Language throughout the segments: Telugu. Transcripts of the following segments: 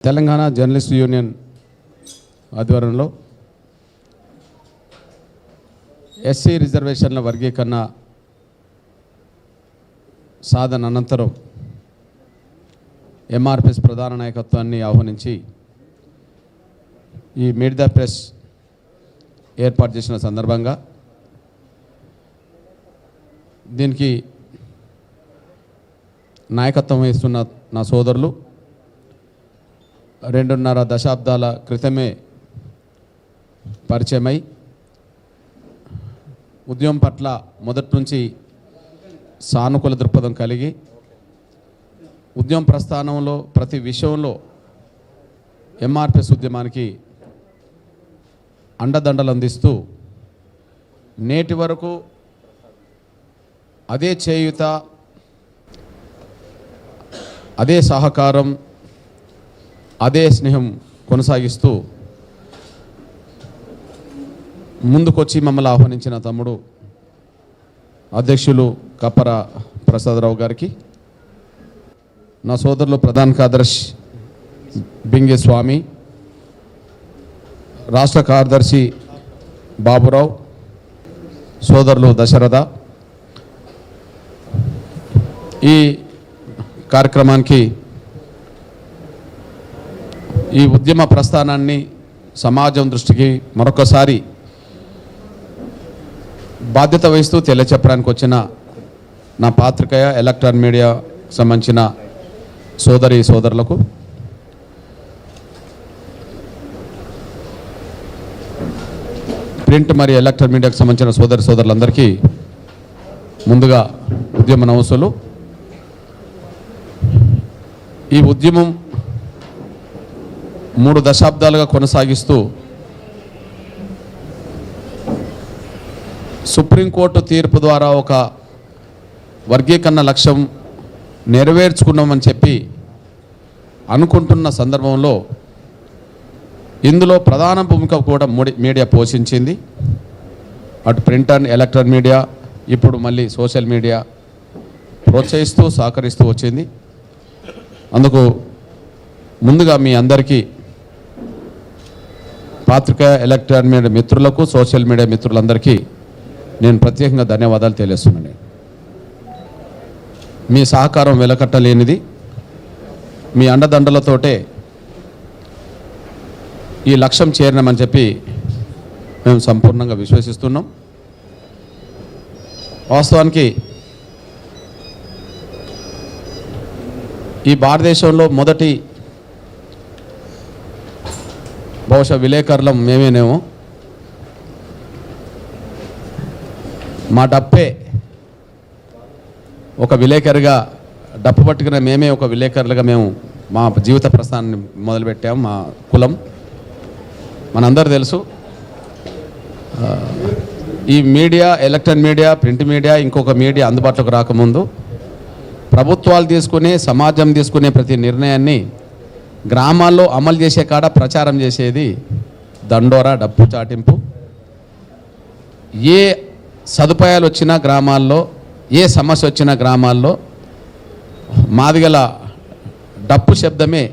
తెలంగాణ జర్నలిస్ట్ యూనియన్ ఆధ్వర్యంలో ఎస్సీ రిజర్వేషన్ల వర్గీకరణ సాధన అనంతరం ఎంఆర్పిఎస్ ప్రధాన నాయకత్వాన్ని ఆహ్వానించి ఈ మీట్ ద ప్రెస్ ఏర్పాటు చేసిన సందర్భంగా దీనికి నాయకత్వం వహిస్తున్న నా సోదరులు 2.5 దశాబ్దాల క్రితమే పరిచయమై ఉద్యమం పట్ల మొదటి నుంచి సానుకూల దృక్పథం కలిగి ఉద్యమ ప్రస్థానంలో ప్రతి విషయంలో ఎంఆర్పిఎస్ ఉద్యమానికి అండదండలు అందిస్తూ నేటి వరకు అదే చేయూత అదే సహకారం అదే స్నేహం కొనసాగిస్తూ ముందుకొచ్చి మమ్మల్ని ఆహ్వానించిన తమ్ముడు అధ్యక్షులు కప్పర ప్రసాదరావు గారికి, నా సోదరులు ప్రధాన కార్యదర్శి బింగే స్వామి, రాష్ట్ర కార్యదర్శి బాబురావు, సోదరులు దశరథ, ఈ కార్యక్రమానికి ఈ ఉద్యమ ప్రస్థానాన్ని సమాజం దృష్టికి మరొకసారి బాధ్యత వహిస్తూ తెలియచెప్పడానికి వచ్చిన నా పాత్రికేయ ఎలక్ట్రానిక్ మీడియా సంబంధించిన సోదరులకు, ప్రింట్ మరియు ఎలక్ట్రానిక్ మీడియాకు సంబంధించిన సోదరులందరికీ ముందుగా ఉద్యమ నమస్సులు. ఈ ఉద్యమం 3 దశాబ్దాలుగా కొనసాగిస్తూ సుప్రీంకోర్టు తీర్పు ద్వారా ఒక వర్గీకరణ లక్ష్యం నెరవేర్చుకున్నామని చెప్పి అనుకుంటున్న సందర్భంలో ఇందులో ప్రధాన భూమిక కూడా మీడియా పోషించింది. అటు ప్రింట్ అండ్ ఎలక్ట్రానిక్ మీడియా, ఇప్పుడు మళ్ళీ సోషల్ మీడియా ప్రోత్సహిస్తూ సహకరిస్తూ వచ్చింది. అందుకు ముందుగా మీ అందరికీ పాత్రికేయ ఎలక్ట్రానిక్ మీడియా మిత్రులకు, సోషల్ మీడియా మిత్రులందరికీ నేను ప్రత్యేకంగా ధన్యవాదాలు తెలియజేస్తున్నాను. మీ సహకారం వెలకట్టలేనిది. మీ అండదండలతోటే ఈ లక్ష్యం చేరినామని చెప్పి మేము సంపూర్ణంగా విశ్వసిస్తున్నాం. వాస్తవానికి ఈ భారతదేశంలో మొదటి బహుశా విలేకరులం మేమేనేమో. మా డప్పే ఒక విలేకరిగా, డప్పు పట్టుకున్న మేమే ఒక విలేకరులుగా మేము మా జీవిత ప్రస్థానాన్ని మొదలుపెట్టాము. మా కులం మనందరూ తెలుసు. ఈ media, electronic media, print media, ఇంకొక మీడియా అందుబాటులోకి రాకముందు ప్రభుత్వాలు తీసుకునే, సమాజం తీసుకునే ప్రతి నిర్ణయాన్ని గ్రామాల్లో అమలు చేసే కాడ ప్రచారం చేసేది దండోరా, డప్పు చాటింపు. ఏ సదుపాయాలు వచ్చినా గ్రామాల్లో, ఏ సమస్య వచ్చినా గ్రామాల్లో మాదిగల డప్పు శబ్దమే,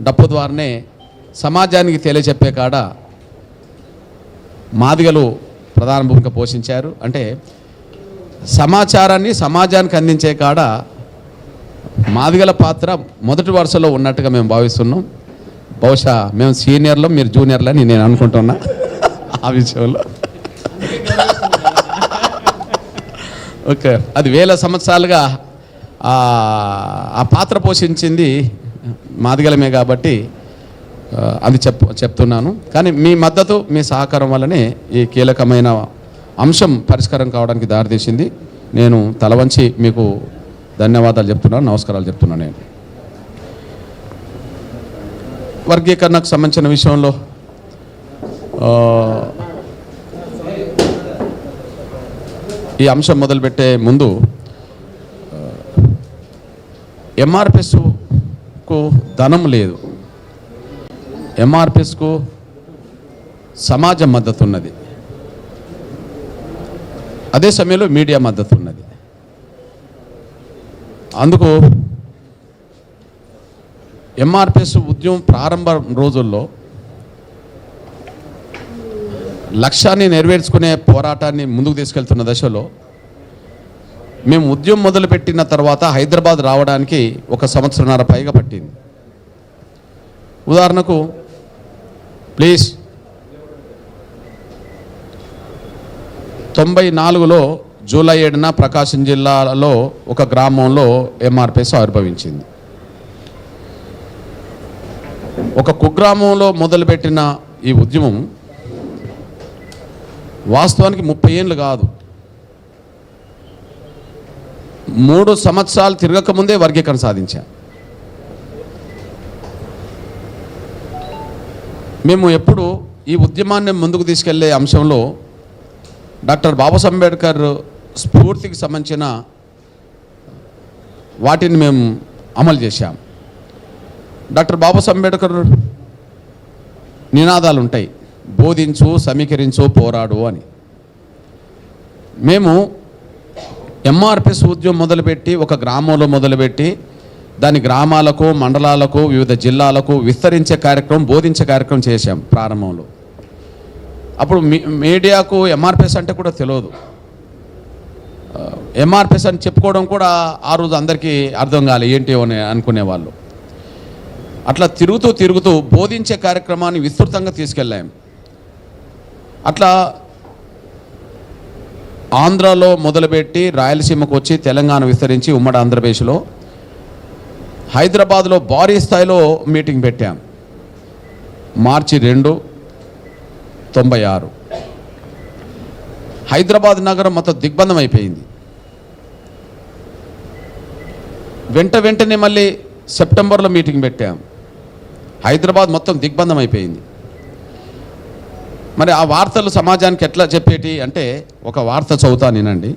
డప్పు ద్వారానే సమాజానికి తెలియచెప్పే కాడ మాదిగలు ప్రధాన భూమిక పోషించారు. అంటే సమాచారాన్ని సమాజానికి అందించే కాడ మాదిగల పాత్ర మొదటి వరుసలో ఉన్నట్టుగా మేము భావిస్తున్నాం. బహుశా మేము సీనియర్లు, మీరు జూనియర్లని నేను అనుకుంటున్నా ఆ విషయంలో. ఓకే, అది 1000 సంవత్సరాలుగా ఆ పాత్ర పోషించింది మాదిగలమే కాబట్టి అది చెప్తున్నాను. కానీ మీ మద్దతు, మీ సహకారం వల్లనే ఈ కీలకమైన అంశం పరిష్కారం కావడానికి దారితీసింది. నేను తలవంచి మీకు ధన్యవాదాలు చెప్తున్నాను, నమస్కారాలు చెప్తున్నాను. నేను వర్గీకరణకు సంబంధించిన విషయంలో ఈ అంశం మొదలుపెట్టే ముందు ఎంఆర్పిఎస్కు ధనం లేదు, ఎంఆర్పిఎస్కు సమాజం మద్దతు ఉన్నది, అదే సమయంలో మీడియా మద్దతు ఉన్నది. అందుకు ఎంఆర్పిఎస్ ఉద్యమం ప్రారంభ రోజుల్లో లక్ష్యాన్ని నెరవేర్చుకునే పోరాటాన్ని ముందుకు తీసుకెళ్తున్న దశలో మేము ఉద్యమం మొదలుపెట్టిన తర్వాత హైదరాబాద్ రావడానికి 1 సంవత్సరంన్నర పైగా పట్టింది. ఉదాహరణకు ప్లీజ్ 94లో జూలై 7న ప్రకాశం జిల్లాలో ఒక గ్రామంలో ఎంఆర్పిఎస్ ఆవిర్భవించింది. ఒక కుగ్రామంలో మొదలుపెట్టిన ఈ ఉద్యమం వాస్తవానికి 30 ఏళ్ళు కాదు, 3 సంవత్సరాలు తిరగకముందే వర్గీకరణ సాధించాం. మేము ఎప్పుడు ఈ ఉద్యమాన్ని ముందుకు తీసుకెళ్లే అంశంలో డాక్టర్ బాబాసాహెబ్ అంబేద్కర్ స్ఫూర్తికి సంబంధించిన వాటిని మేము అమలు చేశాం. డాక్టర్ బాబాసాహెబ్ అంబేద్కర్ నినాదాలు ఉంటాయి, బోధించు, సమీకరించు, పోరాడు అని. మేము ఎంఆర్పిఎస్ ఉద్యమం మొదలుపెట్టి ఒక గ్రామంలో మొదలుపెట్టి దాని గ్రామాలకు, మండలాలకు, వివిధ జిల్లాలకు విస్తరించే కార్యక్రమం, బోధించే కార్యక్రమం చేశాం ప్రారంభంలో. అప్పుడు మీడియాకు ఎంఆర్పిఎస్ అంటే కూడా తెలియదు. ఎంఆర్పిఎస్ అని చెప్పుకోవడం కూడా ఆ రోజు అందరికీ అర్థం కాలే, ఏంటి అని అనుకునేవాళ్ళు. అట్లా తిరుగుతూ బోధించే కార్యక్రమాన్ని విస్తృతంగా తీసుకెళ్ళాం. అట్లా ఆంధ్రాలో మొదలుపెట్టి రాయలసీమకు వచ్చి తెలంగాణ విస్తరించి ఉమ్మడి ఆంధ్రప్రదేశ్లో హైదరాబాద్లో భారీ స్థాయిలో మీటింగ్ పెట్టాం. మార్చి 2, 96 హైదరాబాద్ నగరం మొత్తం దిగ్బంధం అయిపోయింది. వెంటనే మళ్ళీ సెప్టెంబర్లో మీటింగ్ పెట్టాం. హైదరాబాద్ మొత్తం దిగ్బంధం అయిపోయింది. మరి ఆ వార్తలు సమాజానికి ఎట్లా చెప్పేటి అంటే, ఒక వార్త చదువుతా నేనండి.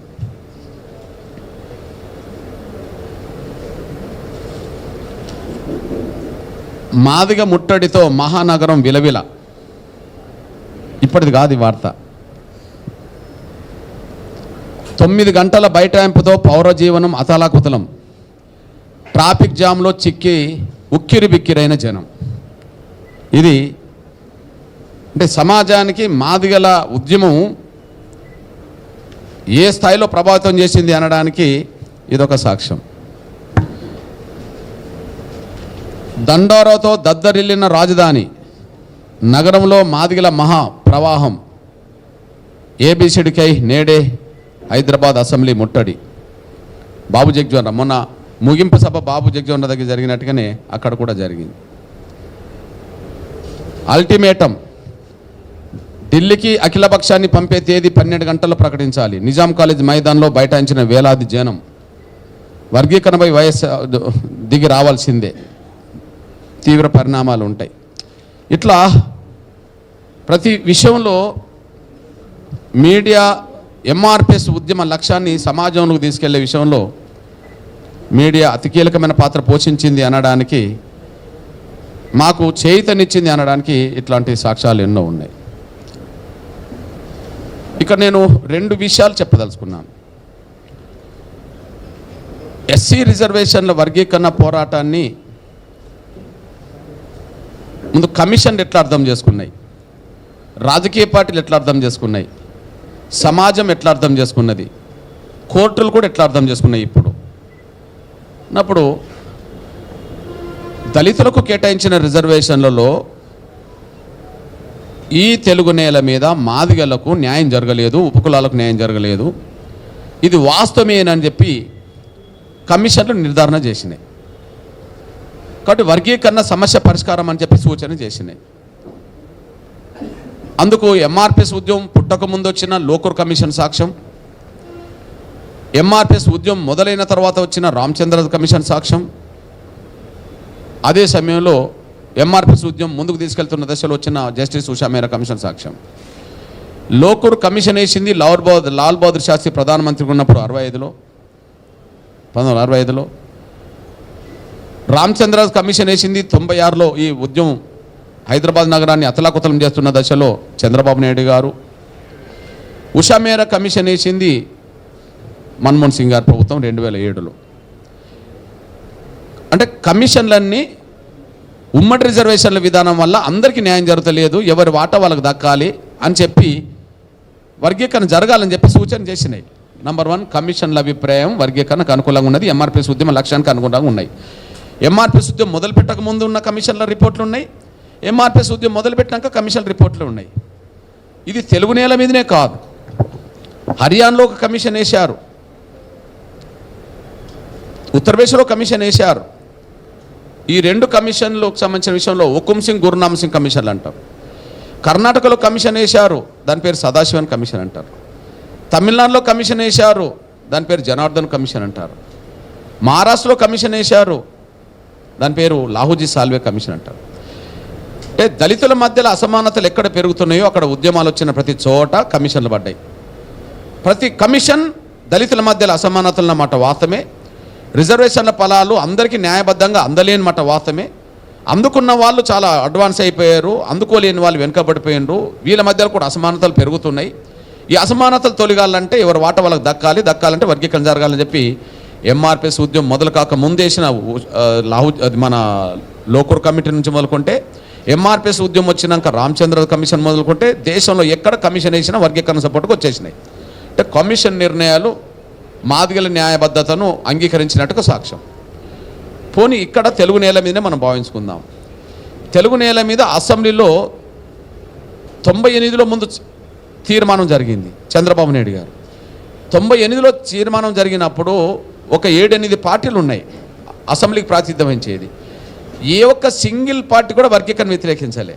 మాదిగ ముట్టడితో మహానగరం విలవిల. ఇప్పటిది కాదు ఈ వార్త. 9 గంటల బైఠాయింపుతో పౌర జీవనం అతలాకుతలం. ట్రాఫిక్ జామ్లో చిక్కి ఉక్కిరి బిక్కిరైన జనం. ఇది అంటే సమాజానికి మాదిగల ఉద్యమం ఏ స్థాయిలో ప్రభావితం చేసింది అనడానికి ఇదొక సాక్ష్యం. దండోరాతో దద్దరిల్లిన రాజధాని నగరంలో మాదిగల మహా ప్రవాహం. ఏబిసిడికై నేడే హైదరాబాద్ అసెంబ్లీ ముట్టడి. బాబు జగ్జీవన్ మొన్న ముగింపు సభ బాబు జగ్జీవన్ దగ్గర జరిగినట్టుగానే అక్కడ కూడా జరిగింది. అల్టిమేటం, ఢిల్లీకి అఖిలపక్షాన్ని పంపే తేదీ 12 గంటల్లో ప్రకటించాలి. నిజాం కాలేజ్ మైదానంలో బైఠాయించిన వేలాది జనం. వర్గీకరణపై వయస్సు దిగి రావాల్సిందే, తీవ్ర పరిణామాలు ఉంటాయి. ఇట్లా ప్రతి విషయంలో మీడియా ఎంఆర్పిఎస్ ఉద్యమ లక్ష్యాన్ని సమాజంలోకి తీసుకెళ్లే విషయంలో మీడియా అతి కీలకమైన పాత్ర పోషించింది అనడానికి, మాకు చేయూతనిచ్చింది అనడానికి ఇట్లాంటి సాక్ష్యాలు ఎన్నో ఉన్నాయి. ఇక్కడ నేను 2 విషయాలు చెప్పదలుచుకున్నాను. ఎస్సీ రిజర్వేషన్ల వర్గీకరణ పోరాటాన్ని ముందు కమిషన్లు ఎట్లా అర్థం చేసుకున్నాయి, రాజకీయ పార్టీలు ఎట్లా అర్థం చేసుకున్నాయి, సమాజం ఎట్లా అర్థం చేసుకున్నది, కోర్టులు కూడా ఎట్లా అర్థం చేసుకున్నాయి. ఇప్పుడు దళితులకు కేటాయించిన రిజర్వేషన్లలో ఈ తెలుగు నేల మీద మాదిగలకు న్యాయం జరగలేదు, ఉపకులాలకు న్యాయం జరగలేదు, ఇది వాస్తవమేనని చెప్పి కమిషన్లు నిర్ధారణ చేసినాయి. కాబట్టి వర్గీకరణ సమస్య పరిష్కారం అని చెప్పి సూచన చేసినాయి. అందుకు ఎంఆర్పిఎస్ ఉద్యమం పుట్టకముందు వచ్చిన లోకూర్ కమిషన్ సాక్ష్యం, ఎంఆర్పిఎస్ ఉద్యమం మొదలైన తర్వాత వచ్చిన రామచంద్ర కమిషన్ సాక్ష్యం, అదే సమయంలో ఎంఆర్పిఎస్ ఉద్యమం ముందుకు తీసుకెళ్తున్న దశలో వచ్చిన జస్టిస్ ఉషా మేరా కమిషన్ సాక్ష్యం. లోకూర్ కమిషన్ వేసింది లాల్ బహదూర్ శాస్త్రి ప్రధానమంత్రిగా ఉన్నప్పుడు 1965లో. రామచంద్ర కమిషన్ వేసింది 96లో. ఈ ఉద్యమం హైదరాబాద్ నగరాన్ని అతలాకుతలం చేస్తున్న దశలో చంద్రబాబు నాయుడు గారు. ఉషా మేరా కమిషన్ వేసింది మన్మోహన్ సింగ్ గారి ప్రభుత్వం 2007లో. అంటే కమిషన్లన్నీ ఉమ్మడి రిజర్వేషన్ల విధానం వల్ల అందరికీ న్యాయం జరుగుతలేదు, ఎవరి వాటా వాళ్ళకి దక్కాలి అని చెప్పి వర్గీకరణ జరగాలని చెప్పి సూచన చేసినాయి. నంబర్ 1 కమిషన్ల అభిప్రాయం వర్గీకరణకు అనుకూలంగా ఉన్నది, ఎంఆర్పిఎస్ ఉద్యమ లక్ష్యానికి అనుగుణంగా ఉన్నాయి. ఎంఆర్పిఎస్ ఉద్యమం మొదలుపెట్టక ముందు ఉన్న కమిషన్ల రిపోర్ట్లు ఉన్నాయి, ఎంఆర్పిఎస్ ఉద్యమం మొదలుపెట్టినాక కమిషన్ రిపోర్ట్లు ఉన్నాయి. ఇది తెలుగు నేల మీదనే కాదు, హర్యానాలో ఒక కమిషన్ వేశారు, ఉత్తరప్రదేశ్లో కమిషన్ వేశారు. ఈ 2 కమిషన్లకు సంబంధించిన విషయంలో హుకుమ్ సింగ్ గురునామ్ సింగ్ కమిషన్లు అంటారు. కర్ణాటకలో కమిషన్ వేశారు, దాని పేరు సదాశివన్ కమిషన్ అంటారు. తమిళనాడులో కమిషన్ వేశారు, దాని పేరు జనార్దన్ కమిషన్ అంటారు. మహారాష్ట్రలో కమిషన్ వేశారు, దాని పేరు లాహూజీ సాల్వే కమిషన్ అంటారు. అంటే దళితుల మధ్యలో అసమానతలు ఎక్కడ పెరుగుతున్నాయో అక్కడ ఉద్యమాలు వచ్చిన ప్రతి చోట కమిషన్లు పడ్డాయి. ప్రతి కమిషన్ దళితుల మధ్యలో అసమానతల మాట వాస్తవమే, రిజర్వేషన్ల ఫలాలు అందరికీ న్యాయబద్ధంగా అందలేని మాట వాస్తవమే. అందుకున్న వాళ్ళు చాలా అడ్వాన్స్ అయిపోయారు, అందుకోలేని వాళ్ళు వెనుకబడిపోయినారు, వీళ్ళ మధ్యలో కూడా అసమానతలు పెరుగుతున్నాయి. ఈ అసమానతలు తొలగాలంటే ఎవరి వాట వాళ్ళకి దక్కాలంటే వర్గీకరణ జరగాలని చెప్పి ఎంఆర్పిఎస్ ఉద్యమం మొదలు కాక ముందేసిన మన లోకూర్ కమిటీ నుంచి మొదలుకుంటే, ఎంఆర్పిఎస్ ఉద్యమం వచ్చినాక రామచంద్ర కమిషన్ మొదలుకుంటే దేశంలో ఎక్కడ కమిషన్ వేసినా వర్గీకరణ సపోర్ట్కి వచ్చేసినాయి. అంటే కమిషన్ నిర్ణయాలు మాదిగల న్యాయబద్ధతను అంగీకరించినట్టుగా సాక్ష్యం. పోనీ ఇక్కడ తెలుగు నేల మీదనే మనం భావించుకుందాం. తెలుగు నేల మీద అసెంబ్లీలో 98లో ముందు తీర్మానం జరిగింది, చంద్రబాబు నాయుడు గారు 98లో తీర్మానం జరిగినప్పుడు ఒక 7-8 పార్టీలు ఉన్నాయి అసెంబ్లీకి ప్రాతినిధ్యం వహించేది. ఏ ఒక్క సింగిల్ పార్టీ కూడా వర్గీకరణ వ్యతిరేకించలే.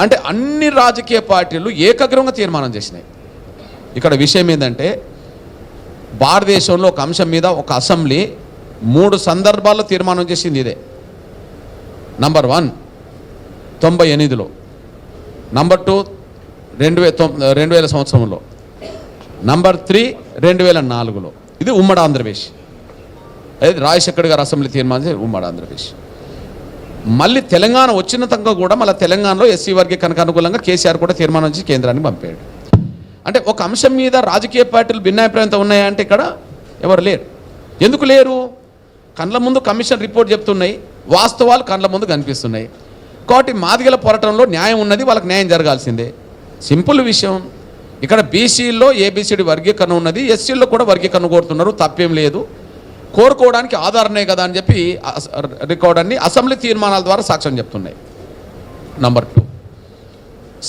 అంటే అన్ని రాజకీయ పార్టీలు ఏకగ్రీవంగా తీర్మానం చేసినాయి. ఇక్కడ విషయం ఏంటంటే, భారతదేశంలో ఒక అంశం మీద ఒక అసెంబ్లీ 3 సందర్భాల్లో తీర్మానం చేసింది ఇదే. నంబర్ 1 98లో, నంబర్ 2 2000 సంవత్సరంలో, నంబర్ 3 2004లో. ఇది ఉమ్మడి ఆంధ్రప్రదేశ్. అది రాజశేఖర్ గారు అసెంబ్లీ తీర్మానం చేసి ఉమ్మడి ఆంధ్రప్రదేశ్. మళ్ళీ తెలంగాణ వచ్చిన తగ్గ కూడా మళ్ళీ తెలంగాణలో ఎస్సీ వర్గీకరణకు అనుకూలంగా కేసీఆర్ కూడా తీర్మానం చేసి కేంద్రానికి పంపాడు. అంటే ఒక అంశం మీద రాజకీయ పార్టీలు భిన్నాభిప్రాయంతో ఉన్నాయంటే ఇక్కడ ఎవరు లేరు. ఎందుకు లేరు? కండ్ల ముందు కమిషన్ రిపోర్ట్ చెప్తున్నాయి, వాస్తవాలు కండ్ల ముందు కనిపిస్తున్నాయి. కాబట్టి మాదిగల పోరాటంలో న్యాయం ఉన్నది, వాళ్ళకి న్యాయం జరగాల్సిందే. సింపుల్ విషయం. ఇక్కడ బీసీల్లో ఏబిసిడి వర్గీకరణ ఉన్నది, ఎస్సీల్లో కూడా వర్గీకరణ కోరుతున్నారు, తప్పేం లేదు. కోరుకోవడానికి ఆధారనే కదా అని చెప్పి రికార్డ్ అన్ని అసెంబ్లీ తీర్మానాల ద్వారా సాక్ష్యం చెప్తున్నాయి. నంబర్ 2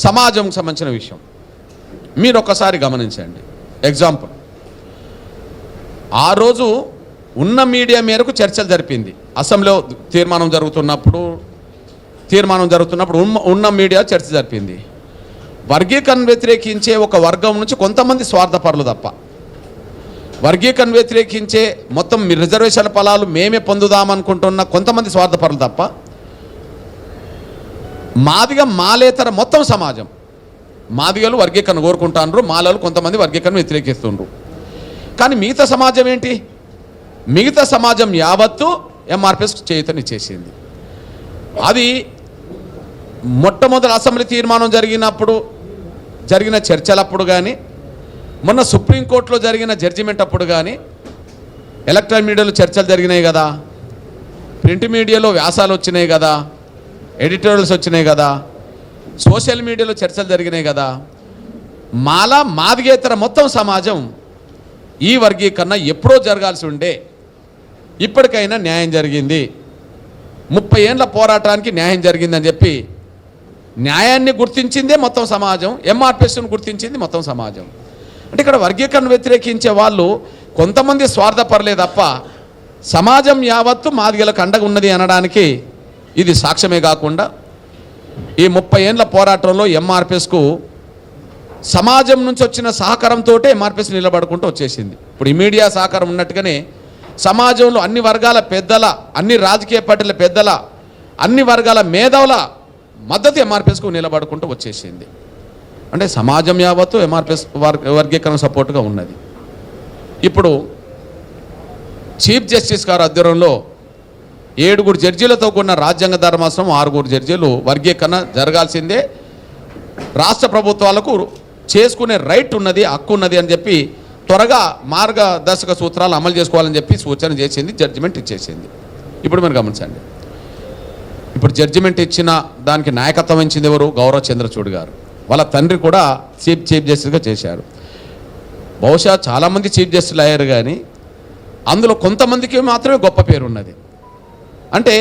సమాజంకి సంబంధించిన విషయం మీరు ఒక్కసారి గమనించండి. ఎగ్జాంపుల్, ఆ రోజు ఉన్న మీడియా మేరకు చర్చలు జరిపింది. అసెంబ్లీలో తీర్మానం జరుగుతున్నప్పుడు ఉన్న మీడియా చర్చ జరిపింది. వర్గీకరణ వ్యతిరేకించే ఒక వర్గం నుంచి కొంతమంది స్వార్థపరులు తప్ప, వర్గీకరణ వ్యతిరేకించే మొత్తం రిజర్వేషన్ల ఫలాలు మేమే పొందుదామనుకుంటున్న కొంతమంది స్వార్థపరులు తప్ప, మాదిగ మాలేతర మొత్తం సమాజం, మాదిగలు వర్గీకరణ కోరుకుంటున్నారు, మాలలు కొంతమంది వర్గీకరణ వ్యతిరేకిస్తుండ్రు. కానీ మిగతా సమాజం ఏంటి? మిగతా సమాజం యావత్తు ఎంఆర్పిఎస్ చేయూతనిచ్చేసింది. అది మొట్టమొదటి అసెంబ్లీ తీర్మానం జరిగిన చర్చలప్పుడు కానీ, మొన్న సుప్రీంకోర్టులో జరిగిన జడ్జిమెంట్ అప్పుడు కానీ, ఎలక్ట్రానిక్ మీడియాలో చర్చలు జరిగినాయి కదా, ప్రింట్ మీడియాలో వ్యాసాలు వచ్చినాయి కదా, ఎడిటోరియల్స్ వచ్చినాయి కదా, సోషల్ మీడియాలో చర్చలు జరిగినాయి కదా. మాదిగేతర మొత్తం సమాజం ఈ వర్గీకరణ ఎప్పుడో జరగాల్సి ఉండే, ఇప్పటికైనా న్యాయం జరిగింది, 30 ఏళ్ళ పోరాటానికి న్యాయం జరిగిందని చెప్పి న్యాయాన్ని గుర్తించిందే మొత్తం సమాజం, ఎంఆర్పిఎస్ను గుర్తించింది మొత్తం సమాజం. అంటే ఇక్కడ వర్గీకరణ వ్యతిరేకించే వాళ్ళు కొంతమంది స్వార్థపరలే తప్ప సమాజం యావత్తు మాదిగలకు అండగా ఉన్నది అనడానికి ఇది సాక్ష్యమే కాకుండా, ఈ 30 ఏళ్ళ పోరాటంలో ఎంఆర్పిఎస్కు సమాజం నుంచి వచ్చిన సహకారంతో ఎంఆర్పిఎస్ నిలబడుకుంటూ వచ్చేసింది. ఇప్పుడు ఈ మీడియా సహకారం ఉన్నట్టుగానే సమాజంలో అన్ని వర్గాల పెద్దల, అన్ని రాజకీయ పార్టీల పెద్దల, అన్ని వర్గాల మేధావుల మద్దతు ఎంఆర్పిఎస్కు నిలబడుకుంటూ వచ్చేసింది. అంటే సమాజం యావత్తు ఎంఆర్పిఎస్ వర్గీకరణ సపోర్ట్గా ఉన్నది. ఇప్పుడు చీఫ్ జస్టిస్ గారు ఆధ్వర్యంలో 7 జడ్జీలతో కూడిన రాజ్యాంగ ధర్మాసనం 6 జడ్జీలు వర్గీకరణ జరగాల్సిందే, రాష్ట్ర ప్రభుత్వాలకు చేసుకునే రైట్ ఉన్నది, హక్కు ఉన్నది అని చెప్పి త్వరగా మార్గదర్శక సూత్రాలు అమలు చేసుకోవాలని చెప్పి సూచన చేసింది, జడ్జిమెంట్ ఇచ్చేసింది. ఇప్పుడు మీరు గమనించండి, ఇప్పుడు జడ్జిమెంట్ ఇచ్చిన దానికి నాయకత్వం వహించింది ఎవరు? గౌరవ్ చంద్రచూడ్ గారు. వాళ్ళ తండ్రి కూడా చీఫ్ జస్టిస్గా చేశారు. బహుశా చాలామంది చీఫ్ జస్టిస్లు అయ్యారు, కానీ అందులో కొంతమందికి మాత్రమే గొప్ప పేరు ఉన్నది. అంటే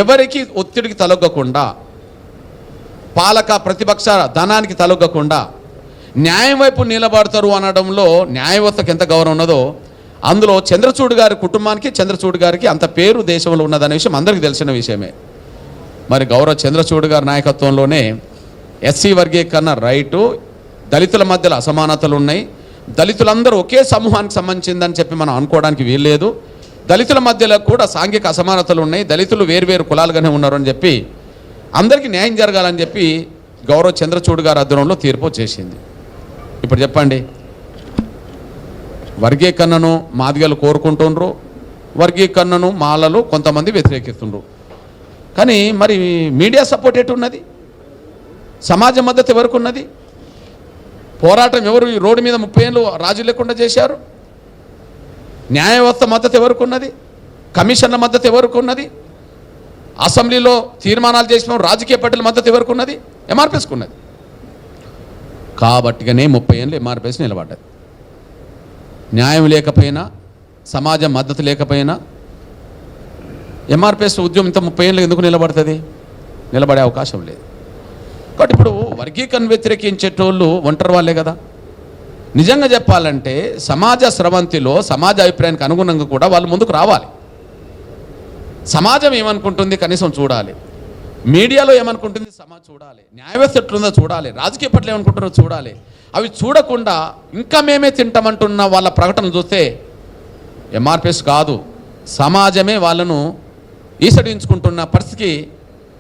ఎవరికి ఒత్తిడికి తలొగ్గకుండా, పాలక ప్రతిపక్ష ధనానికి తలొగ్గకుండా న్యాయం వైపు నిలబడతారు అనడంలో న్యాయవ్యవస్థకు ఎంత గౌరవం ఉన్నదో, అందులో చంద్రచూడ్ గారి కుటుంబానికి, చంద్రచూడ్ గారికి అంత పేరు దేశంలో ఉన్నదనే విషయం అందరికీ తెలిసిన విషయమే. మరి గౌరవ చంద్రచూడ్ గారి నాయకత్వంలోనే ఎస్సీ వర్గీకరణ రైటు, దళితుల మధ్యలో అసమానతలు ఉన్నాయి, దళితులందరూ ఒకే సమూహానికి సంబంధించిందని చెప్పి మనం అనుకోవడానికి వీల్లేదు, దళితుల మధ్యలో కూడా సాంఘిక అసమానతలు ఉన్నాయి, దళితులు వేరువేరు కులాలుగానే ఉన్నారు అని చెప్పి అందరికీ న్యాయం జరగాలని చెప్పి గౌరవ చంద్రచూడ్ గారి ఆధ్వర్యంలో తీర్పు చేసింది. ఇప్పుడు చెప్పండి, వర్గీకరణను మాదిగలు కోరుకుంటుండ్రు, వర్గీకరణను మాలలు కొంతమంది వ్యతిరేకిస్తుండ్రు. కానీ మరి మీడియా సపోర్ట్ ఎటున్నది? సమాజ మద్దతు ఎవరికి ఉన్నది? పోరాటం ఎవరు ఈ రోడ్డు మీద 30 ఏళ్ళు రాజు లేకుండా చేశారు? న్యాయ వ్యవస్థ మద్దతు ఎవరికి ఉన్నది? కమిషన్ల మద్దతు ఎవరికి ఉన్నది? అసెంబ్లీలో తీర్మానాలు చేసిన రాజకీయ పార్టీల మద్దతు ఎవరికి ఉన్నది? ఎంఆర్పిఎస్కి ఉన్నది. కాబట్టిగానే 30 ఏళ్ళు ఎంఆర్పిఎస్ నిలబడ్డది. న్యాయం లేకపోయినా, సమాజం మద్దతు లేకపోయినా ఎంఆర్పిఎస్ ఉద్యమం ఇంత 30 ఏళ్ళు ఎందుకు నిలబడుతుంది? నిలబడే అవకాశం లేదు. కాబట్టి ఇప్పుడు వర్గీకరణ వ్యతిరేకించేటోళ్ళు ఒంటరి వాళ్ళే కదా. నిజంగా చెప్పాలంటే సమాజ స్రవంతిలో సమాజ అభిప్రాయానికి అనుగుణంగా కూడా వాళ్ళు ముందుకు రావాలి. సమాజం ఏమనుకుంటుంది కనీసం చూడాలి, మీడియాలో ఏమనుకుంటుంది సమాజం చూడాలి, న్యాయ వ్యవస్థ ఎట్లుందో చూడాలి, రాజకీయ పట్ల ఏమనుకుంటున్నారో చూడాలి. అవి చూడకుండా ఇంకా మేమే తింటామంటున్న వాళ్ళ ప్రకటనలు చూస్తే ఎంఆర్పిఎస్ కాదు, సమాజమే వాళ్ళను ఈసడించుకుంటున్న పరిస్థితికి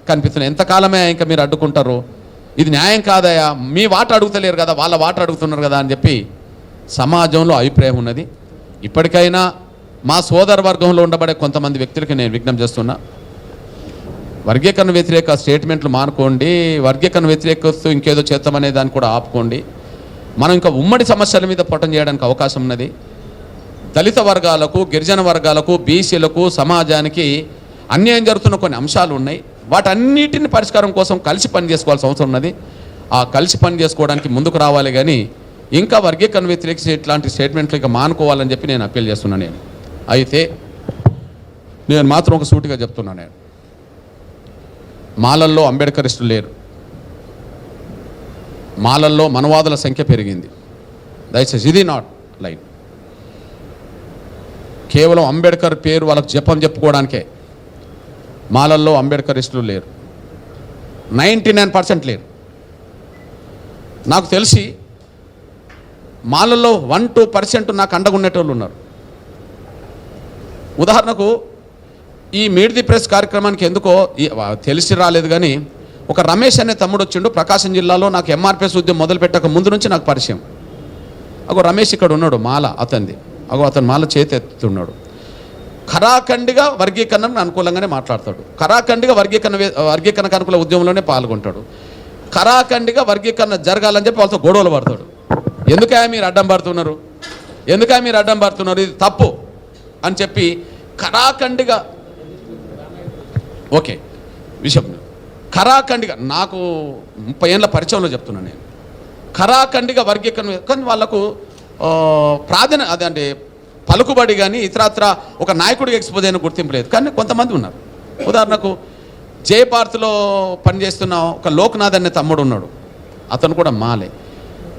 కనిపిస్తుంది. ఎంతకాలమే ఇంకా మీరు అడ్డుకుంటారు? ఇది న్యాయం కాదయా, మీ వాట అడుగుతలేరు కదా, వాళ్ళ వాట అడుగుతున్నారు కదా అని చెప్పి సమాజంలో అభిప్రాయం ఉన్నది. ఇప్పటికైనా మా సోదర వర్గంలో ఉండబడే కొంతమంది వ్యక్తులకి నేను విజ్ఞప్తి చేస్తున్నా, వర్గీకరణ వ్యతిరేక స్టేట్మెంట్లు మానుకోండి, వర్గీకరణ వ్యతిరేకస్తూ ఇంకేదో చేస్తామనే దాన్ని కూడా ఆపుకోండి. మనం ఇంకా ఉమ్మడి సమస్యల మీద పోటం చేయడానికి అవకాశం ఉన్నది. దళిత వర్గాలకు, గిరిజన వర్గాలకు, బీసీలకు, సమాజానికి అన్యాయం జరుగుతున్న కొన్ని అంశాలు ఉన్నాయి. వాటన్నిటిని పరిష్కారం కోసం కలిసి పని చేసుకోవాల్సిన అవసరం ఉన్నది. ఆ కలిసి పని చేసుకోవడానికి ముందుకు రావాలి, కానీ ఇంకా వర్గీకరణ వ్యతిరేక ఇట్లాంటి స్టేట్మెంట్లు ఇంకా మానుకోవాలని చెప్పి నేను అప్పీల్ చేస్తున్నాను. అయితే నేను మాత్రం ఒక సూటిగా చెప్తున్నాను, నేను మాలల్లో అంబేద్కరిస్టులు లేరు, మాలల్లో మనవాదుల సంఖ్య పెరిగింది. దయచేసి ఇది నాట్ లైన్. కేవలం అంబేద్కర్ పేరు వాళ్ళకు జపం చెప్పుకోవడానికే మాలల్లో అంబేద్కరిస్టులు లేరు, 99% లేరు. నాకు తెలిసి మాలల్లో 1-2% నాకు అండగుండేటోళ్ళు ఉన్నారు. ఉదాహరణకు ఈ మీట్ ది ప్రెస్ కార్యక్రమానికి ఎందుకో తెలిసి రాలేదు, కానీ ఒక రమేష్ అనే తమ్ముడు వచ్చిండు ప్రకాశం జిల్లాలో. నాకు ఎంఆర్పిఎస్ ఉద్యమం మొదలుపెట్టక ముందు నుంచి నాకు పరిచయం. రమేష్ ఇక్కడ ఉన్నాడు, మాల అతనిది. అతను మాల చేతి ఎత్తుతున్నాడు. ఖరాఖండిగా వర్గీకరణకు అనుకూలంగానే మాట్లాడతాడు, ఖరాఖండిగా వర్గీకరణకు అనుకూల ఉద్యమంలోనే పాల్గొంటాడు, ఖరాఖండిగా వర్గీకరణ జరగాలని చెప్పి వాళ్ళతో గొడవలు పడతాడు. ఎందుకయ్యా మీరు అడ్డం పడుతున్నారు, ఎందుకయ్యా మీరు అడ్డం పడుతున్నారు, ఇది తప్పు అని చెప్పి ఖరాఖండిగా ఓకే విషయం ఖరాఖండిగా, నాకు 30 ఏళ్ళ పరిచయంలో చెప్తున్నాను నేను, ఖరాఖండిగా వర్గీకరణ. కానీ వాళ్ళకు ప్రాధాన్యత అదంటే పలుకుబడి కానీ ఇతరత్ర ఒక నాయకుడికి ఎక్స్పోజ్ అయిన గుర్తింపు లేదు. కానీ కొంతమంది ఉన్నారు. ఉదాహరణకు జయపార్తిలో పనిచేస్తున్న ఒక లోక్నాథ్ అనే తమ్ముడు ఉన్నాడు, అతను కూడా మాలే.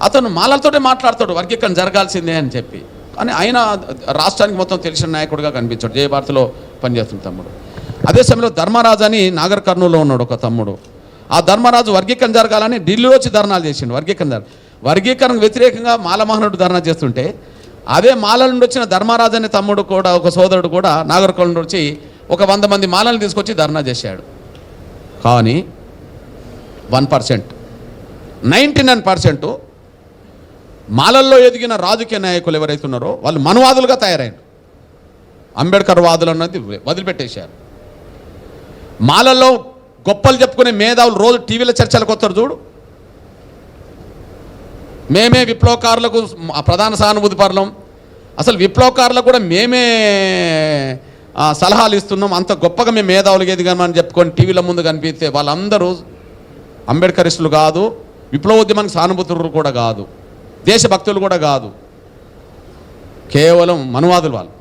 అతను మాలలతోనే మాట్లాడతాడు వర్గీకరణ జరగాల్సిందే అని చెప్పి. కానీ ఆయన రాష్ట్రానికి మొత్తం తెలిసిన నాయకుడిగా కనిపించాడు, జయపార్తిలో పనిచేస్తున్న తమ్ముడు. అదే సమయంలో ధర్మరాజు అని నాగర్ కర్నూలులో ఉన్నాడు ఒక తమ్ముడు. ఆ ధర్మరాజు వర్గీకరణ జరగాలని ఢిల్లీలో వచ్చి ధర్నాలు చేసిండు. వర్గీకరణకు వ్యతిరేకంగా మాలమహనుడు ధర్నా చేస్తుంటే అదే మాలల నుండి వచ్చిన ధర్మరాజు అనే తమ్ముడు కూడా, ఒక సోదరుడు కూడా నాగర్ కర్నూలు వచ్చి ఒక 100 మంది మాలలను తీసుకొచ్చి ధర్నా చేశాడు. కానీ 1%, 99% మాలల్లో ఎదిగిన రాజకీయ నాయకులు ఎవరైతే ఉన్నారో వాళ్ళు మనువాదులుగా తయారైన అంబేద్కర్ వాదులు అన్నది వదిలిపెట్టేశారు. మాలల్లో గొప్పలు చెప్పుకునే మేధావులు రోజు టీవీలో చర్చలకు వస్తారు చూడు, మేమే విప్లవకారులకు ప్రధాన సానుభూతి పరులం, అసలు విప్లవకారులకు కూడా మేమే సలహాలు ఇస్తున్నాం, అంత గొప్పగా మేము మేధావులు ఎదిగామని చెప్పుకొని టీవీల ముందు కనిపిస్తే వాళ్ళందరూ అంబేద్కరిస్టులు కాదు, విప్లవోద్యమానికి సానుభూతులు కూడా కాదు, దేశభక్తులు కూడా కాదు, కేవలం మనువాదులు. వాళ్ళు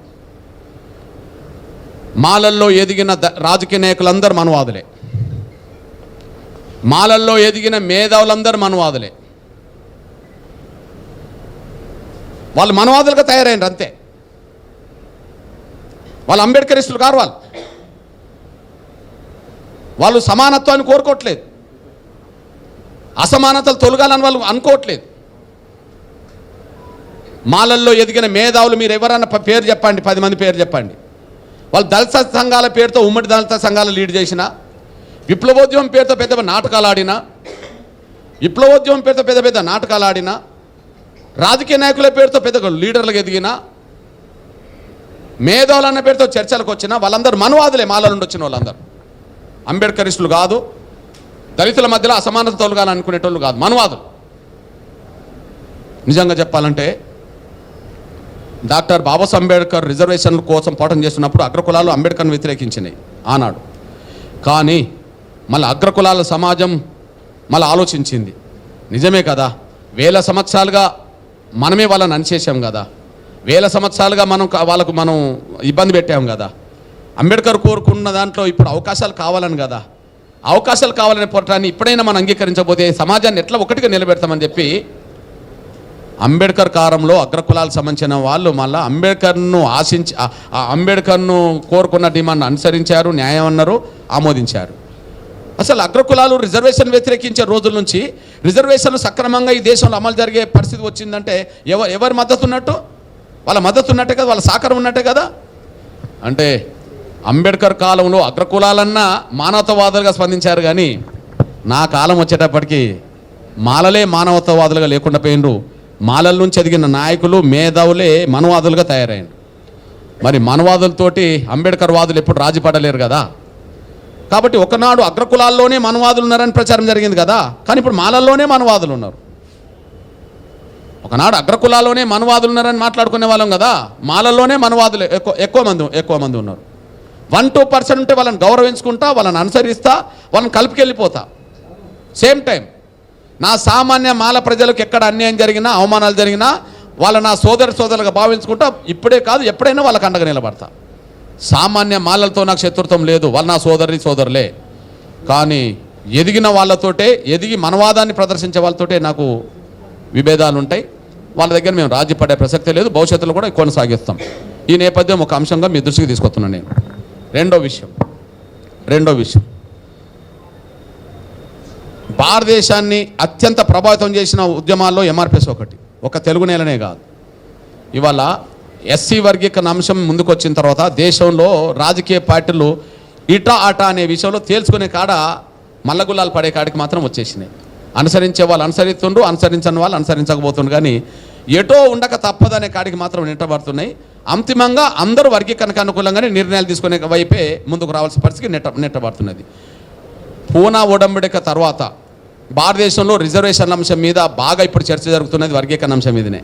మాలల్లో ఎదిగిన రాజకీయ నాయకులందరూ మనువాదులే, మాలల్లో ఎదిగిన మేధావులందరూ మనువాదులే. వాళ్ళు మనువాదులుగా తయారైనారు అంతే. వాళ్ళు అంబేద్కరిస్టులు కారు. వాళ్ళు సమానత్వాన్ని కోరుకోవట్లేదు, అసమానతలు తొలగాలని వాళ్ళు అనుకోవట్లేదు. మాలల్లో ఎదిగిన మేధావులు మీరు ఎవరన్నా పేరు చెప్పండి, 10 మంది పేరు చెప్పండి. వాళ్ళు దళిత సంఘాల పేరుతో ఉమ్మడి దళిత సంఘాలు లీడ్ చేసిన, విప్లవోద్యమం పేరుతో పెద్ద నాటకాలు ఆడిన, విప్లవోద్యమం పేరుతో పెద్ద నాటకాలు ఆడిన, రాజకీయ నాయకుల పేరుతో పెద్ద లీడర్లకు ఎదిగిన, మేధావులు అన్న పేరుతో చర్చలకు వచ్చిన వాళ్ళందరూ మనువాదులే. మాల నుండి వచ్చిన వాళ్ళందరూ అంబేద్కరిస్టులు కాదు, దళితుల మధ్యలో అసమానత తొలగాలనుకునేటోళ్ళు కాదు, మనువాదులు. నిజంగా చెప్పాలంటే డాక్టర్ బాబాసాహెబ్ అంబేద్కర్ రిజర్వేషన్ల కోసం పోరాటం చేస్తున్నప్పుడు అగ్రకులాలు అంబేద్కర్ను వ్యతిరేకించినాయి ఆనాడు. కానీ మళ్ళీ అగ్రకులాల సమాజం మళ్ళీ ఆలోచించింది, నిజమే కదా, వేల సంవత్సరాలుగా మనమే వాళ్ళని అణిచేసాం కదా, వేల సంవత్సరాలుగా వాళ్ళకు మనం ఇబ్బంది పెట్టాం కదా, అంబేద్కర్ కోరుకున్న దాంట్లో ఇప్పుడు అవకాశాలు కావాలని కదా, అవకాశాలు కావాలనే పోరాటాన్ని ఇప్పుడైనా మనం అంగీకరించకపోతే సమాజాన్ని ఎట్లా ఒకటిగా నిలబెడతామని చెప్పి అంబేద్కర్ కాలంలో అగ్రకులాలకు సంబంధించిన వాళ్ళు మళ్ళీ అంబేద్కర్ను కోరుకున్న డిమాండ్ అనుసరించారు, న్యాయం అన్నారు, ఆమోదించారు. అసలు అగ్రకులాలు రిజర్వేషన్ వ్యతిరేకించే రోజుల నుంచి రిజర్వేషన్లు సక్రమంగా ఈ దేశంలో అమలు జరిగే పరిస్థితి వచ్చిందంటే ఎవరి మద్దతు ఉన్నట్టు? వాళ్ళ మద్దతు ఉన్నట్టే కదా, వాళ్ళ సహకారం ఉన్నట్టే కదా. అంటే అంబేద్కర్ కాలంలో అగ్రకులాలన్నా మానవతావాదులుగా స్పందించారు, కానీ నా కాలం వచ్చేటప్పటికి మాలలే మానవతావాదులుగా లేకుండా పోయినరు. మాలల నుంచి ఎదిగిన నాయకులు మేధావులే మనువాదులుగా తయారైన. మరి మనువాదులతోటి అంబేద్కర్ వాదులు ఎప్పుడు రాజీ పడలేరు కదా. కాబట్టి ఒకనాడు అగ్రకులాల్లోనే మనువాదులు ఉన్నారని ప్రచారం జరిగింది కదా, కానీ ఇప్పుడు మాలల్లోనే మనువాదులు ఉన్నారు. ఒకనాడు అగ్రకులాల్లోనే మనువాదులు ఉన్నారని మాట్లాడుకునే వాళ్ళం కదా, మాలల్లోనే మనువాదులు ఎక్కువ మంది ఉన్నారు. 1-2% ఉంటే వాళ్ళని గౌరవించుకుంటా, వాళ్ళని అనుసరిస్తా, వాళ్ళని కలిపికెళ్ళిపోతా. సేమ్ టైం నా సామాన్య మాల ప్రజలకు ఎక్కడ అన్యాయం జరిగినా, అవమానాలు జరిగినా వాళ్ళ నా సోదరులుగా భావించుకుంటా, ఇప్పుడే కాదు ఎప్పుడైనా వాళ్ళకి అండగా నిలబడతా. సామాన్య మాలలతో నాకు శత్రుత్వం లేదు, వాళ్ళు నా సోదరులే. కానీ ఎదిగిన వాళ్ళతోటే, ఎదిగి మనవాదాన్ని ప్రదర్శించే వాళ్ళతోటే నాకు విభేదాలు ఉంటాయి. వాళ్ళ దగ్గర మేము రాజీ పడే ప్రసక్తే లేదు, భవిష్యత్తులో కూడా కొనసాగిస్తాం. ఈ నేపథ్యం ఒక అంశంగా మీ దృష్టికి తీసుకొస్తున్నాను నేను. రెండో విషయం భారతదేశాన్ని అత్యంత ప్రభావితం చేసిన ఉద్యమాల్లో ఎంఆర్పిఎస్ ఒక తెలుగు నేలనే కాదు. ఇవాళ ఎస్సీ వర్గీకరణ అంశం ముందుకు వచ్చిన తర్వాత దేశంలో రాజకీయ పార్టీలు ఇటా ఆటా అనే విషయంలో తేల్చుకునే కాడ మల్లగుల్లాలు పడే కాడికి మాత్రం వచ్చేసినాయి. అనుసరించే వాళ్ళు అనుసరిస్తుండ్రు, అనుసరించని వాళ్ళు అనుసరించకపోతుండ్రు, కానీ ఎటో ఉండక తప్పదనే కాడికి మాత్రం నెట్టబడుతున్నాయి. అంతిమంగా అందరూ వర్గీకరణకు అనుకూలంగానే నిర్ణయాలు తీసుకునే వైపే ముందుకు రావాల్సిన పరిస్థితి నెట్టబడుతున్నది. పూనా ఒడంబడిక తర్వాత భారతదేశంలో రిజర్వేషన్ల అంశం మీద బాగా ఇప్పుడు చర్చ జరుగుతున్నది వర్గీకరణ అంశం మీదనే.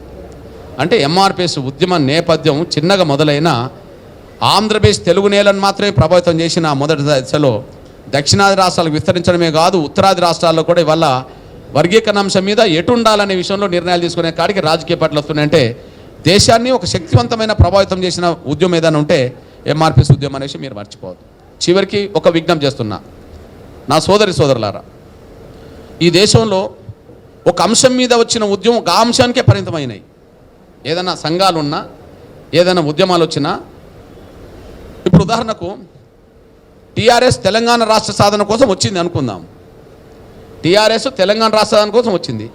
అంటే ఎంఆర్పిఎస్ ఉద్యమ నేపథ్యం చిన్నగా మొదలైన ఆంధ్రప్రదేశ్ తెలుగు నేలను మాత్రమే ప్రభావితం చేసిన మొదటి దశలో దక్షిణాది రాష్ట్రాలకు విస్తరించడమే కాదు, ఉత్తరాది రాష్ట్రాల్లో కూడా ఇవాళ వర్గీకరణ అంశం మీద ఎటు ఉండాలనే విషయంలో నిర్ణయాలు తీసుకునే కాడికి రాజకీయ పార్టీలు వస్తున్నాయంటే దేశాన్ని ఒక శక్తివంతమైన ప్రభావితం చేసిన ఉద్యమం ఏదైనా ఉంటే ఎంఆర్పిఎస్ ఉద్యమం అనేసి మీరు మర్చిపోవద్దు. చివరికి ఒక విజ్ఞప్తి చేస్తున్నా, నా సోదరులారా, ఈ దేశంలో ఒక అంశం మీద వచ్చిన ఉద్యమం ఆ అంశానికే పరిమితమైనాయి. ఏదైనా సంఘాలున్నా, ఏదైనా ఉద్యమాలు వచ్చినా, ఇప్పుడు ఉదాహరణకు టీఆర్ఎస్ తెలంగాణ రాష్ట్ర సాధన కోసం వచ్చింది అనుకుందాం. టీఆర్ఎస్ తెలంగాణ రాష్ట్ర సాధన కోసం వచ్చింది.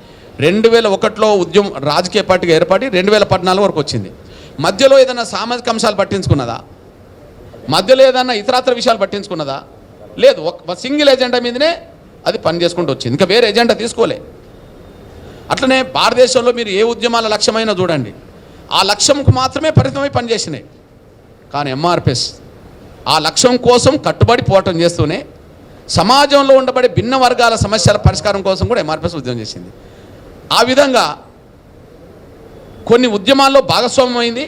2001లో ఉద్యమం రాజకీయ పార్టీగా ఏర్పడి 2014 వరకు వచ్చింది. మధ్యలో ఏదైనా సామాజిక అంశాలు పట్టించుకున్నదా? మధ్యలో ఏదైనా ఇతరత్ర విషయాలు పట్టించుకున్నదా? లేదు. ఒక సింగిల్ ఎజెండా మీదనే అది పనిచేసుకుంటూ వచ్చింది, ఇంకా వేరే ఎజెండా తీసుకోలే. అట్లనే భారతదేశంలో మీరు ఏ ఉద్యమాల లక్ష్యమైనా చూడండి, ఆ లక్ష్యంకు మాత్రమే పరిమితమై పనిచేసినాయి. కానీ ఎంఆర్పిఎస్ ఆ లక్ష్యం కోసం కట్టుబడి పోరాటం చేస్తూనే సమాజంలో ఉండబడే భిన్న వర్గాల సమస్యల పరిష్కారం కోసం కూడా ఎంఆర్పిఎస్ ఉద్యమం చేసింది. ఆ విధంగా కొన్ని ఉద్యమాల్లో భాగస్వామ్యం అయింది,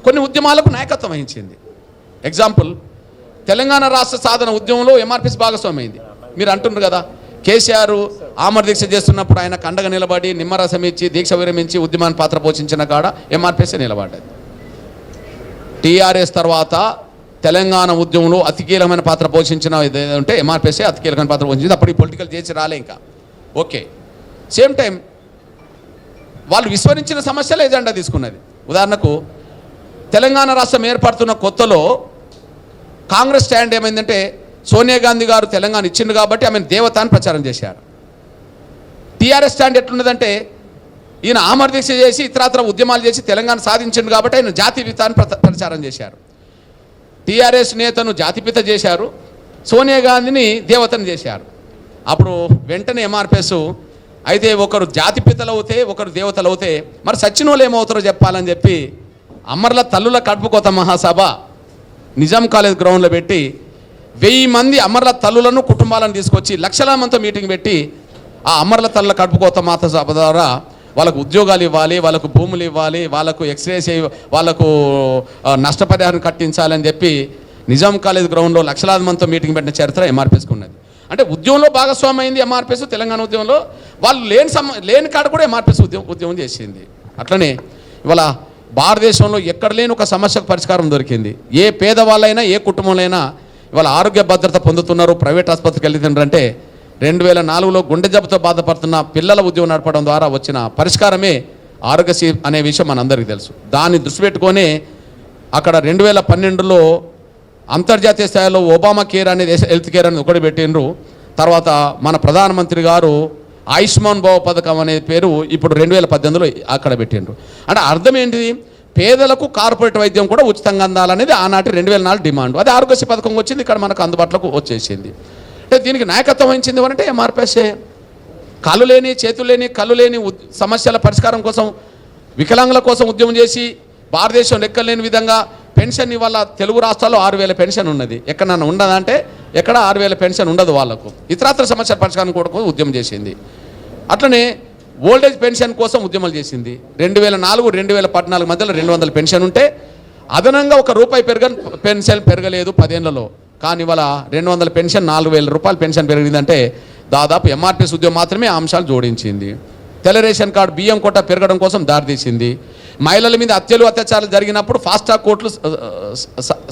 కొన్ని ఉద్యమాలకు నాయకత్వం వహించింది. ఎగ్జాంపుల్, తెలంగాణ రాష్ట్ర సాధన ఉద్యమంలో ఎంఆర్పిఎస్ భాగస్వామైంది. మీరు అంటున్నారు కదా, కేసీఆర్ ఆమర దీక్ష చేస్తున్నప్పుడు ఆయన కండగా నిలబడి నిమ్మరసం ఇచ్చి దీక్ష విరమించి ఉద్యమాన్ని పాత్ర పోషించిన కాడ ఎంఆర్పిఎస్ నిలబడ్డది. టీఆర్ఎస్ తర్వాత తెలంగాణ ఉద్యమంలో అతి కీలకమైన పాత్ర పోషించిన ఏదంటే ఎంఆర్పిఎస్ అతి కీలకమైన పాత్ర పోషించింది. అప్పుడు ఈ పొలిటికల్ చేసి రాలే ఇంకా. ఓకే, సేమ్ టైం వాళ్ళు విస్మరించిన సమస్యలు ఎజెండా తీసుకున్నది. ఉదాహరణకు తెలంగాణ రాష్ట్రం ఏర్పడుతున్న కొత్తలో కాంగ్రెస్ స్టాండ్ ఏమైందంటే సోనియా గాంధీ గారు తెలంగాణ ఇచ్చిండు కాబట్టి ఆమెను దేవత అని ప్రచారం చేశారు. టీఆర్ఎస్ స్టాండ్ ఎట్లున్నదంటే ఈయన ఆమర దీక్ష చేసి ఇతరత్ర ఉద్యమాలు చేసి తెలంగాణ సాధించిండు కాబట్టి ఆయన జాతిపిత అని ప్రచారం చేశారు. టీఆర్ఎస్ నేతను జాతిపిత చేశారు, సోనియా గాంధీని దేవతను చేశారు. అప్పుడు వెంటనే ఎంఆర్పిఎస్ అయితే ఒకరు జాతిపితలు అవుతే ఒకరు దేవతలు అవుతే మరి సచ్చినోళ్ళు ఏమవుతారో చెప్పాలని చెప్పి అమరుల తల్లుల కడుపుకోత మహాసభ నిజాం కాలేజ్ గ్రౌండ్లో పెట్టి 1000 మంది అమరుల తల్లులను కుటుంబాలను తీసుకొచ్చి లక్షల మందితో మీటింగ్ పెట్టి ఆ అమరుల తల్లుల కడుపుకోత మహాసభ ద్వారా వాళ్ళకు ఉద్యోగాలు ఇవ్వాలి, వాళ్ళకు భూములు ఇవ్వాలి, వాళ్ళకు ఎక్స్రేస్ వాళ్ళకు నష్టపరిహారం కట్టించాలని చెప్పి నిజాం కాలేజ్ గ్రౌండ్లో లక్షలాది మందితో మీటింగ్ పెట్టిన చరిత్ర ఎంఆర్పిఎస్కి ఉన్నది. అంటే ఉద్యమంలో భాగస్వామి అయింది ఎంఆర్పిఎస్. తెలంగాణ ఉద్యమంలో వాళ్ళు లేని కాడ కూడా ఎంఆర్పిఎస్ ఉద్యమం చేసింది. అట్లనే ఇవాళ భారతదేశంలో ఎక్కడ లేని ఒక సమస్యకు పరిష్కారం దొరికింది. ఏ పేదవాళ్ళైనా ఏ కుటుంబంలో ఇవాళ ఆరోగ్య భద్రత పొందుతున్నారు, ప్రైవేట్ ఆసుపత్రికి వెళ్తున్నారంటే 2004లో గుండె జబ్బుతో బాధపడుతున్న పిల్లల ఉద్యమం నడపడం ద్వారా వచ్చిన పరిష్కారమే ఆరోగ్యశ్రీ అనే విషయం మనందరికీ తెలుసు. దాన్ని దృష్టి పెట్టుకొని అక్కడ 2012లో అంతర్జాతీయ స్థాయిలో ఒబామా కేర్ అనేది హెల్త్ కేర్ అనేది ఒకటి పెట్టిండ్రు. తర్వాత మన ప్రధానమంత్రి గారు ఆయుష్మాన్ భవ పథకం అనే పేరు ఇప్పుడు 2018లో అక్కడ పెట్టిండ్రు. అంటే అర్థం ఏంటిది, పేదలకు కార్పొరేట్ వైద్యం కూడా ఉచితంగా అందాలనేది ఆనాటి 2004 డిమాండ్. అది ఆరోగ్యశ్రీ పథకం వచ్చింది, ఇక్కడ మనకు అందుబాటులోకి వచ్చేసింది. అంటే దీనికి నాయకత్వం వహించింది అంటే ఎంఆర్పిఎస్ఏ. కాళ్ళు లేని చేతులు లేని కళ్ళు లేని సమస్యల పరిష్కారం కోసం వికలాంగుల కోసం ఉద్యమం చేసి భారతదేశం లెక్కలేని విధంగా పెన్షన్ ఇవాళ తెలుగు రాష్ట్రాల్లో 6000 పెన్షన్ ఉన్నది. ఎక్కడన్నా ఉండదా అంటే ఎక్కడ 6000 పెన్షన్ ఉండదు వాళ్ళకు. ఇతరత్ర సమస్యల పరిష్కారం కూడా ఉద్యమం చేసింది. అట్లనే ఓల్డేజ్ పెన్షన్ కోసం ఉద్యమాలు చేసింది. 2004-2014 మధ్యలో 200 పెన్షన్ ఉంటే అదనంగా ₹1 పెన్షన్ పెరగలేదు 10 ఏళ్లలో. కానీ ఇవాళ 200 పెన్షన్ 4000 రూపాయలు పెన్షన్ పెరిగిందంటే దాదాపు ఎంఆర్పిఎస్ ఉద్యమం మాత్రమే ఆ అంశాలు జోడించింది. తెల్ల రేషన్ కార్డు బియ్యం కోట పెరగడం కోసం దారితీసింది. మహిళల మీద అత్యాచారాలు జరిగినప్పుడు ఫాస్ట్ ట్రాక్ కోర్టులు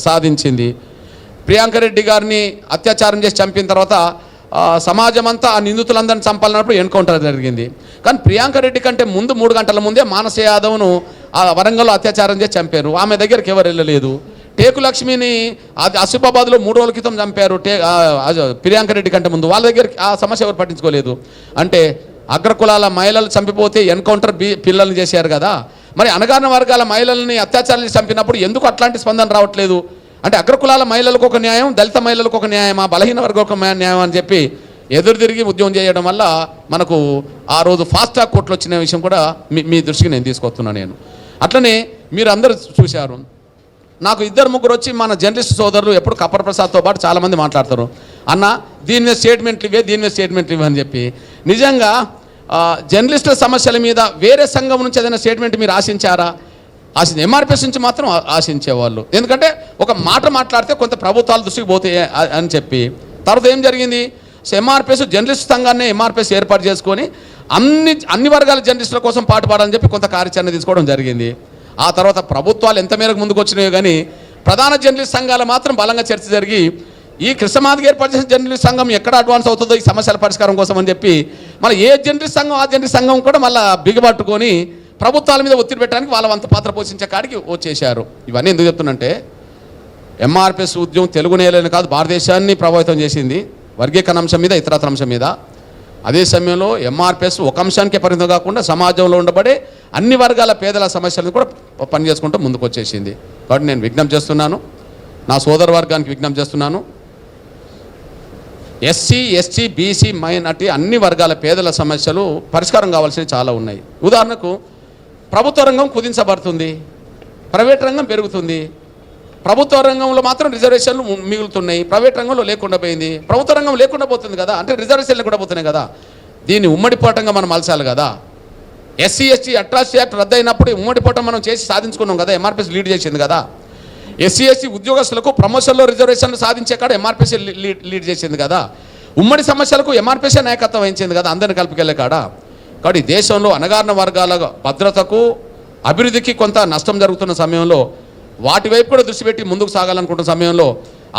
సాధించింది. ప్రియాంక రెడ్డి గారిని అత్యాచారం చేసి చంపిన తర్వాత సమాజం అంతా ఆ నిందితులందరినీ చంపాలన్నప్పుడు ఎన్కౌంటర్ జరిగింది. కానీ ప్రియాంక రెడ్డి కంటే ముందు 3 గంటల ముందే మానస యాదవ్ను ఆ వరంగల్లో అత్యాచారం చేసి చంపారు. ఆమె దగ్గరికి ఎవరు వెళ్ళలేదు. టేకు లక్ష్మిని ఆసిఫాబాద్లో 3 రోజుల క్రితం చంపారు. ప్రియాంక రెడ్డి కంటే ముందు వాళ్ళ దగ్గరికి ఆ సమస్య ఎవరు పట్టించుకోలేదు. అంటే అగ్రకులాల మహిళలు చంపిపోతే ఎన్కౌంటర్ పిల్లల్ని చేశారు కదా, మరి అణగారిన వర్గాల మహిళల్ని అత్యాచారాలు చంపినప్పుడు ఎందుకు అట్లాంటి స్పందన రావట్లేదు? అంటే అగ్రకులాల మహిళలకు ఒక న్యాయం, దళిత మహిళలకు ఒక న్యాయమా, బలహీన వర్గం ఒక న్యాయం అని చెప్పి ఎదురు తిరిగి ఉద్యమం చేయడం వల్ల మనకు ఆ రోజు ఫాస్ట్ ట్రాక్ కోర్టులు వచ్చిన విషయం కూడా మీ దృష్టికి నేను తీసుకొస్తున్నాను. నేను అట్లనే మీరు అందరూ చూశారు, నాకు 2-3 వచ్చి మన జర్నలిస్ట్ సోదరులు ఎప్పుడు కప్పర్ ప్రసాద్తో పాటు చాలామంది మాట్లాడతారు, అన్న దీని మీద స్టేట్మెంట్లు ఇవే అని చెప్పి. నిజంగా జర్నలిస్టుల సమస్యల మీద వేరే సంఘం నుంచి ఏదైనా స్టేట్మెంట్ మీరు ఆశించారా? ఎంఆర్పిఎస్ నుంచి మాత్రం ఆశించేవాళ్ళు. ఎందుకంటే ఒక మాట మాట్లాడితే కొంత ప్రభుత్వాల దృష్టికి పోతాయి అని చెప్పి. తర్వాత ఏం జరిగింది, ఎంఆర్పిఎస్ జర్నలిస్ట్ సంఘాన్ని ఎంఆర్పిఎస్ ఏర్పాటు చేసుకొని అన్ని వర్గాల జర్నలిస్టుల కోసం పాటుపడాలని చెప్పి కొంత కార్యాచరణ తీసుకోవడం జరిగింది. ఆ తర్వాత ప్రభుత్వాలు ఎంత మేరకు ముందుకు వచ్చినాయో కానీ ప్రధాన జర్నలిస్ట్ సంఘాలు మాత్రం బలంగా చర్చ జరిగి ఈ కృష్ణమాదిగ ఏర్పాటు చేసిన జర్నలిస్ట్ సంఘం ఎక్కడ అడ్వాన్స్ అవుతుందో ఈ సమస్యల పరిష్కారం కోసం అని చెప్పి మళ్ళీ ఏ జర్నలిస్ట్ సంఘం ఆ జర్నలిస్ట్ సంఘం కూడా మళ్ళీ బిగబట్టుకొని ప్రభుత్వాల మీద ఒత్తిడి పెట్టడానికి వాళ్ళ వంత పాత్ర పోషించే కాడికి వచ్చేశారు. ఇవన్నీ ఎందుకు చెప్తున్నంటే ఎంఆర్పిఎస్ ఉద్యమం తెలుగు నేలని కాదు భారతదేశాన్ని ప్రభావితం చేసింది, వర్గీకరణ అంశం మీద ఇతరత్ర అంశం మీద. అదే సమయంలో ఎంఆర్పిఎస్ ఒక అంశానికే పరిమితం కాకుండా సమాజంలో ఉండబడే అన్ని వర్గాల పేదల సమస్యలను కూడా పనిచేసుకుంటూ ముందుకు వచ్చేసింది. కాబట్టి నేను విజ్ఞప్తి చేస్తున్నాను, నా సోదర వర్గానికి విజ్ఞప్తి చేస్తున్నాను, ఎస్సీ ఎస్టీ బీసీ మైనార్టీ అన్ని వర్గాల పేదల సమస్యలు పరిష్కారం కావాల్సినవి చాలా ఉన్నాయి. ఉదాహరణకు ప్రభుత్వ రంగం కుదించబడుతుంది, ప్రైవేట్ రంగం పెరుగుతుంది. ప్రభుత్వ రంగంలో మాత్రం రిజర్వేషన్లు మిగులుతున్నాయి, ప్రైవేట్ రంగంలో లేకుండా పోయింది. ప్రభుత్వ రంగం లేకుండా పోతుంది కదా, అంటే రిజర్వేషన్లు కూడా పోతున్నాయి కదా. దీన్ని ఉమ్మడి పోవటంగా మనం మలచాలి కదా. ఎస్సీ ఎస్టీ అట్రాసిటీ యాక్ట్ రద్దు అయినప్పుడు ఉమ్మడి పోవటం మనం చేసి సాధించుకున్నాం కదా, ఎంఆర్పిఎస్ లీడ్ చేసింది కదా. ఎస్సీ ఉద్యోగస్తులకు ప్రమోషన్లో రిజర్వేషన్లు సాధించే కాడ ఎంఆర్పిసి లీడ్ చేసింది కదా. ఉమ్మడి సమస్యలకు ఎంఆర్పిసి నాయకత్వం వహించింది కదా అందరిని కలుపుకెళ్ళే కాడ. కాబట్టి దేశంలో అణగారిన వర్గాల భద్రతకు అభివృద్ధికి కొంత నష్టం జరుగుతున్న సమయంలో వాటి వైపు కూడా దృష్టి పెట్టి ముందుకు సాగాలనుకుంటున్న సమయంలో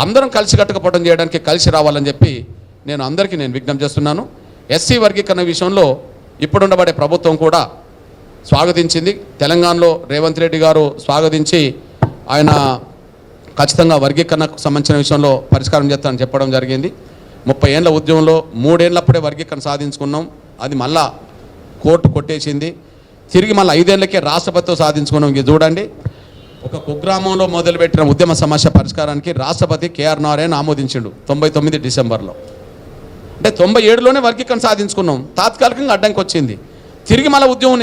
అందరం కలిసికట్టుగా చేయడానికి కలిసి రావాలని చెప్పి నేను అందరికీ విజ్ఞప్తి చేస్తున్నాను. ఎస్సీ వర్గీకరణ విషయంలో ఇప్పుడుండబడే ప్రభుత్వం కూడా స్వాగతించింది. తెలంగాణలో రేవంత్ రెడ్డి గారు స్వాగతించి ఆయన ఖచ్చితంగా వర్గీకరణకు సంబంధించిన విషయంలో పరిష్కారం చేస్తానని చెప్పడం జరిగింది. 30 ఏళ్ళ ఉద్యమంలో 3 ఏళ్ళప్పుడే వర్గీకరణ సాధించుకున్నాం. అది మళ్ళా కోర్టు కొట్టేసింది. తిరిగి మళ్ళీ 5 ఏళ్ళకే రాష్ట్రపతితో సాధించుకున్నాం. ఇంక చూడండి, ఒక కుగ్రామంలో మొదలుపెట్టిన ఉద్యమ సమస్య పరిష్కారానికి రాష్ట్రపతి కేఆర్ నారాయణ ఆమోదించిండు 99 డిసెంబర్లో. అంటే 97లోనే వర్గీకరణ సాధించుకున్నాం. తాత్కాలికంగా అడ్డంకి వచ్చింది. తిరిగి మళ్ళీ ఉద్యమం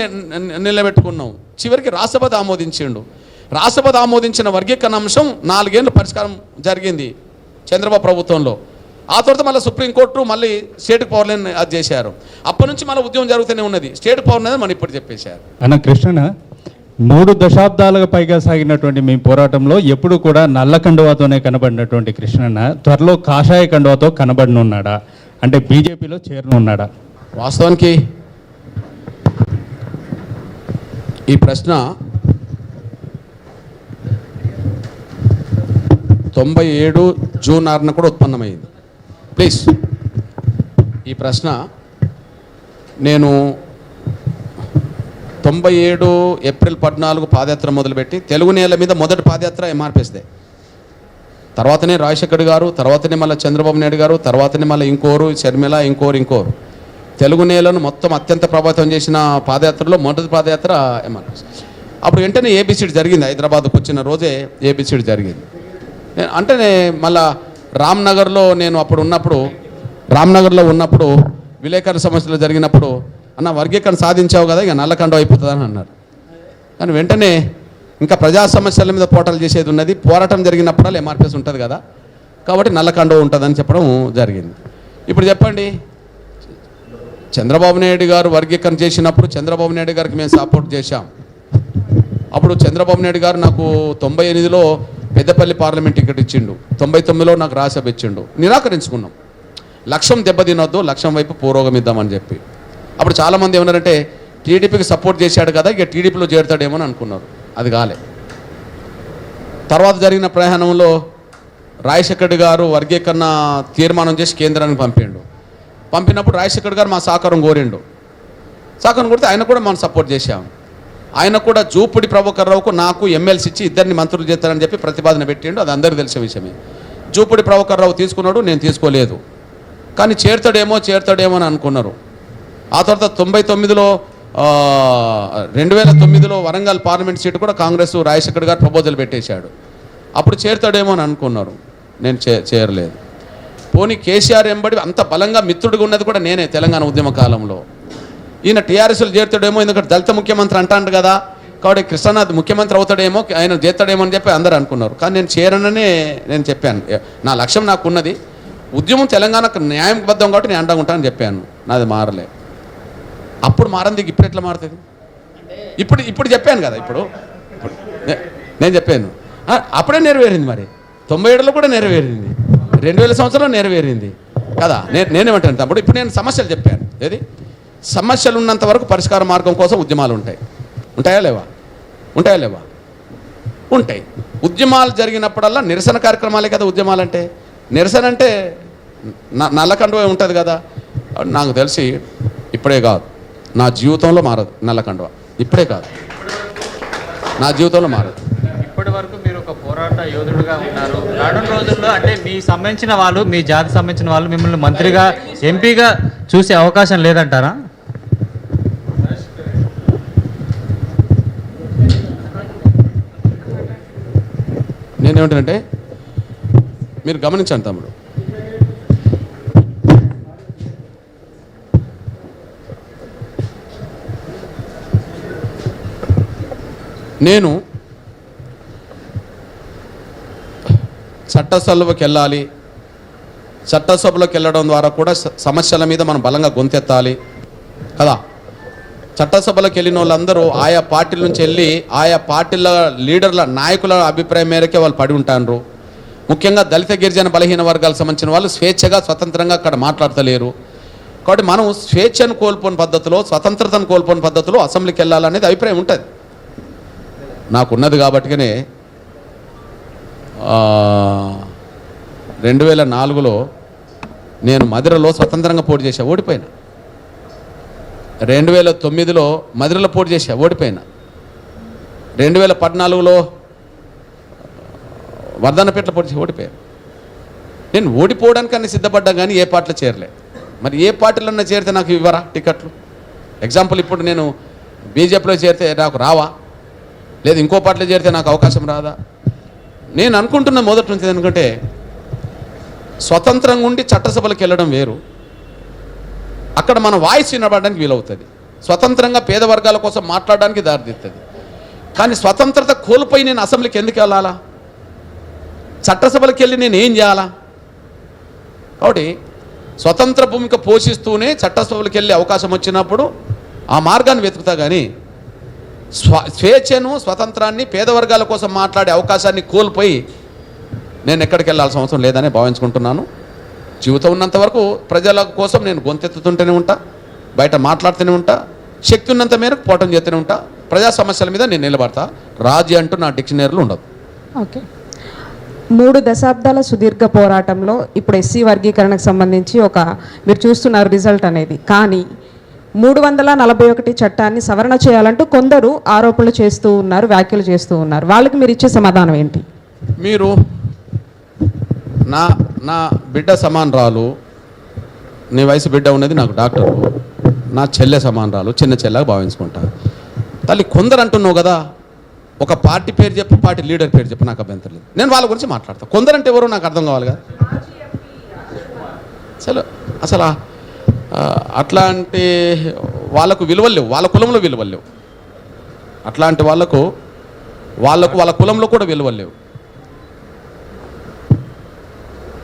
నిలబెట్టుకున్నాం. చివరికి రాష్ట్రపతి ఆమోదించిండు. రాష్ట్రపతి ఆమోదించిన వర్గీకరణ అంశం 4 ఏళ్ళు పరిష్కారం జరిగింది చంద్రబాబు ప్రభుత్వంలో. ఆ తర్వాత మళ్ళీ సుప్రీంకోర్టు మళ్ళీ స్టేట్ పవర్ లైన్ అది చేశారు. అప్పటి నుంచి మళ్ళీ ఉద్యమం జరుగుతూనే ఉన్నది. స్టేట్ పవర్ అనేది మనం ఇప్పుడు చెప్పేశారు. అన్న కృష్ణ, 3 దశాబ్దాలకు పైగా సాగినటువంటి మీ పోరాటంలో ఎప్పుడు కూడా నల్ల కండువాతోనే కనబడినటువంటి కృష్ణన్న త్వరలో కాషాయ కండువాతో కనబడనున్నాడా? అంటే బీజేపీలో చేరనున్నాడా? వాస్తవానికి ఈ ప్రశ్న 97 జూన్ 6న కూడా ఉత్పన్నమైంది. ప్లీజ్, ఈ ప్రశ్న నేను 97 ఏప్రిల్ 14 పాదయాత్ర మొదలుపెట్టి తెలుగు నేల మీద మొదటి పాదయాత్ర ఎంఆర్పిఎస్దే. తర్వాతనే రాజశేఖర్ గారు, తర్వాతనే మళ్ళీ చంద్రబాబు నాయుడు గారు, తర్వాతనే మళ్ళీ ఇంకోరు షర్మిల, ఇంకోరు తెలుగు నేలను మొత్తం అత్యంత ప్రభావితం చేసిన పాదయాత్రలో మొదటి పాదయాత్ర ఎంఆర్పిఎస్. అప్పుడు వెంటనే ఏబిసిడి జరిగింది. హైదరాబాద్కు వచ్చిన రోజే ఏబిసిడి జరిగింది. అంటే మళ్ళా రామ్నగర్లో నేను అప్పుడు ఉన్నప్పుడు విలేకరుల సమస్యలు జరిగినప్పుడు, అన్న వర్గీకరణ సాధించావు కదా, ఇక నల్లకండ అయిపోతుందని అన్నారు. కానీ వెంటనే ఇంకా ప్రజా సమస్యల మీద పోరాటాలు చేసేది ఉన్నది. పోరాటం జరిగినప్పుడు ఎంఆర్పిఎస్ ఉంటుంది కదా, కాబట్టి నల్లకండ ఉంటుందని చెప్పడం జరిగింది. ఇప్పుడు చెప్పండి, చంద్రబాబు నాయుడు గారు వర్గీకరణ చేసినప్పుడు చంద్రబాబు నాయుడు గారికి మేము సపోర్ట్ చేశాం. అప్పుడు చంద్రబాబు నాయుడు గారు నాకు 98లో పెద్దపల్లి పార్లమెంట్ టికెట్ ఇచ్చిండు, 99లో నాకు రాజ్యసభ ఇచ్చిండు. నిరాకరించుకున్నాం. లక్ష్యం దెబ్బతినొద్దు, లక్ష్యం వైపు పురోగమిద్దామని చెప్పి. అప్పుడు చాలామంది ఏమన్నారంటే టీడీపీకి సపోర్ట్ చేశాడు కదా, ఇక టీడీపీలో చేరుతాడేమో అని అనుకున్నారు. అది కాలే. తర్వాత జరిగిన ప్రయాణంలో రాజశేఖర్ గారు వర్గీకరణ తీర్మానం చేసి కేంద్రానికి పంపినప్పుడు రాజశేఖర్ గారు మా సహకారం కోరిండు. సహకారం కొడితే ఆయన కూడా మనం సపోర్ట్ చేశాం. ఆయన కూడా జూపుడి ప్రభాకర్ రావుకు నాకు ఎమ్మెల్సీ ఇచ్చి ఇద్దరిని మంత్రులు చేస్తారని చెప్పి ప్రతిపాదన పెట్టిండు. అది అందరికీ తెలిసిన విషయమే. జూపుడి ప్రభాకర్ రావు తీసుకున్నాడు, నేను తీసుకోలేదు. కానీ చేరుతాడేమో అని అనుకున్నారు. ఆ తర్వాత 2009లో వరంగల్ పార్లమెంట్ సీటు కూడా కాంగ్రెస్ రాజశేఖర్ గారు ప్రపోజల్ పెట్టేశాడు. అప్పుడు చేరుతాడేమో అని అనుకున్నారు. నేను చేరలేదు. పోనీ కేసీఆర్ ఎంబడి అంత బలంగా మిత్రుడిగా ఉన్నది కూడా నేనే తెలంగాణ ఉద్యమ కాలంలో. ఈయన టీఆర్ఎస్లో చేరుతాడేమో, ఎందుకంటే దళిత ముఖ్యమంత్రి అంటాడు కదా, కాబట్టి కృష్ణనాథ్ ముఖ్యమంత్రి అవుతాడేమో, ఆయన చేస్తాడేమో అని చెప్పి అందరూ అనుకున్నారు. కానీ నేను చేరననే నేను చెప్పాను. నా లక్ష్యం నాకు ఉన్నది, ఉద్యమం తెలంగాణకు న్యాయబద్ధం కాబట్టి నేను అండగా ఉంటానని చెప్పాను. నాది మారలే. అప్పుడు మారంది, ఇప్పుడు ఎట్లా మారుతుంది? ఇప్పుడు చెప్పాను కదా, ఇప్పుడు నేను చెప్పాను. అప్పుడే నెరవేరింది. మరి 97లో కూడా నెరవేరింది, 2000 సంవత్సరంలో నెరవేరింది కదా. నేనేమంటాను తమ్ముడు, ఇప్పుడు నేను సమస్యలు చెప్పాను. ఏది సమస్యలు ఉన్నంత వరకు పరిష్కార మార్గం కోసం ఉద్యమాలు ఉంటాయా లేవా? ఉంటాయి. ఉద్యమాలు జరిగినప్పుడల్లా నిరసన కార్యక్రమాలే కదా ఉద్యమాలు అంటే. నిరసన అంటే నల్లకండువ ఉంటుంది కదా. నాకు తెలిసి ఇప్పుడే కాదు, నా జీవితంలో మారదు నల్లకండువ. ఇప్పుడే కాదు, నా జీవితంలో మారదు. ఇప్పటి వరకు మీరు ఒక పోరాట యోధుడుగా ఉన్నారు. రానున్న రోజుల్లో అంటే మీ సంబంధించిన వాళ్ళు, మీ జాతికి సంబంధించిన వాళ్ళు మిమ్మల్ని మంత్రిగా, ఎంపీగా చూసే అవకాశం లేదంటారా? నేనేమంటానంటే, మీరు గమనించండి తమ్ముడు, నేను చట్టసభలోకి వెళ్ళాలి. చట్టసభలోకి వెళ్ళడం ద్వారా కూడా సమస్యల మీద మనం బలంగా గొంతెత్తాలి కదా. చట్టసభలకు వెళ్ళిన వాళ్ళందరూ ఆయా పార్టీల నుంచి వెళ్ళి ఆయా పార్టీల లీడర్ల నాయకుల అభిప్రాయం మేరకే వాళ్ళు పడి ఉంటారు. ముఖ్యంగా దళిత గిరిజన బలహీన వర్గాలకు సంబంధించిన వాళ్ళు స్వేచ్ఛగా స్వతంత్రంగా అక్కడ మాట్లాడతలేరు. కాబట్టి మనం స్వేచ్ఛను కోల్పోని పద్ధతిలో, స్వతంత్రతను కోల్పోని పద్ధతిలో అసెంబ్లీకి వెళ్ళాలనేది అభిప్రాయం ఉంటుంది. నాకున్నది కాబట్టినే 2004లో నేను మధిరలో స్వతంత్రంగా పోటీ చేశా, ఓడిపోయినా. 2009లో మధిరలో పోటీ చేశా, ఓడిపోయినా. 2014లో వర్ధన్నపేటలో పోటీ చేసి ఓడిపోయాను. నేను ఓడిపోవడానికి అన్ని సిద్ధపడ్డా కానీ ఏ పార్టీలో చేరలే. మరి ఏ పార్టీలన్నా చేరితే నాకు ఇవ్వరా టికెట్లు? ఎగ్జాంపుల్, ఇప్పుడు నేను బీజేపీలో చేరితే నాకు రావా? లేదు ఇంకో పార్టీలో చేరితే నాకు అవకాశం రాదా? నేను అనుకుంటున్న మొదటి నుంచి, ఎందుకంటే స్వతంత్రంగా ఉండి చట్టసభలకు వెళ్ళడం వేరు, అక్కడ మన వాయిస్ వినబడడానికి వీలవుతుంది, స్వతంత్రంగా పేద వర్గాల కోసం మాట్లాడడానికి దారితీస్తుంది. కానీ స్వతంత్రత కోల్పోయి నేను అసెంబ్లీకి ఎందుకు వెళ్ళాలా? చట్టసభలకు వెళ్ళి నేను ఏం చేయాలా? కాబట్టి స్వతంత్ర భూమిక పోషిస్తూనే చట్టసభలకు వెళ్ళే అవకాశం వచ్చినప్పుడు ఆ మార్గాన్ని వెతుకుతా. కానీ స్వేచ్ఛను, స్వతంత్రాన్ని, పేద వర్గాల కోసం మాట్లాడే అవకాశాన్ని కోల్పోయి నేను ఎక్కడికి వెళ్ళాల్సిన అవసరం లేదని భావించుకుంటున్నాను. జీవితం ఉన్నంత వరకు ప్రజల కోసం నేను గొంతెత్తుతుంటూనే ఉంటా, బయట మాట్లాడుతూనే ఉంటా, శక్తి ఉన్నంత మేరకు పోవటం చేస్తూనే ఉంటా. ప్రజా సమస్యల మీద నేను నిలబడతా. రాజీ అంటూ నా డిక్షనరీలో ఉండదు. ఓకే, 3 దశాబ్దాల సుదీర్ఘ పోరాటంలో ఇప్పుడు ఎస్సీ వర్గీకరణకు సంబంధించి మీరు చూస్తున్నారు రిజల్ట్ అనేది. కానీ 341 చట్టాన్ని సవరణ చేయాలంటూ కొందరు ఆరోపణలు చేస్తూ ఉన్నారు, వ్యాఖ్యలు చేస్తూ ఉన్నారు. వాళ్ళకి మీరు ఇచ్చే సమాధానం ఏంటి? మీరు నా బిడ్డ సమానరాలు, నీ వయసు బిడ్డ ఉన్నది నాకు డాక్టరు, నా చెల్లె సమానరాలు, చిన్న చెల్లెగా భావించుకుంటా. తల్లి కొందరు అంటున్నావు కదా, ఒక పార్టీ పేరు చెప్పు, పార్టీ లీడర్ పేరు చెప్పు, నాకు అభ్యంతరం లేదు. నేను వాళ్ళ గురించి మాట్లాడతాను. కొందరంటే ఎవరో నాకు అర్థం కావాలి కదా. అసలు అట్లాంటి వాళ్ళకు విలువలు లేవు, వాళ్ళ కులంలో విలువలు లేవు. అట్లాంటి వాళ్ళకు వాళ్ళ కులంలో కూడా విలువలు లేవు.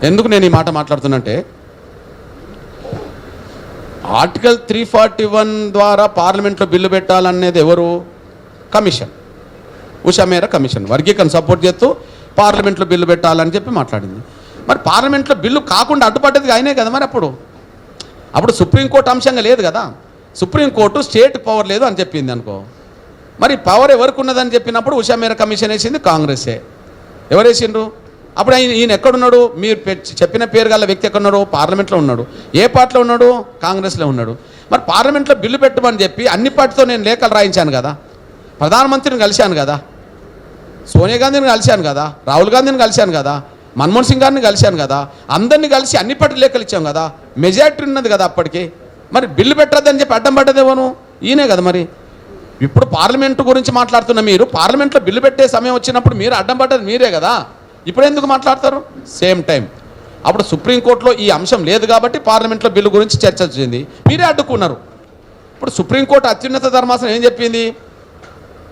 ఎందుకు నేను ఈ మాట మాట్లాడుతున్నంటే, ఆర్టికల్ 341 ద్వారా పార్లమెంట్లో బిల్లు పెట్టాలనేది ఎవరు? కమిషన్, ఉషా మేరా కమిషన్ వర్గీకరణ సపోర్ట్ చేస్తూ పార్లమెంట్లో బిల్లు పెట్టాలని చెప్పి మాట్లాడింది. మరి పార్లమెంట్లో బిల్లు కాకుండా అడ్డుపడ్డది అయినే కదా. మరి అప్పుడు సుప్రీంకోర్టు అంశంగా లేదు కదా. సుప్రీంకోర్టు స్టేట్ పవర్ లేదు అని చెప్పింది అనుకో. మరి పవర్ ఎవరికి ఉన్నదని చెప్పినప్పుడు ఉషా మేరా కమిషన్ వేసింది కాంగ్రెసే. ఎవరు వేసిండ్రు? అప్పుడు ఈయన ఎక్కడున్నాడు? మీరు చెప్పిన పేరు గల వ్యక్తి ఎక్కడున్నాడు? పార్లమెంట్లో ఉన్నాడు. ఏ పార్టీలో ఉన్నాడు? కాంగ్రెస్లో ఉన్నాడు. మరి పార్లమెంట్లో బిల్లు పెట్టమని చెప్పి అన్ని పార్టీతో నేను లేఖలు రాయించాను కదా, ప్రధానమంత్రిని కలిశాను కదా, సోనియా గాంధీని కలిశాను కదా, రాహుల్ గాంధీని కలిశాను కదా, మన్మోహన్ సింగ్ గారిని కలిశాను కదా, అందరినీ కలిసి అన్ని పార్టీ లేఖలు ఇచ్చాం కదా, మెజారిటీ ఉన్నది కదా అప్పటికి. మరి బిల్లు పెట్టద్దని చెప్పి అడ్డం పడ్డదేమోను ఈయనే కదా. మరి ఇప్పుడు పార్లమెంటు గురించి మాట్లాడుతున్న మీరు, పార్లమెంట్లో బిల్లు పెట్టే సమయం వచ్చినప్పుడు మీరు అడ్డం పడ్డది మీరే కదా. ఇప్పుడు ఎందుకు మాట్లాడతారు? సేమ్ టైం అప్పుడు సుప్రీంకోర్టులో ఈ అంశం లేదు కాబట్టి పార్లమెంట్లో బిల్లు గురించి చర్చ వచ్చింది, మీరే అడ్డుకున్నారు. ఇప్పుడు సుప్రీంకోర్టు అత్యున్నత ధర్మాసనం ఏం చెప్పింది?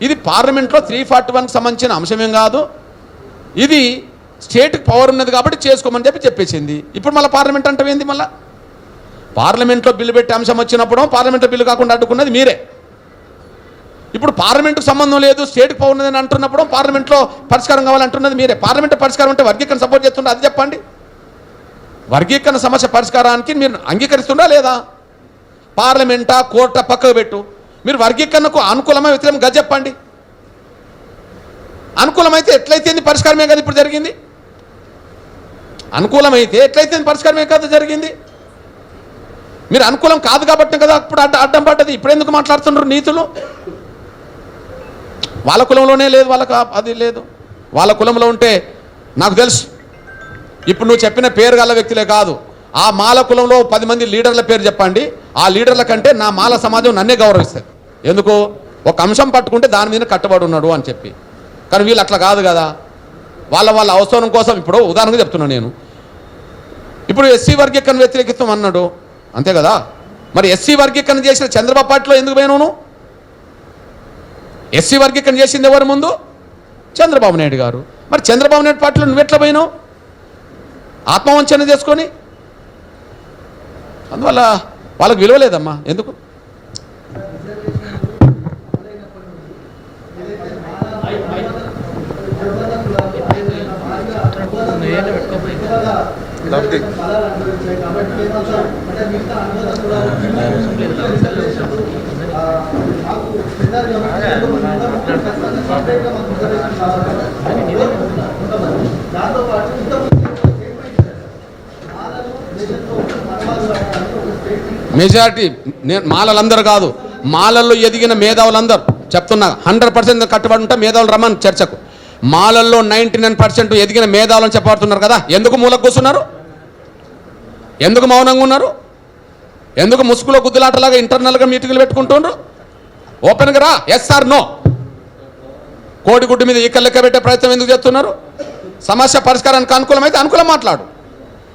ఇది పార్లమెంట్లో 341కి సంబంధించిన అంశమేం కాదు, ఇది స్టేట్కి పవర్ ఉన్నది కాబట్టి చేసుకోమని చెప్పేసింది. ఇప్పుడు మళ్ళీ పార్లమెంట్ అంటే ఏంది? మళ్ళీ పార్లమెంట్లో బిల్లు పెట్టే అంశం వచ్చినప్పుడు పార్లమెంట్లో బిల్లు కాకుండా అడ్డుకున్నది మీరే. ఇప్పుడు పార్లమెంటుకు సంబంధం లేదు, స్టేట్కి పవర్ ఉన్నదని అంటున్నప్పుడు పార్లమెంట్లో పరిష్కారం కావాలంటున్నది మీరే. పార్లమెంట్ పరిష్కారం అంటే వర్గీకరణ సపోర్ట్ చేస్తుండే, అది చెప్పండి. వర్గీకరణ సమస్య పరిష్కారానికి మీరు అంగీకరిస్తుండా లేదా? పార్లమెంటా కోర్టా పక్కకు పెట్టు, మీరు వర్గీకరణకు అనుకూలమా వ్యతిరేకంగా చెప్పండి. అనుకూలమైతే ఎట్లయితే పరిష్కారమే కదా ఇప్పుడు జరిగింది. అనుకూలమైతే ఎట్లయితే పరిష్కారమే కదా జరిగింది. మీరు అనుకూలం కాదు కాబట్టి కదా అప్పుడు అడ్డం పడ్డది. ఇప్పుడు ఎందుకు మాట్లాడుతున్నారు నీతులు? వాళ్ళ కులంలోనే లేదు, వాళ్ళకు అది లేదు. వాళ్ళ కులంలో ఉంటే నాకు తెలుసు. ఇప్పుడు నువ్వు చెప్పిన పేరు గల వ్యక్తులే కాదు, ఆ మాల కులంలో 10 మంది లీడర్ల పేరు చెప్పండి. ఆ లీడర్ల కంటే నా మాల సమాజం నన్నే గౌరవిస్తుంది. ఎందుకు? ఒక అంశం పట్టుకుంటే దాని మీద కట్టుబడి ఉన్నాడు అని చెప్పి. కానీ వీళ్ళు అట్లా కాదు కదా. వాళ్ళ అవసరం కోసం, ఇప్పుడు ఉదాహరణగా చెప్తున్నాను నేను, ఇప్పుడు ఎస్సీ వర్గీకరణ వ్యతిరేకిస్తాం అన్నాడు, అంతే కదా. మరి ఎస్సీ వర్గీకరణ చేసిన చంద్రబాబు పార్టీలో ఎందుకు పోయినావు? ఎస్సీ వర్గీకరణ చేసింది ఎవరు ముందు? చంద్రబాబు నాయుడు గారు. మరి చంద్రబాబు నాయుడు పార్టీలో నువ్వెట్లా పోయినావు? ఆత్మవంచన చేసుకొని. అందువల్ల వాళ్ళకు విలువ లేదమ్మా. ఎందుకు? మెజారిటీ నేను మాలలందరూ కాదు, మాలల్లో ఎదిగిన మేధావులందరూ చెప్తున్నా 100% కట్టుబడి ఉంటే మేధావులు రమ్మని చర్చకు. మాలల్లో 99% ఎదిగిన మేధావులను చెప్పబడుతున్నారు కదా, ఎందుకు మూలకు కూర్చున్నారు? ఎందుకు మౌనంగా ఉన్నారు? ఎందుకు ముసుగులో గుద్దులాటలాగా ఇంటర్నల్గా మీటింగ్లు పెట్టుకుంటున్నారు? ఓపెన్గా రా, ఎస్ ఆర్ నో. కోడిగుడ్డు మీద ఈకలు లెక్క పెట్టే ప్రయత్నం ఎందుకు చేస్తున్నారు? సమస్య పరిష్కారానికి అనుకూలమైతే అనుకూలం మాట్లాడు,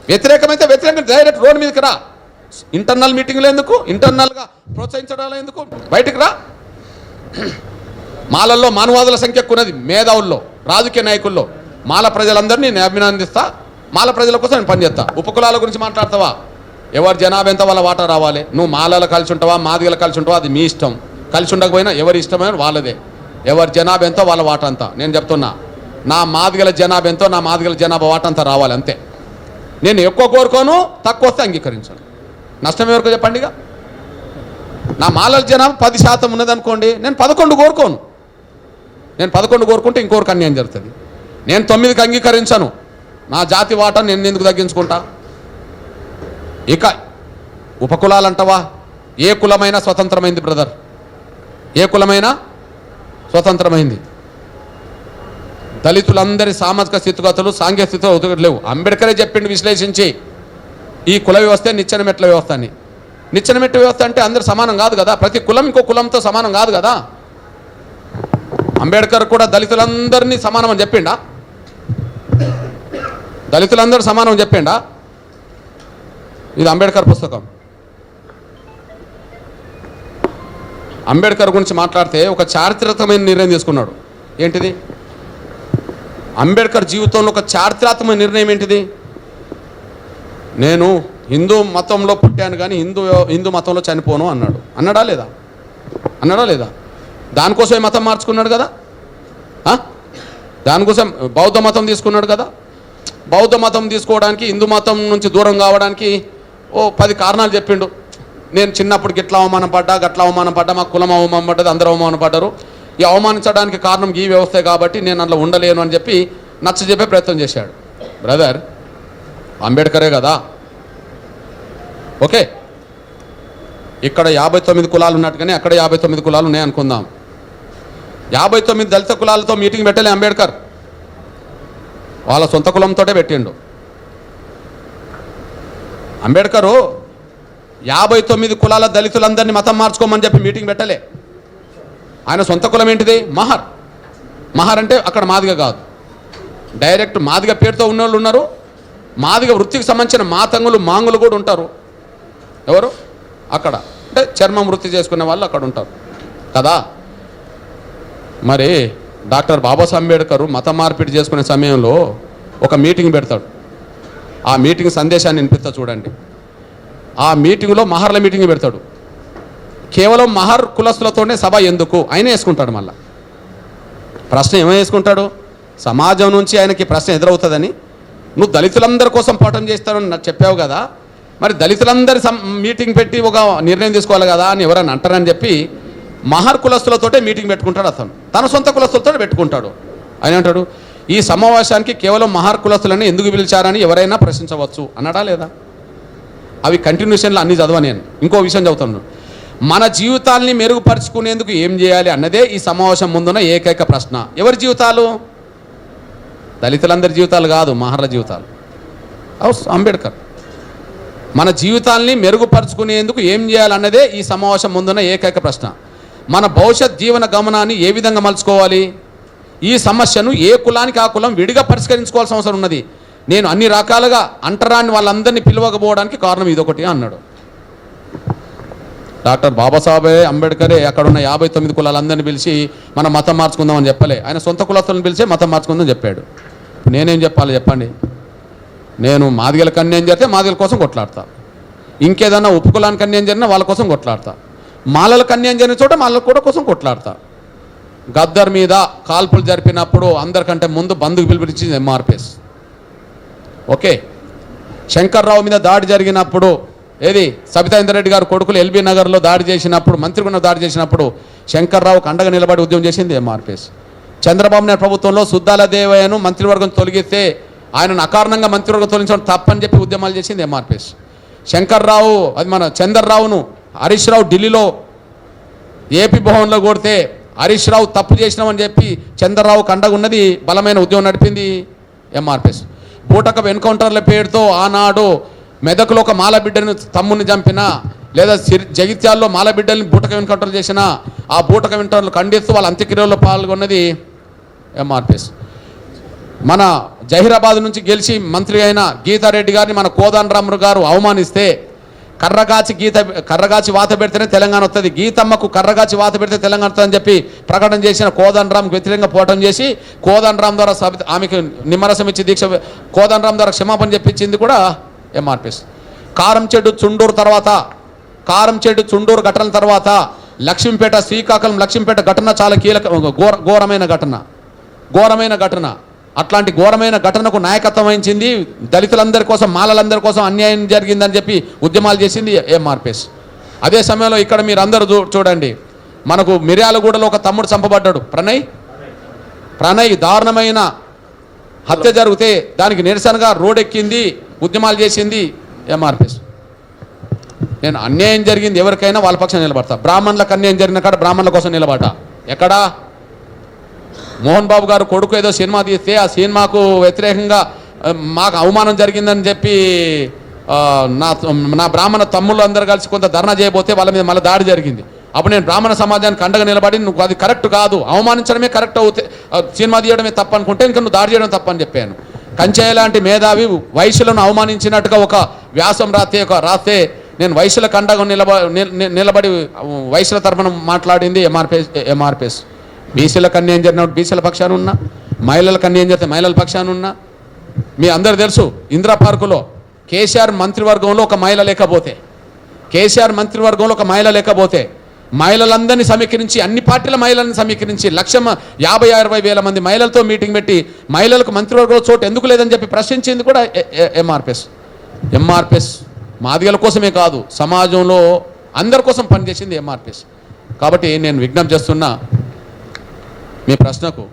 వ్యతిరేకమైతే వ్యతిరేకం, డైరెక్ట్ రోడ్ మీదకి రా. ఇంటర్నల్ మీటింగ్లు ఎందుకు? ఇంటర్నల్గా ప్రోత్సహించడాలు ఎందుకు? బయటికి రా. మాలల్లో మానవాదుల సంఖ్య ఎక్కువ ఉన్నది, మేధావుల్లో, రాజకీయ నాయకుల్లో. మాల ప్రజలందరినీ నేను అభినందిస్తా, మాల ప్రజల కోసం నేను పనిచేస్తా. ఉపకులాల గురించి మాట్లాడతావా? ఎవరి జనాభా ఎంత వాళ్ళ వాటా రావాలి. నువ్వు మాలలో కలిసి ఉంటావా, మాదిగలు కలిసి ఉంటావా, అది మీ ఇష్టం. కలిసి ఉండకపోయినా ఎవరి ఇష్టమైన వాళ్ళదే. ఎవరి జనాభా ఎంతో వాళ్ళ వాటా అంతా. నేను చెప్తున్నా, నా మాదిగల జనాభా ఎంతో నా మాదిగల జనాభా వాటా అంతా రావాలి, అంతే. నేను ఎక్కువ కోరుకోను, తక్కువ వస్తే అంగీకరించాను. నష్టం ఎవరికో చెప్పండి. నా మాలల జనాభా 10% ఉన్నదనుకోండి, నేను 11 కోరుకోను. నేను 11 కోరుకుంటే ఇంకొకరికి అన్యాయం జరుగుతుంది. నేను 9కి అంగీకరించాను. నా జాతి వాటా నేను ఎందుకు తగ్గించుకుంటా? ఇక ఉపకులాలు అంటవా? ఏ కులమైనా స్వతంత్రమైంది బ్రదర్, ఏ కులమైనా స్వతంత్రమైంది. దళితులందరి సామాజిక స్థితిగతులు, సాంఘిక స్థితిగతులు లేవు. అంబేద్కరే చెప్పిండు విశ్లేషించి, ఈ కుల వ్యవస్థ నిచ్చెన మెట్ల వ్యవస్థ అని. నిచ్చెన మెట్ల వ్యవస్థ అంటే అందరు సమానం కాదు కదా, ప్రతి కులం ఇంకో కులంతో సమానం కాదు కదా. అంబేద్కర్ కూడా దళితులందరినీ సమానం అని చెప్పిండా? దళితులందరూ సమానం అని చెప్పిండా? ఇది అంబేద్కర్ పుస్తకం. అంబేద్కర్ గురించి మాట్లాడితే ఒక చారిత్రాత్మకమైన నిర్ణయం తీసుకున్నాడు. ఏంటిది? అంబేద్కర్ జీవితంలో ఒక చారిత్రాత్మక నిర్ణయం ఏంటిది? నేను హిందూ మతంలో పుట్టాను కానీ హిందూ మతంలో చనిపోను అన్నాడు. అన్నాడా లేదా? అన్నాడా లేదా? దానికోసమే మతం మార్చుకున్నాడు కదా. దానికోసం బౌద్ధ మతం తీసుకున్నాడు కదా. బౌద్ధ మతం తీసుకోవడానికి, హిందూ మతం నుంచి దూరం కావడానికి 10 కారణాలు చెప్పిండు. నేను చిన్నప్పుడు గిట్లా అవమానం పడ్డా, గట్లా అవమానం పడ్డా, మా కులం అవమానం పడ్డది, అందరూ అవమానం పడ్డారు. ఈ అవమానించడానికి కారణం ఈ వ్యవస్థే కాబట్టి నేను అందులో ఉండలేను అని చెప్పి నచ్చజెప్పే ప్రయత్నం చేశాడు. బ్రదర్, అంబేద్కరే కదా. ఓకే, ఇక్కడ 59 కులాలు ఉన్నట్టుగానే అక్కడ 59 కులాలు ఉన్నాయి అనుకుందాం. 59 దళిత కులాలతో మీటింగ్ పెట్టలే అంబేద్కర్, వాళ్ళ సొంత కులంతోటే పెట్టిండు. అంబేద్కరు 59 కులాల దళితులందరినీ మతం మార్చుకోమని చెప్పి మీటింగ్ పెట్టలే. ఆయన సొంత కులం ఏంటిది? మహర్. మహర్ అంటే అక్కడ మాదిగ కాదు, డైరెక్ట్ మాదిగ పేరుతో ఉన్నోళ్ళు ఉన్నారు. మాదిగ వృత్తికి సంబంధించిన మాతంగులు, మాంగులు కూడా ఉంటారు. ఎవరు? అక్కడ అంటే చర్మం వృత్తి చేసుకునే వాళ్ళు అక్కడ ఉంటారు కదా. మరి డాక్టర్ బాబాసాహెబ్ అంబేద్కర్ మత మార్పిడి చేసుకునే సమయంలో ఒక మీటింగ్ పెడతాడు. ఆ మీటింగ్ సందేశాన్ని వినిపిస్తా చూడండి. ఆ మీటింగ్లో మహర్ల మీటింగ్ పెడతాడు. కేవలం మహర్ కులస్తులతోనే సభ ఎందుకు? ఆయనే వేసుకుంటాడు. మళ్ళా ప్రశ్న ఏమో వేసుకుంటాడు? సమాజం నుంచి ఆయనకి ప్రశ్న ఎదురవుతుందని. నువ్వు దళితులందరి కోసం పోరాటం చేస్తానని నాకు చెప్పావు కదా, మరి దళితులందరి మీటింగ్ పెట్టి ఒక నిర్ణయం తీసుకోవాలి కదా అని ఎవరైనా అంటారని చెప్పి మహర్ కులస్తులతోటే మీటింగ్ పెట్టుకుంటాడు. అతను తన సొంత కులస్తులతో పెట్టుకుంటాడు. ఆయన అంటాడు, ఈ సమావేశానికి కేవలం మహర్ కులస్తులని ఎందుకు పిలిచారని ఎవరైనా ప్రశ్నించవచ్చు అన్నాడా లేదా? అవి కంటిన్యూషన్లో అన్నీ చదవ. నేను ఇంకో విషయం చదువుతాను. మన జీవితాల్ని మెరుగుపరుచుకునేందుకు ఏం చేయాలి అన్నదే ఈ సమావేశం ముందున్న ఏకైక ప్రశ్న. ఎవరి జీవితాలు? దళితులందరి జీవితాలు కాదు, మహర్ల జీవితాలు. అంబేద్కర్ మన జీవితాల్ని మెరుగుపరుచుకునేందుకు ఏం చేయాలన్నదే ఈ సమావేశం ముందున్న ఏకైక ప్రశ్న. మన భవిష్యత్ జీవన గమనాన్ని ఏ విధంగా మలుచుకోవాలి? ఈ సమస్యను ఏ కులానికి ఆ కులం విడిగా పరిష్కరించుకోవాల్సిన అవసరం ఉన్నది. నేను అన్ని రకాలుగా అంటరాని వాళ్ళందరినీ పిలవకపోవడానికి కారణం ఇదొకటి అన్నాడు. డాక్టర్ బాబాసాహెబ్ అంబేద్కరే అక్కడున్న 59 కులాలందరినీ పిలిచి మనం మతం మార్చుకుందామని చెప్పలే. ఆయన సొంత కులస్తులను పిలిచే మతం మార్చుకుందామని చెప్పాడు. నేనేం చెప్పాలి చెప్పండి? నేను మాదిగలకు అన్యాయం జరిగితే మాదిగల కోసం కొట్లాడతా, ఇంకేదన్నా ఉపకులానికి అన్యాయం జరిగినా వాళ్ళ కోసం కొట్లాడతా, మాలలకు అన్యాయం జరిగిన చోట మాలల కూడా కోసం కొట్లాడతా. గద్దర్ మీద కాల్పులు జరిపినప్పుడు అందరికంటే ముందు బంధుకు పిలిపించింది ఎంఆర్పిఎస్. ఓకే, శంకర్రావు మీద దాడి జరిగినప్పుడు ఏది సబితా రెడ్డి గారు కొడుకులు ఎల్బీ నగర్లో దాడి చేసినప్పుడు, మంత్రిగుణ దాడి చేసినప్పుడు శంకర్రావుకు అండగా నిలబడి ఉద్యమం చేసింది ఎంఆర్పిఎస్. చంద్రబాబు నాయుడు ప్రభుత్వంలో సుద్దాల దేవయ్యను మంత్రివర్గం తొలగిస్తే ఆయనను అకారణంగా మంత్రివర్గం తొలగించడం తప్పని చెప్పి ఉద్యమాలు చేసింది ఎంఆర్పిఎస్. శంకర్రావు అది మన చంద్రరావును హరీష్ రావు ఢిల్లీలో ఏపీ భవన్లో కొడితే హరీష్ రావు తప్పు చేసినామని చెప్పి చంద్రరావుకు అండగా ఉన్నది బలమైన ఉద్యమం నడిపింది ఎంఆర్పిఎస్. బూటకపు ఎన్కౌంటర్ల పేరుతో ఆనాడు మెదకులో ఒక మాలబిడ్డను తమ్ముని చంపిన, లేదా జగిత్యాల్లో మాలబిడ్డల్ని బూటకం ఎన్కౌంటర్లు చేసిన, ఆ బూటకం ఎన్కౌంటర్లు ఖండిస్తూ వాళ్ళ అంత్యక్రియల్లో పాల్గొన్నది ఎంఆర్పిఎస్. మన జహీరాబాద్ నుంచి గెలిచి మంత్రి అయిన గీతారెడ్డి గారిని మన కోదండరాముడు గారు అవమానిస్తే కర్రగాచి వాత పెడితేనే తెలంగాణ వస్తుంది, గీతమ్మకు కర్రగాచి వాత పెడితే తెలంగాణ వస్తుందని చెప్పి ప్రకటన చేసిన కోదండరాంకు వ్యతిరేకంగా పోరాటం చేసి కోదండరాం ద్వారా ఆమెకు నిమ్మరసం ఇచ్చి దీక్ష, కోదండరాం ద్వారా క్షమాపణ చెప్పించింది కూడా ఎంఆర్పిఎస్. కారంచెడు చుండూరు ఘటనల తర్వాత లక్ష్మీపేట, శ్రీకాకుళం లక్ష్మీపేట ఘటన చాలా కీలక ఘోరమైన ఘటన. అట్లాంటి ఘోరమైన ఘటనకు నాయకత్వం వహించింది, దళితులందరి కోసం, మాలలందరి కోసం అన్యాయం జరిగిందని చెప్పి ఉద్యమాలు చేసింది ఎంఆర్పిఎస్. అదే సమయంలో ఇక్కడ మీరు అందరూ చూడండి, మనకు మిర్యాలగూడలో ఒక తమ్ముడు చంపబడ్డాడు, ప్రణయ్ దారుణమైన హత్య జరిగితే దానికి నిరసనగా రోడ్డెక్కింది, ఉద్యమాలు చేసింది ఎంఆర్పిఎస్. నేను అన్యాయం జరిగింది ఎవరికైనా వాళ్ళ పక్షాన నిలబడతా, బ్రాహ్మణులకు అన్యాయం జరిగిన కాడ బ్రాహ్మణుల కోసం నిలబడతా. ఎక్కడా మోహన్ బాబు గారు కొడుకు ఏదో సినిమా తీస్తే ఆ సినిమాకు వ్యతిరేకంగా మాకు అవమానం జరిగిందని చెప్పి నా బ్రాహ్మణ తమ్ముళ్ళు అందరూ కలిసి కొంత ధర్నా చేయబోతే వాళ్ళ మీద మళ్ళీ దాడి జరిగింది. అప్పుడు నేను బ్రాహ్మణ సమాజానికి అండగా నిలబడి నువ్వు అది కరెక్ట్ కాదు, అవమానించడమే కరెక్ట్ అవుతే సినిమా తీయడమే తప్పు అనుకుంటే ఇంకా నువ్వు దాడి చేయడం తప్పని చెప్పాను. కంచెయ్య లాంటి మేధావి వైశ్యులను అవమానించినట్టుగా ఒక వ్యాసం రాస్తే నేను వైశ్యులకు అండగా నిలబడి వైశ్యుల తరఫున మాట్లాడింది ఎంఆర్పిఎస్. బీసీలకు అన్యాయం జరిగినప్పుడు బీసీల పక్షాన ఉన్నా, మహిళలకు అన్యాయం జరిగితే మహిళల పక్షాన ఉన్నా. మీ అందరు తెలుసు, ఇందిరా పార్కులో కేసీఆర్ మంత్రివర్గంలో ఒక మహిళ లేకపోతే మహిళలందరినీ సమీకరించి, అన్ని పార్టీల మహిళలను సమీకరించి 1,50,000 మంది మహిళలతో మీటింగ్ పెట్టి మహిళలకు మంత్రివర్గంలో చోటు ఎందుకు లేదని చెప్పి ప్రశ్నించింది కూడా ఎంఆర్పిఎస్. మాదిగల కోసమే కాదు, సమాజంలో అందరి కోసం పనిచేసింది ఎంఆర్పిఎస్. కాబట్టి నేను విజ్ఞప్తి చేస్తున్నా, మీ ప్రశ్నకు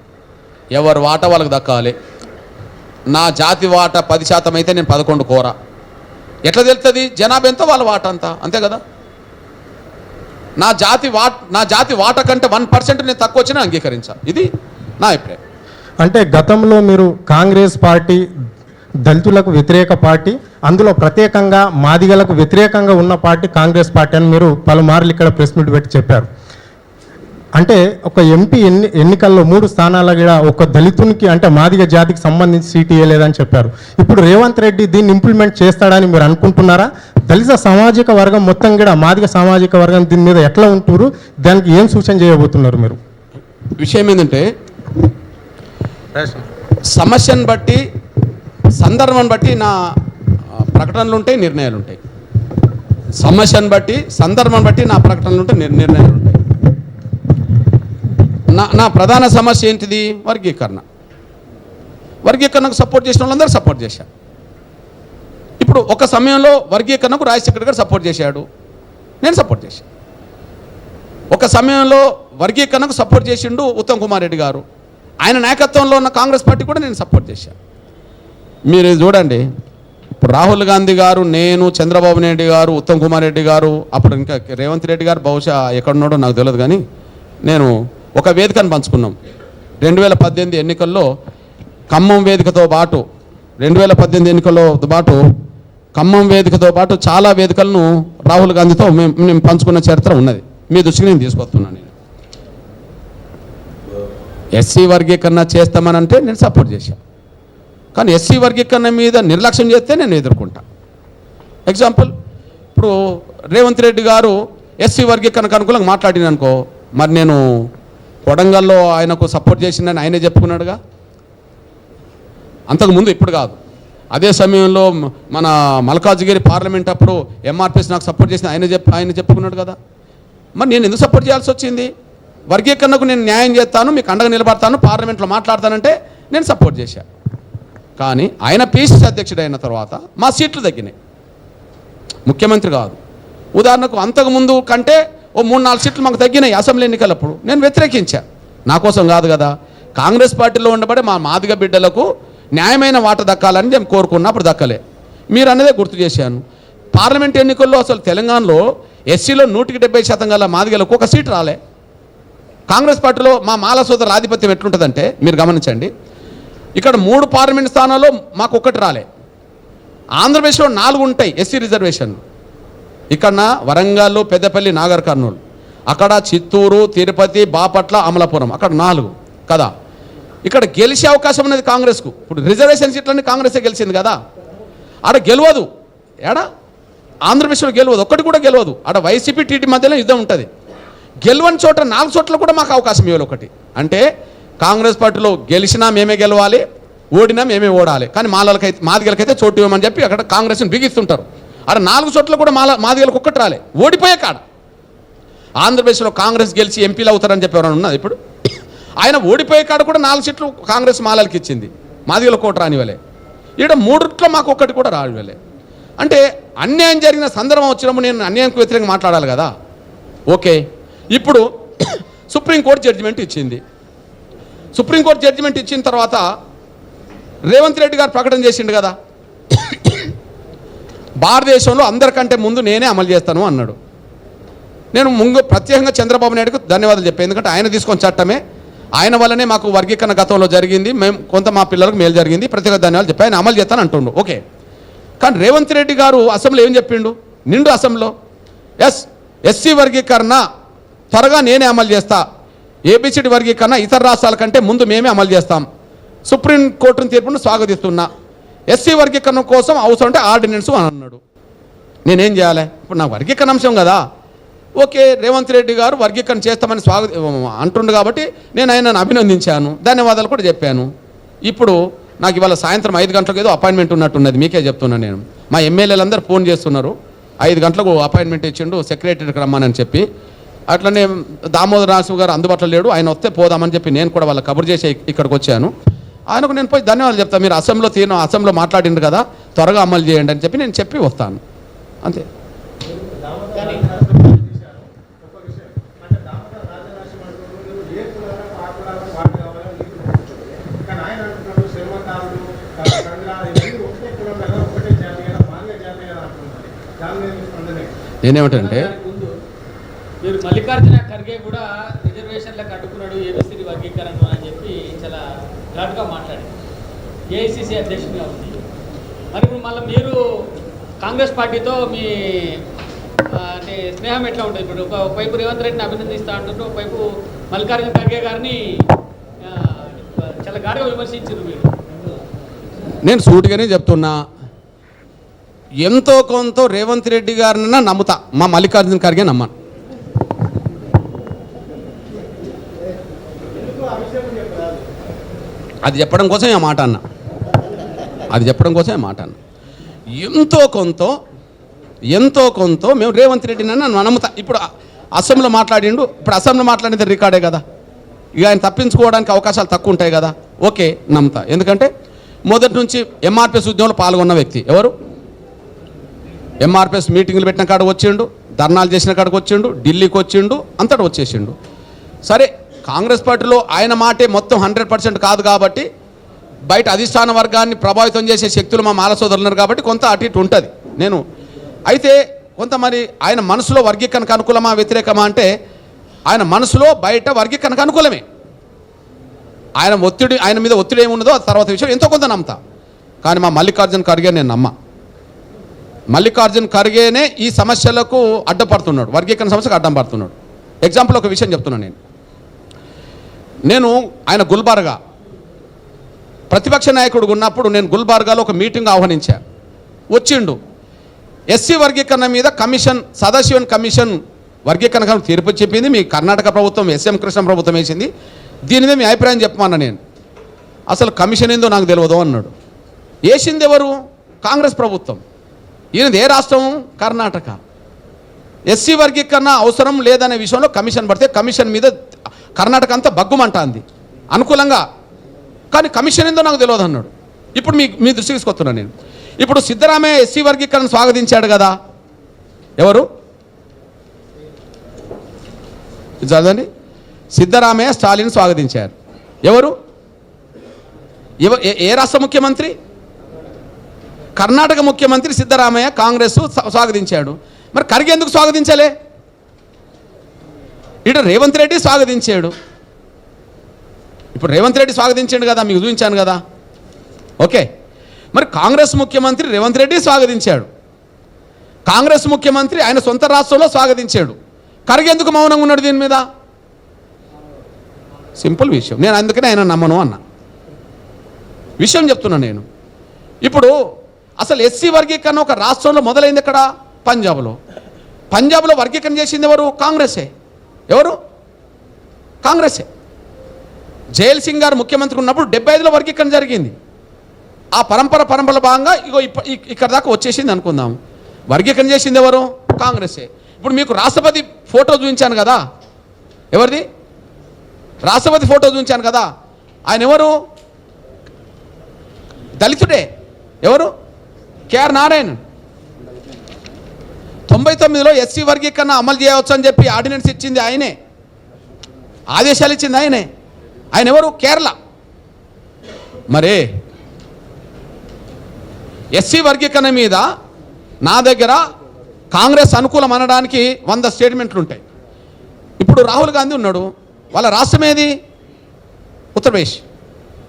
ఎవరు వాటా వాళ్ళకి దక్కాలి. నా జాతి వాటా 10% అయితే నేను 11 కోర. ఎట్లా తెలుస్తుంది జనాభా ఎంతో వాళ్ళ వాటా అంతా, అంతే కదా. నా జాతి వాటా కంటే 1% నేను తక్కువ వచ్చినా అంగీకరించాలి, ఇది నా అభిప్రాయం. అంటే గతంలో మీరు కాంగ్రెస్ పార్టీ దళితులకు వ్యతిరేక పార్టీ, అందులో ప్రత్యేకంగా మాదిగలకు వ్యతిరేకంగా ఉన్న పార్టీ కాంగ్రెస్ పార్టీ అని మీరు పలుమార్లు ఇక్కడ ప్రెస్ మీట్ పెట్టి చెప్పారు. అంటే ఒక ఎంపీ ఎన్నికల్లో 3 స్థానాల కూడా ఒక దళితునికి అంటే మాదిగ జాతికి సంబంధించి సీటు ఇవ్వలేదని చెప్పారు. ఇప్పుడు రేవంత్ రెడ్డి దీన్ని ఇంప్లిమెంట్ చేస్తాడని మీరు అనుకుంటున్నారా? దళిత సామాజిక వర్గం మొత్తం కూడా మాదిగ సామాజిక వర్గం దీని మీద ఎట్లా ఉంటున్నారు, దానికి ఏం సూచన చేయబోతున్నారు మీరు? విషయం ఏంటంటే సమస్యను బట్టి, సందర్భాన్ని బట్టి నా ప్రకటనలు ఉంటాయి, నిర్ణయాలు ఉంటాయి. సమస్యను బట్టి, సందర్భాన్ని బట్టి నా ప్రకటనలు ఉంటాయి, నిర్ణయాలు ఉంటాయి. నా ప్రధాన సమస్య ఏంటిది? వర్గీకరణకు సపోర్ట్ చేసిన వాళ్ళందరూ సపోర్ట్ చేశారు. ఇప్పుడు ఒక సమయంలో వర్గీకరణకు రాజశేఖర్ గారు సపోర్ట్ చేశాడు, నేను సపోర్ట్ చేశాను. ఒక సమయంలో వర్గీకరణకు సపోర్ట్ చేసిండు ఉత్తమ్ కుమార్ రెడ్డి గారు, ఆయన నాయకత్వంలో ఉన్న కాంగ్రెస్ పార్టీ కూడా నేను సపోర్ట్ చేశాను. మీరు చూడండి, ఇప్పుడు రాహుల్ గాంధీ గారు, నేను, చంద్రబాబు నాయుడు గారు, ఉత్తమ్ కుమార్ రెడ్డి గారు, అప్పుడు ఇంకా రేవంత్ రెడ్డి గారు బహుశా ఎక్కడున్నాడో నాకు తెలియదు, కానీ నేను ఒక వేదికను పంచుకున్నాం. 2018 ఎన్నికల్లో ఖమ్మం వేదికతో పాటు 2018 ఎన్నికల్లో పాటు ఖమ్మం వేదికతో పాటు చాలా వేదికలను రాహుల్ గాంధీతో మేము పంచుకున్న చరిత్ర ఉన్నది. మీ దృష్టికి నేను తీసుకొస్తున్నాను. నేను ఎస్సీ వర్గీకరణ చేస్తామనంటే నేను సపోర్ట్ చేశాను, కానీ ఎస్సీ వర్గీకరణ మీద నిర్లక్ష్యం చేస్తే నేను ఎదుర్కొంటా. ఎగ్జాంపుల్, ఇప్పుడు రేవంత్ రెడ్డి గారు ఎస్సీ వర్గీకరణకు అనుకూలంగా మాట్లాడిన అనుకో, మరి నేను కొడంగల్లో ఆయనకు సపోర్ట్ చేసిందని ఆయనే చెప్పుకున్నాడుగా, అంతకుముందు, ఇప్పుడు కాదు. అదే సమయంలో మన మల్కాజ్గిరి పార్లమెంట్ అప్పుడు ఎంఆర్పిఎస్ నాకు సపోర్ట్ చేసిన ఆయన చెప్పుకున్నాడు కదా. మరి నేను ఎందుకు సపోర్ట్ చేయాల్సి వచ్చింది? వర్గీకరణకు నేను న్యాయం చేస్తాను, మీకు అండగా నిలబడతాను, పార్లమెంట్లో మాట్లాడతానంటే నేను సపోర్ట్ చేశాను. కానీ ఆయన పిసిసి అధ్యక్షుడు అయిన తర్వాత మా సీట్లు తగ్గినాయి. ముఖ్యమంత్రి కాదు, ఉదాహరణకు అంతకుముందు కంటే ఓ 3-4 సీట్లు మాకు తగ్గినాయి అసెంబ్లీ ఎన్నికలప్పుడు. నేను వ్యతిరేకించా, నా కోసం కాదు కదా, కాంగ్రెస్ పార్టీలో ఉండబడే మా మాదిగ బిడ్డలకు న్యాయమైన వాట దక్కాలని నేను కోరుకున్నప్పుడు దక్కలే. మీరు అన్నదే గుర్తు చేశాను. పార్లమెంట్ ఎన్నికల్లో అసలు తెలంగాణలో ఎస్సీలో 170% గల మాదిగలకు ఒక సీటు రాలే. కాంగ్రెస్ పార్టీలో మా మాల సోదరుల ఆధిపత్యం ఎట్లుంటుందంటే మీరు గమనించండి, ఇక్కడ 3 పార్లమెంట్ స్థానాల్లో మాకు ఒకటి రాలే. ఆంధ్రప్రదేశ్లో 4 ఉంటాయి ఎస్సీ రిజర్వేషన్లు. ఇక్కడ వరంగల్, పెద్దపల్లి, నాగర్ కర్నూలు, అక్కడ చిత్తూరు, తిరుపతి, బాపట్ల, అమలాపురం, అక్కడ 4 కదా. ఇక్కడ గెలిచే అవకాశం ఉన్నది కాంగ్రెస్కు. ఇప్పుడు రిజర్వేషన్ సీట్లన్నీ కాంగ్రెసే గెలిచింది కదా. ఆడ గెలవదు, ఏడా ఆంధ్రప్రదేశ్లో గెలవదు, ఒక్కటి కూడా గెలవదు. ఆడ వైసీపీ టీటీ మధ్యలో యుద్ధం ఉంటుంది. గెలవని చోట 4 చోట్ల కూడా మాకు అవకాశం ఇవ్వాలి. ఒకటి అంటే కాంగ్రెస్ పార్టీలో గెలిచినా మేమే గెలవాలి, ఓడినా మేమే ఓడాలి, కానీ మాదిగలకైతే చోటు ఇవ్వమని చెప్పి అక్కడ కాంగ్రెస్ని బిగిస్తుంటారు. అక్కడ 4 చోట్ల కూడా మాదిగలకు ఒక్కటి రాలే, ఓడిపోయే కాడ. ఆంధ్రప్రదేశ్లో కాంగ్రెస్ గెలిచి ఎంపీలు అవుతారని చెప్పి ఎవరైనా ఉన్నది ఇప్పుడు? ఆయన ఓడిపోయే కాడ కూడా 4 సీట్లు కాంగ్రెస్ మాలలకి ఇచ్చింది, మాదిగలకు ఒకటి రానివ్వలే. ఈడ 3 మాకు ఒక్కటి కూడా రానివ్వలే. అంటే అన్యాయం జరిగిన సందర్భం వచ్చినప్పుడు నేను అన్యాయంకు వ్యతిరేకంగా మాట్లాడాలి కదా. ఓకే, ఇప్పుడు సుప్రీంకోర్టు జడ్జిమెంట్ ఇచ్చింది. సుప్రీంకోర్టు జడ్జిమెంట్ ఇచ్చిన తర్వాత రేవంత్ రెడ్డి గారు ప్రకటన చేసిండు కదా, భారతదేశంలో అందరికంటే ముందు నేనే అమలు చేస్తాను అన్నాడు. నేను ప్రత్యేకంగా చంద్రబాబు నాయుడుకు ధన్యవాదాలు చెప్పాను, ఎందుకంటే ఆయన తీసుకొని చట్టమే, ఆయన వల్లనే మాకు వర్గీకరణ గతంలో జరిగింది, మేము కొంత మా పిల్లలకు మేలు జరిగింది, ప్రత్యేక ధన్యవాదాలు చెప్పి ఆయన అమలు చేస్తాను అంటుండు. ఓకే, కానీ రేవంత్ రెడ్డి గారు అసెంబ్లీలో ఏం చెప్పిండు? నిండు అసెంబ్లీలో ఎస్సీ వర్గీకరణ త్వరగా నేనే అమలు చేస్తా, ఏబిసిడి వర్గీకరణ ఇతర రాష్ట్రాల కంటే ముందు మేమే అమలు చేస్తాం, సుప్రీంకోర్టును తీర్పును స్వాగతిస్తున్నా, ఎస్సీ వర్గీకరణ కోసం అవసరం అంటే ఆర్డినెన్స్ అని అన్నాడు. నేనేం చేయాలి? ఇప్పుడు నా వర్గీకరణ అంశం కదా. ఓకే, రేవంత్ రెడ్డి గారు వర్గీకరణ చేస్తామని అంటుండు కాబట్టి నేను ఆయనను అభినందించాను, ధన్యవాదాలు కూడా చెప్పాను. ఇప్పుడు నాకు ఇవాళ సాయంత్రం 5 గంటలకు ఏదో అపాయింట్మెంట్ ఉన్నట్టున్నది, మీకే చెప్తున్నాను నేను. మా ఎమ్మెల్యేలందరూ ఫోన్ చేస్తున్నారు, 5 గంటలకు అపాయింట్మెంట్ ఇచ్చిండు సెక్రటరీకి రమ్మని చెప్పి. అట్లనే దామోదర్ రాజు గారు అందుబాటులో లేడు, ఆయన వస్తే పోదామని చెప్పి నేను కూడా వాళ్ళ కబురు చేసి ఇక్కడికి వచ్చాను. ఆయనకు నేను పోయి ధన్యవాదాలు చెప్తాను, మీరు అసెంబ్లీలో మాట్లాడిండ్రు కదా, త్వరగా అమలు చేయండి అని చెప్పి నేను చెప్పి వస్తాను, అంతే. నేనేమంటానంటే మీరు మల్లికార్జున ఖర్గే కూడా రిజర్వేషన్లకు అడ్డుకున్నాడు ఏబిసిడి వర్గీకరణ అని చెప్పి చాలా ఘాటుగా మాట్లాడారు, ఏఐసిసి అధ్యక్షుడిగా ఉంది. మరి ఇప్పుడు మళ్ళీ మీరు కాంగ్రెస్ పార్టీతో మీ అంటే స్నేహం ఎట్లా ఉంటుంది? ఇప్పుడు ఒకవైపు రేవంత్ రెడ్డిని అభినందిస్తూ అంటుంటే ఒకవైపు మల్లికార్జున ఖర్గే గారిని చాలా ఘాటుగా విమర్శించారు మీరు. నేను సూటిగానే చెప్తున్నా, ఎంతో కొంత రేవంత్ రెడ్డి గారినన్నా నమ్ముతా, మా మల్లికార్జున ఖర్గే నమ్మను. అది చెప్పడం కోసమే ఆ మాట అన్న, ఎంతో కొంత మేము రేవంత్ రెడ్డినన్నా నమ్ముతా. ఇప్పుడు అసెంబ్లీలో మాట్లాడిండు, ఇప్పుడు అసెంబ్లీలో మాట్లాడేది రికార్డే కదా, ఇక ఆయన తప్పించుకోవడానికి అవకాశాలు తక్కువ ఉంటాయి కదా. ఓకే, నమ్ముతా. ఎందుకంటే మొదటి నుంచి ఎంఆర్పిఎస్ ఉద్యమంలో పాల్గొన్న వ్యక్తి. ఎవరు? ఎంఆర్పిఎస్ మీటింగ్లు పెట్టిన కాడికి వచ్చిండు, ధర్నాలు చేసిన కాడికి వచ్చిండు, ఢిల్లీకి వచ్చిండు, అంతటా వచ్చేసిండు. సరే, కాంగ్రెస్ పార్టీలో ఆయన మాటే మొత్తం 100% కాదు కాబట్టి బయట అధిష్టాన వర్గాన్ని ప్రభావితం చేసే శక్తులు మా మాల సోదరులు ఉన్నారు కాబట్టి కొంత అటు ఇటు ఉంటుంది. నేను అయితే కొంత మరి ఆయన మనసులో వర్గీకరణకు అనుకూలమా వ్యతిరేకమా అంటే ఆయన మనసులో బయట వర్గీకరణకు అనుకూలమే. ఆయన మీద ఒత్తిడి ఏమున్నదో అది తర్వాత విషయం, ఎంతో కొంత నమ్ముతా. కానీ మా మల్లికార్జున ఖర్గే నేను నమ్మ. మల్లికార్జున ఖర్గేనే ఈ సమస్యలకు అడ్డపడుతున్నాడు, వర్గీకరణ సమస్యకు అడ్డం పడుతున్నాడు. ఎగ్జాంపుల్ ఒక విషయం చెప్తున్నాను. నేను ఆయన గుల్బర్గా ప్రతిపక్ష నాయకుడు ఉన్నప్పుడు నేను గుల్బర్గాలో ఒక మీటింగ్ ఆహ్వానించా, వచ్చిండు. ఎస్సీ వర్గీకరణ మీద కమిషన్, సదాశివన్ కమిషన్ వర్గీకరణ తీర్పు చెప్పింది, మీ కర్ణాటక ప్రభుత్వం ఎస్ఎం కృష్ణ ప్రభుత్వం వేసింది, దీని మీద మీ అభిప్రాయం చెప్పమన్నా. నేను అసలు కమిషన్ ఏందో నాకు తెలియదు అన్నాడు. వేసింది ఎవరు? కాంగ్రెస్ ప్రభుత్వం. ఈయనది ఏ రాష్ట్రం? కర్ణాటక. ఎస్సీ వర్గీకరణ అవసరం లేదనే విషయంలో కమిషన్ పడితే కమిషన్ మీద కర్ణాటక అంతా బగ్గుమంటుంది అనుకూలంగా, కానీ కమిషన్ ఏందో నాకు తెలియదు అన్నాడు. ఇప్పుడు మీ దృష్టికి తీసుకొస్తున్నాను నేను. ఇప్పుడు సిద్ధరామయ్య ఎస్సీ వర్గీకరణ స్వాగతించాడు కదా, ఎవరు చదవండి. సిద్ధరామయ్య స్టాలిన్ స్వాగతించారు. ఎవరు? ఏ రాష్ట్ర ముఖ్యమంత్రి? కర్ణాటక ముఖ్యమంత్రి సిద్ధరామయ్య కాంగ్రెస్ స్వాగతించాడు. మరి ఖర్గే ఎందుకు స్వాగతించలే? ఇటు రేవంత్ రెడ్డి స్వాగతించాడు. ఇప్పుడు రేవంత్ రెడ్డి స్వాగతించాడు కదా, మీకు చూపించాను కదా. ఓకే, మరి కాంగ్రెస్ ముఖ్యమంత్రి రేవంత్ రెడ్డి స్వాగతించాడు. కాంగ్రెస్ ముఖ్యమంత్రి ఆయన సొంత రాష్ట్రంలో స్వాగతించాడు. ఖర్గే ఎందుకు మౌనంగా ఉన్నాడు దీని మీద? సింపుల్ విషయం. నేను అందుకనే ఆయన నమ్మను అన్న విషయం చెప్తున్నా నేను. ఇప్పుడు అసలు ఎస్సీ వర్గీకరణ ఒక రాష్ట్రంలో మొదలైంది ఎక్కడ? పంజాబ్లో. పంజాబ్లో వర్గీకరణ చేసింది ఎవరు? కాంగ్రెసే. ఎవరు? కాంగ్రెసే. జైల్ సింగ్ గారు ముఖ్యమంత్రి ఉన్నప్పుడు 75లో వర్గీకరణ జరిగింది. ఆ పరంపర భాగంగా ఇగో ఇక్కడ దాకా వచ్చేసింది అనుకుందాం. వర్గీకరణ చేసింది ఎవరు? కాంగ్రెసే. ఇప్పుడు మీకు రాష్ట్రపతి ఫోటో చూపించాను కదా, ఎవరిది? రాష్ట్రపతి ఫోటో చూపించాను కదా, ఆయన ఎవరు? దళితుడే. ఎవరు? కేఆర్ నారాయణ్. 99లో ఎస్సీ వర్గీకరణ అమలు చేయవచ్చు అని చెప్పి ఆర్డినెన్స్ ఇచ్చింది ఆయనే, ఆదేశాలు ఇచ్చింది ఆయనే. ఆయన ఎవరు? కేరళ. మరే ఎస్సీ వర్గీకరణ మీద నా దగ్గర కాంగ్రెస్ అనుకూలం అనడానికి 100 స్టేట్మెంట్లు ఉంటాయి. ఇప్పుడు రాహుల్ గాంధీ ఉన్నాడు, వాళ్ళ రాష్ట్రం ఏది? ఉత్తరప్రదేశ్.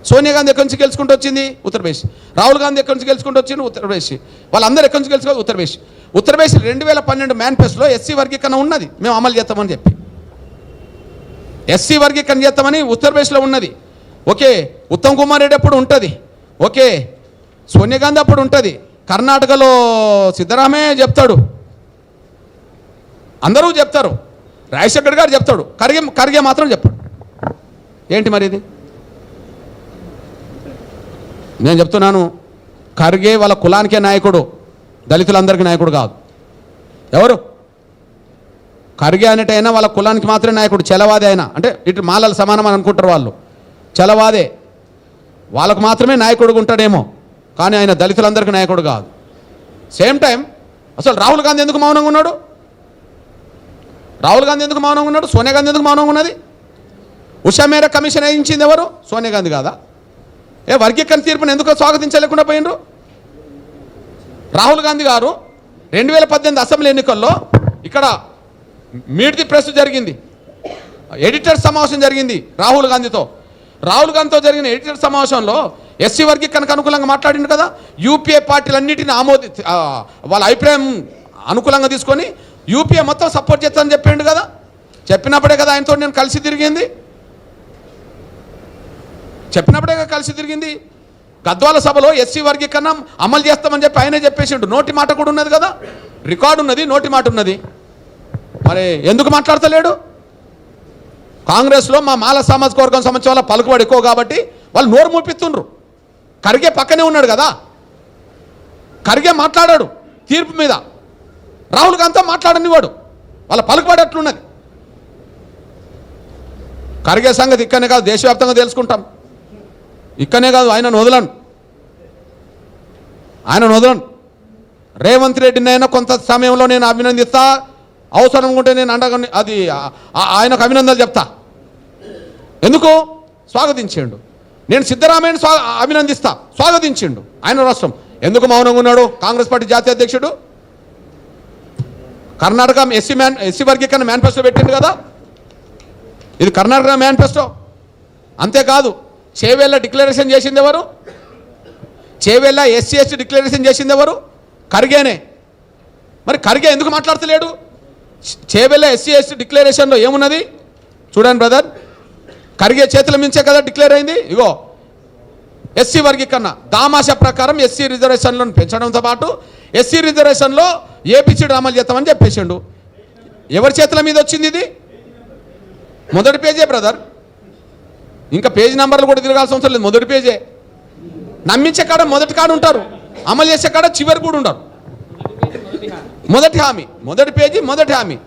సోనియా గాంధీ ఎక్కడి నుంచి గెలుచుకుంటూ వచ్చింది? ఉత్తరప్రదేశ్. రాహుల్ గాంధీ ఎక్కడి నుంచి గెలుచుకుంటూ వచ్చింది? ఉత్తరప్రదేశ్. వాళ్ళందరూ ఎక్కడి నుంచి గెలుచుకో? ఉత్తరప్రదేశ్. ఉత్తరప్రదేశ్ 2012 మేనిఫెస్టోలో ఎస్సీ వర్గీకరణ ఉన్నది, మేము అమలు చేస్తామని చెప్పి. ఎస్సీ వర్గీకరణ చేస్తామని ఉత్తరప్రదేశ్లో ఉన్నది. ఓకే, ఉత్తమ్ కుమార్ రెడ్డి అప్పుడు ఉంటుంది. ఓకే, సోనియా గాంధీ అప్పుడు ఉంటుంది. కర్ణాటకలో సిద్ధరామయ్య చెప్తాడు, అందరూ చెప్తారు, రాజశేఖర్ గారు చెప్తాడు, ఖర్గే మాత్రం చెప్పాడు. ఏంటి మరి ఇది? నేను చెప్తున్నాను, ఖర్గే వాళ్ళ కులానికే నాయకుడు, దళితులందరికీ నాయకుడు కాదు. ఎవరు? ఖర్గే అనేటైనా వాళ్ళ కులానికి మాత్రమే నాయకుడు, చలవాదే అయినా. అంటే ఇటు మాలల సమానం అని అనుకుంటారు వాళ్ళు, చలవాదే, వాళ్ళకు మాత్రమే నాయకుడుగా ఉంటాడేమో, కానీ ఆయన దళితులందరికీ నాయకుడు కాదు. సేమ్ టైం అసలు రాహుల్ గాంధీ ఎందుకు మౌనంగా ఉన్నాడు? రాహుల్ గాంధీ ఎందుకు మౌనంగా ఉన్నాడు? సోనియా గాంధీ ఎందుకు మౌనంగా ఉన్నది? ఉషా మేరా కమిషన్ వేయించింది ఎవరు? సోనియా గాంధీ కాదా? వర్గీకరణ తీర్పును ఎందుకు స్వాగతించలేకుండా పోయినరు? రాహుల్ గాంధీ గారు 2018 అసెంబ్లీ ఎన్నికల్లో ఇక్కడ మీట్ ది ప్రెస్ జరిగింది, ఎడిటర్ సమావేశం జరిగింది రాహుల్ గాంధీతో. రాహుల్ గాంధీతో జరిగిన ఎడిటర్ సమావేశంలో ఎస్సీ వర్గీకరణకు అనుకూలంగా మాట్లాడింది కదా. యూపీఏ పార్టీలన్నింటినీ వాళ్ళ అభిప్రాయం అనుకూలంగా తీసుకొని యూపీఏ మొత్తం సపోర్ట్ చేస్తానని చెప్పిండు కదా. చెప్పినప్పుడే కదా ఆయనతో నేను కలిసి తిరిగింది, చెప్పినప్పుడే కలిసి తిరిగింది. గద్వాల సభలో ఎస్సీ వర్గీకరణ అమలు చేస్తామని చెప్పి ఆయనే చెప్పేసిండు. నోటి మాట కూడా ఉన్నది కదా, రికార్డు ఉన్నది, నోటి మాట ఉన్నది. మరి ఎందుకు మాట్లాడతలేడు? కాంగ్రెస్లో మా మాల సామాజిక వర్గం సంబంధించిన వాళ్ళ పలుకుబడి ఎక్కువ కాబట్టి వాళ్ళు నోరు మూపిస్తుండ్రు. ఖర్గే పక్కనే ఉన్నాడు కదా, ఖర్గే మాట్లాడాడు తీర్పు మీద, రాహుల్ గాంధీతో మాట్లాడని వాడు, వాళ్ళ పలుకుబడి అట్లున్నది. ఖర్గే సంగతి ఇక్కడనే కాదు, దేశవ్యాప్తంగా తెలుసుకుంటాం. ఇక్కడనే కాదు, ఆయనను వదలను. రేవంత్ రెడ్డినైనా కొంత సమయంలో నేను అభినందిస్తా, అవసరం ఉంటే నేను అండగా అది ఆయనకు అభినందనలు చెప్తా. ఎందుకు? స్వాగతించిండు. నేను సిద్ధరామయ్యను అభినందిస్తా, స్వాగతించిండు. ఆయన రాష్ట్రం ఎందుకు మౌనంగా ఉన్నాడు? కాంగ్రెస్ పార్టీ జాతీయ అధ్యక్షుడు కర్ణాటక ఎస్సీ వర్గీకరణ మేనిఫెస్టో పెట్టిండు కదా, ఇది కర్ణాటక మేనిఫెస్టో. అంతేకాదు చేవేళ్ళ డిక్లరేషన్ చేసింది ఎవరు? చేవేళ్ళ ఎస్సీ డిక్లరేషన్ చేసింది ఎవరు? ఖర్గేనే. మరి ఖర్గే ఎందుకు మాట్లాడతలేడు? చేవేళ్ళ ఎస్సీ డిక్లరేషన్లో ఏమున్నది చూడండి బ్రదర్. ఖర్గే చేతుల మించే కదా డిక్లేర్ అయింది. ఇగో ఎస్సీ వర్గీకరణ దామాష ప్రకారం ఎస్సీ రిజర్వేషన్లను పెంచడంతో పాటు ఎస్సీ రిజర్వేషన్లో ఏబిసిడి అమలు చేస్తామని చెప్పేసిండు. ఎవరి చేతుల మీద వచ్చింది ఇది? మొదటి పేజే బ్రదర్, ఇంకా పేజీ నెంబర్లు కూడా తిరగాల్సిన అవసరం లేదు, మొదటి పేజే. నమ్మించే కాడ మొదటి కాడ ఉంటారు, అమలు చేసే కాడ చివరి కూడా ఉంటారు. మొదటి హామీ, మొదటి పేజీ, మొదటి హామీ.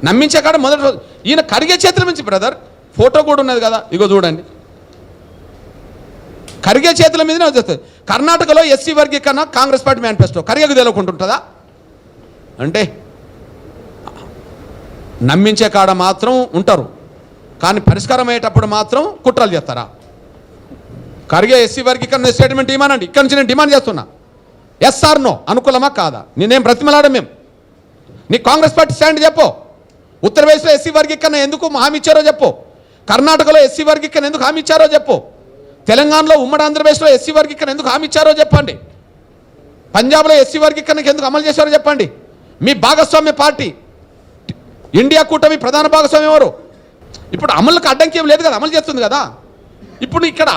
నమ్మించే కాడ మొదటి. ఈయన ఖర్గే చేతుల నుంచి బ్రదర్ ఫోటో కూడా ఉన్నది కదా, ఇగో చూడండి. ఖర్గే చేతుల మీదనే వచ్చేస్తుంది. కర్ణాటకలో ఎస్సీ వర్గీకరణ కాంగ్రెస్ పార్టీ మేనిఫెస్టో ఖర్గేకు తెలియకుంటుంటుందా? అంటే నమ్మించే కాడ మాత్రం ఉంటారు, కానీ పరిష్కారం అయ్యేటప్పుడు మాత్రం కుట్రలు చేస్తారా? ఖర్గే ఎస్సీ వర్గీకరణ స్టేట్మెంట్ ఇవ్వనండి, ఇక్కడి నుంచి నేను డిమాండ్ చేస్తున్నా. ఎస్ ఆర్ నో, అనుకూలమా కాదా? నేనేం బ్రతిమలాడం మేము. నీ కాంగ్రెస్ పార్టీ స్టాండ్ చెప్పు. ఉత్తరప్రదేశ్లో ఎస్సీ వర్గీకరణ ఎందుకు హామీ ఇచ్చారో చెప్పు. కర్ణాటకలో ఎస్సీ వర్గీకరణ ఎందుకు హామీ ఇచ్చారో చెప్పు. తెలంగాణలో ఉమ్మడి ఆంధ్రప్రదేశ్లో ఎస్సీ వర్గీకరణ ఎందుకు హామీ ఇచ్చారో చెప్పండి. పంజాబ్లో ఎస్సీ వర్గీకరణకి ఎందుకు అమలు చేశారో చెప్పండి. మీ భాగస్వామ్య పార్టీ ఇండియా కూటమి ప్రధాన భాగస్వామ్యం ఎవరు? ఇప్పుడు అమలుకు అడ్డంకి ఏం లేదు కదా, అమలు చేస్తుంది కదా. ఇప్పుడు ఇక్కడ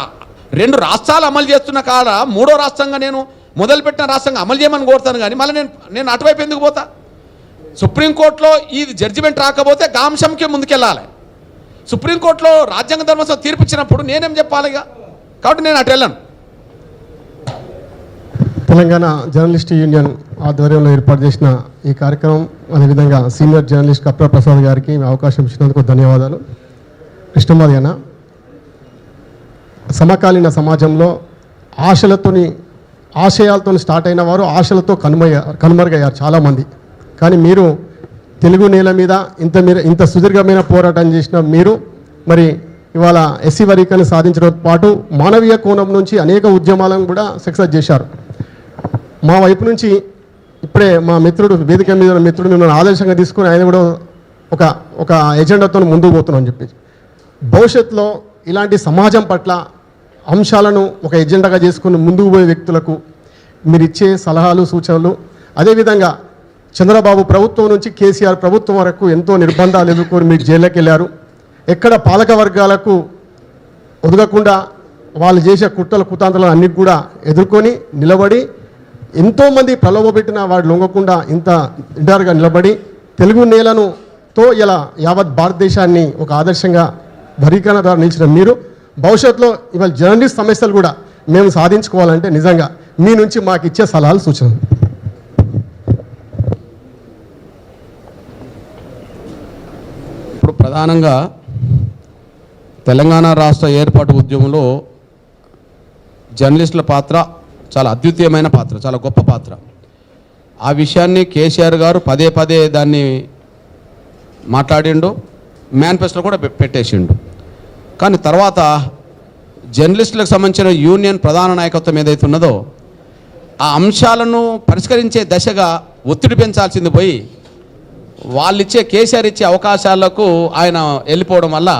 2 రాష్ట్రాలు అమలు చేస్తున్న కాడ 3వ రాష్ట్రంగా నేను మొదలుపెట్టిన రాష్ట్రంగా అమలు చేయమని కోరుతాను, కానీ మళ్ళీ నేను అటువైపు ఎందుకు పోతా? సుప్రీంకోర్టులో ఈ జడ్జిమెంట్ రాకపోతే గాంశంకి ముందుకెళ్ళాలి. సుప్రీంకోర్టులో రాజ్యాంగ ధర్మసభ తీర్పు ఇచ్చినప్పుడు నేనేం చెప్పాలిగా? కాబట్టి నేను అటు వెళ్ళను. తెలంగాణ జర్నలిస్ట్ యూనియన్ ఆధ్వర్యంలో ఏర్పాటు చేసిన ఈ కార్యక్రమం, అదేవిధంగా సీనియర్ జర్నలిస్ట్ కప్రా ప్రసాద్ గారికి అవకాశం ఇచ్చినందుకు ధన్యవాదాలు. కృష్ణమాది అన్న, సమకాలీన సమాజంలో ఆశయాలతో స్టార్ట్ అయిన వారు ఆశలతో కనుమరుగయ్యారు చాలామంది. కానీ మీరు తెలుగు నేల మీద ఇంత సుదీర్ఘమైన పోరాటం చేసిన మీరు మరి ఇవాళ ఎస్సీ వర్గీకరణ సాధించడంతో పాటు మానవీయ కోణం నుంచి అనేక ఉద్యమాలను కూడా సక్సెస్ చేశారు. మా వైపు నుంచి ఇప్పుడే మా మిత్రుడు, వేదిక మీద మిత్రుడు మిమ్మల్ని ఆదర్శంగా తీసుకుని ఆయన కూడా ఒక ఎజెండాతో ముందుకు పోతున్నాం అని చెప్పి, భవిష్యత్తులో ఇలాంటి సమాజం పట్ల అంశాలను ఒక ఎజెండాగా చేసుకుని ముందుకు పోయే వ్యక్తులకు మీరు ఇచ్చే సలహాలు, సూచనలు, అదేవిధంగా చంద్రబాబు ప్రభుత్వం నుంచి కేసీఆర్ ప్రభుత్వం వరకు ఎంతో నిర్బంధాలు ఎదుర్కొని మీరు జైల్లోకి వెళ్ళారు. ఎక్కడ పాలక వర్గాలకు ఒదగకుండా వాళ్ళు చేసే కుట్రల కుతాంతలను అన్నిటి కూడా ఎదుర్కొని నిలబడి, ఎంతోమంది ప్రలోభపెట్టిన వాడు లొంగకుండా ఇంత నిటారుగా నిలబడి తెలుగు నేలనుతో ఇలా యావత్ భారతదేశాన్ని ఒక ఆదర్శంగా వర్గీకరణ ద్వారా నిలిచిన మీరు భవిష్యత్తులో ఇవాళ జర్నలిస్ట్ సమస్యలు కూడా మేము సాధించుకోవాలంటే నిజంగా మీ నుంచి మాకు ఇచ్చే సలహాలు, సూచనలు. ఇప్పుడు ప్రధానంగా తెలంగాణ రాష్ట్ర ఏర్పాటు ఉద్యమంలో జర్నలిస్టుల పాత్ర చాలా అద్వితీయమైన పాత్ర, చాలా గొప్ప పాత్ర. ఆ విషయాన్ని కేసీఆర్ గారు పదే పదే దాన్ని మాట్లాడిండు, మేనిఫెస్టోలో కూడా పెట్టేసిండు. కానీ తర్వాత జర్నలిస్టులకు సంబంధించిన యూనియన్ ప్రధాన నాయకత్వం ఏదైతే ఉన్నదో ఆ అంశాలను పరిష్కరించే దశగా ఒత్తిడి పెంచాల్సింది పోయి వాళ్ళు ఇచ్చే కేసీఆర్ ఇచ్చే అవకాశాలకు ఆయన వెళ్ళిపోవడం వల్ల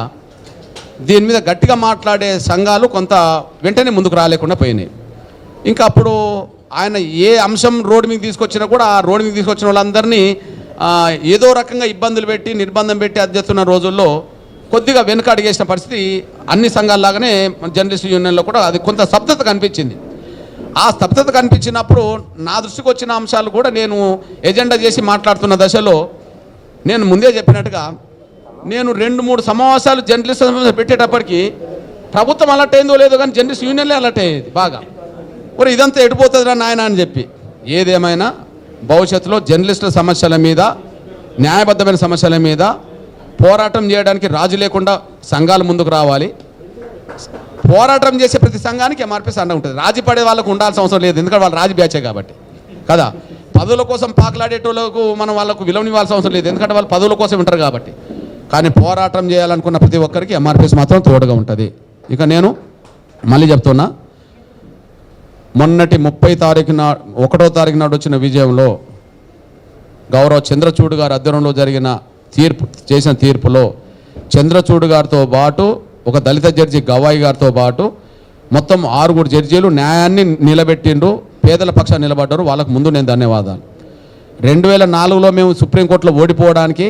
దీని మీద గట్టిగా మాట్లాడే సంఘాలు కొంత వెంటనే ముందుకు రాలేకుండా పోయినాయి. ఇంకా అప్పుడు ఆయన ఏ అంశం రోడ్డు మీద తీసుకొచ్చినా కూడా ఆ రోడ్డు మీద తీసుకొచ్చిన వాళ్ళందరినీ ఏదో రకంగా ఇబ్బందులు పెట్టి నిర్బంధం పెట్టి అధ్యక్షున్న రోజుల్లో కొద్దిగా వెనుక అడిగేసిన పరిస్థితి అన్ని సంఘాల్లాగానే జర్నలిస్ట్ యూనియన్లో కూడా అది కొంత స్తబ్దత కనిపించింది. ఆ స్తబ్దత కనిపించినప్పుడు నా దృష్టికి వచ్చిన అంశాలు కూడా నేను ఎజెండా చేసి మాట్లాడుతున్న దశలో నేను ముందే చెప్పినట్టుగా నేను 2-3 సమావేశాలు జర్నలిస్ట్ పెట్టేటప్పటికి ప్రభుత్వం అలర్ట్ అయిందో లేదో కానీ జర్నలిస్ట్ యూనియన్లే అలర్ట్ అయ్యేది బాగా. మరి ఇదంతా ఎడిపోతుందిరా నాయన అని చెప్పి. ఏదేమైనా భవిష్యత్తులో జర్నలిస్టుల సమస్యల మీద, న్యాయబద్ధమైన సమస్యల మీద పోరాటం చేయడానికి రాజు లేకుండా సంఘాలు ముందుకు రావాలి. పోరాటం చేసే ప్రతి సంఘానికి ఎంఆర్పీఎస్ అండ ఉంటుంది. రాజీ పడే వాళ్ళకు ఉండాల్సిన అవసరం లేదు, ఎందుకంటే వాళ్ళు రాజీ బ్యాచే కాబట్టి కదా. పదవుల కోసం పాకులాడేటోళ్ళకు మనం వాళ్ళకు విలువనివ్వాల్సిన అవసరం లేదు, ఎందుకంటే వాళ్ళు పదవుల కోసం ఉంటారు కాబట్టి. కానీ పోరాటం చేయాలనుకున్న ప్రతి ఒక్కరికి ఎంఆర్పీఎస్ మాత్రం తోడుగా ఉంటుంది. ఇక నేను మళ్ళీ చెప్తున్నా, మొన్నటి 1వ తారీఖు నాడు వచ్చిన విజయంలో గౌరవ చంద్రచూడ్ గారి ఆధ్వర్యంలో చేసిన తీర్పులో చంద్రచూడ్ గారితో పాటు ఒక దళిత జడ్జి గవాయి గారితో పాటు మొత్తం 6 జడ్జీలు న్యాయాన్ని నిలబెట్టిండ్రు, పేదల పక్షాన్ని నిలబడ్డారు. వాళ్ళకు ముందు నేను ధన్యవాదాలు. 2004లో మేము సుప్రీంకోర్టులో ఓడిపోవడానికి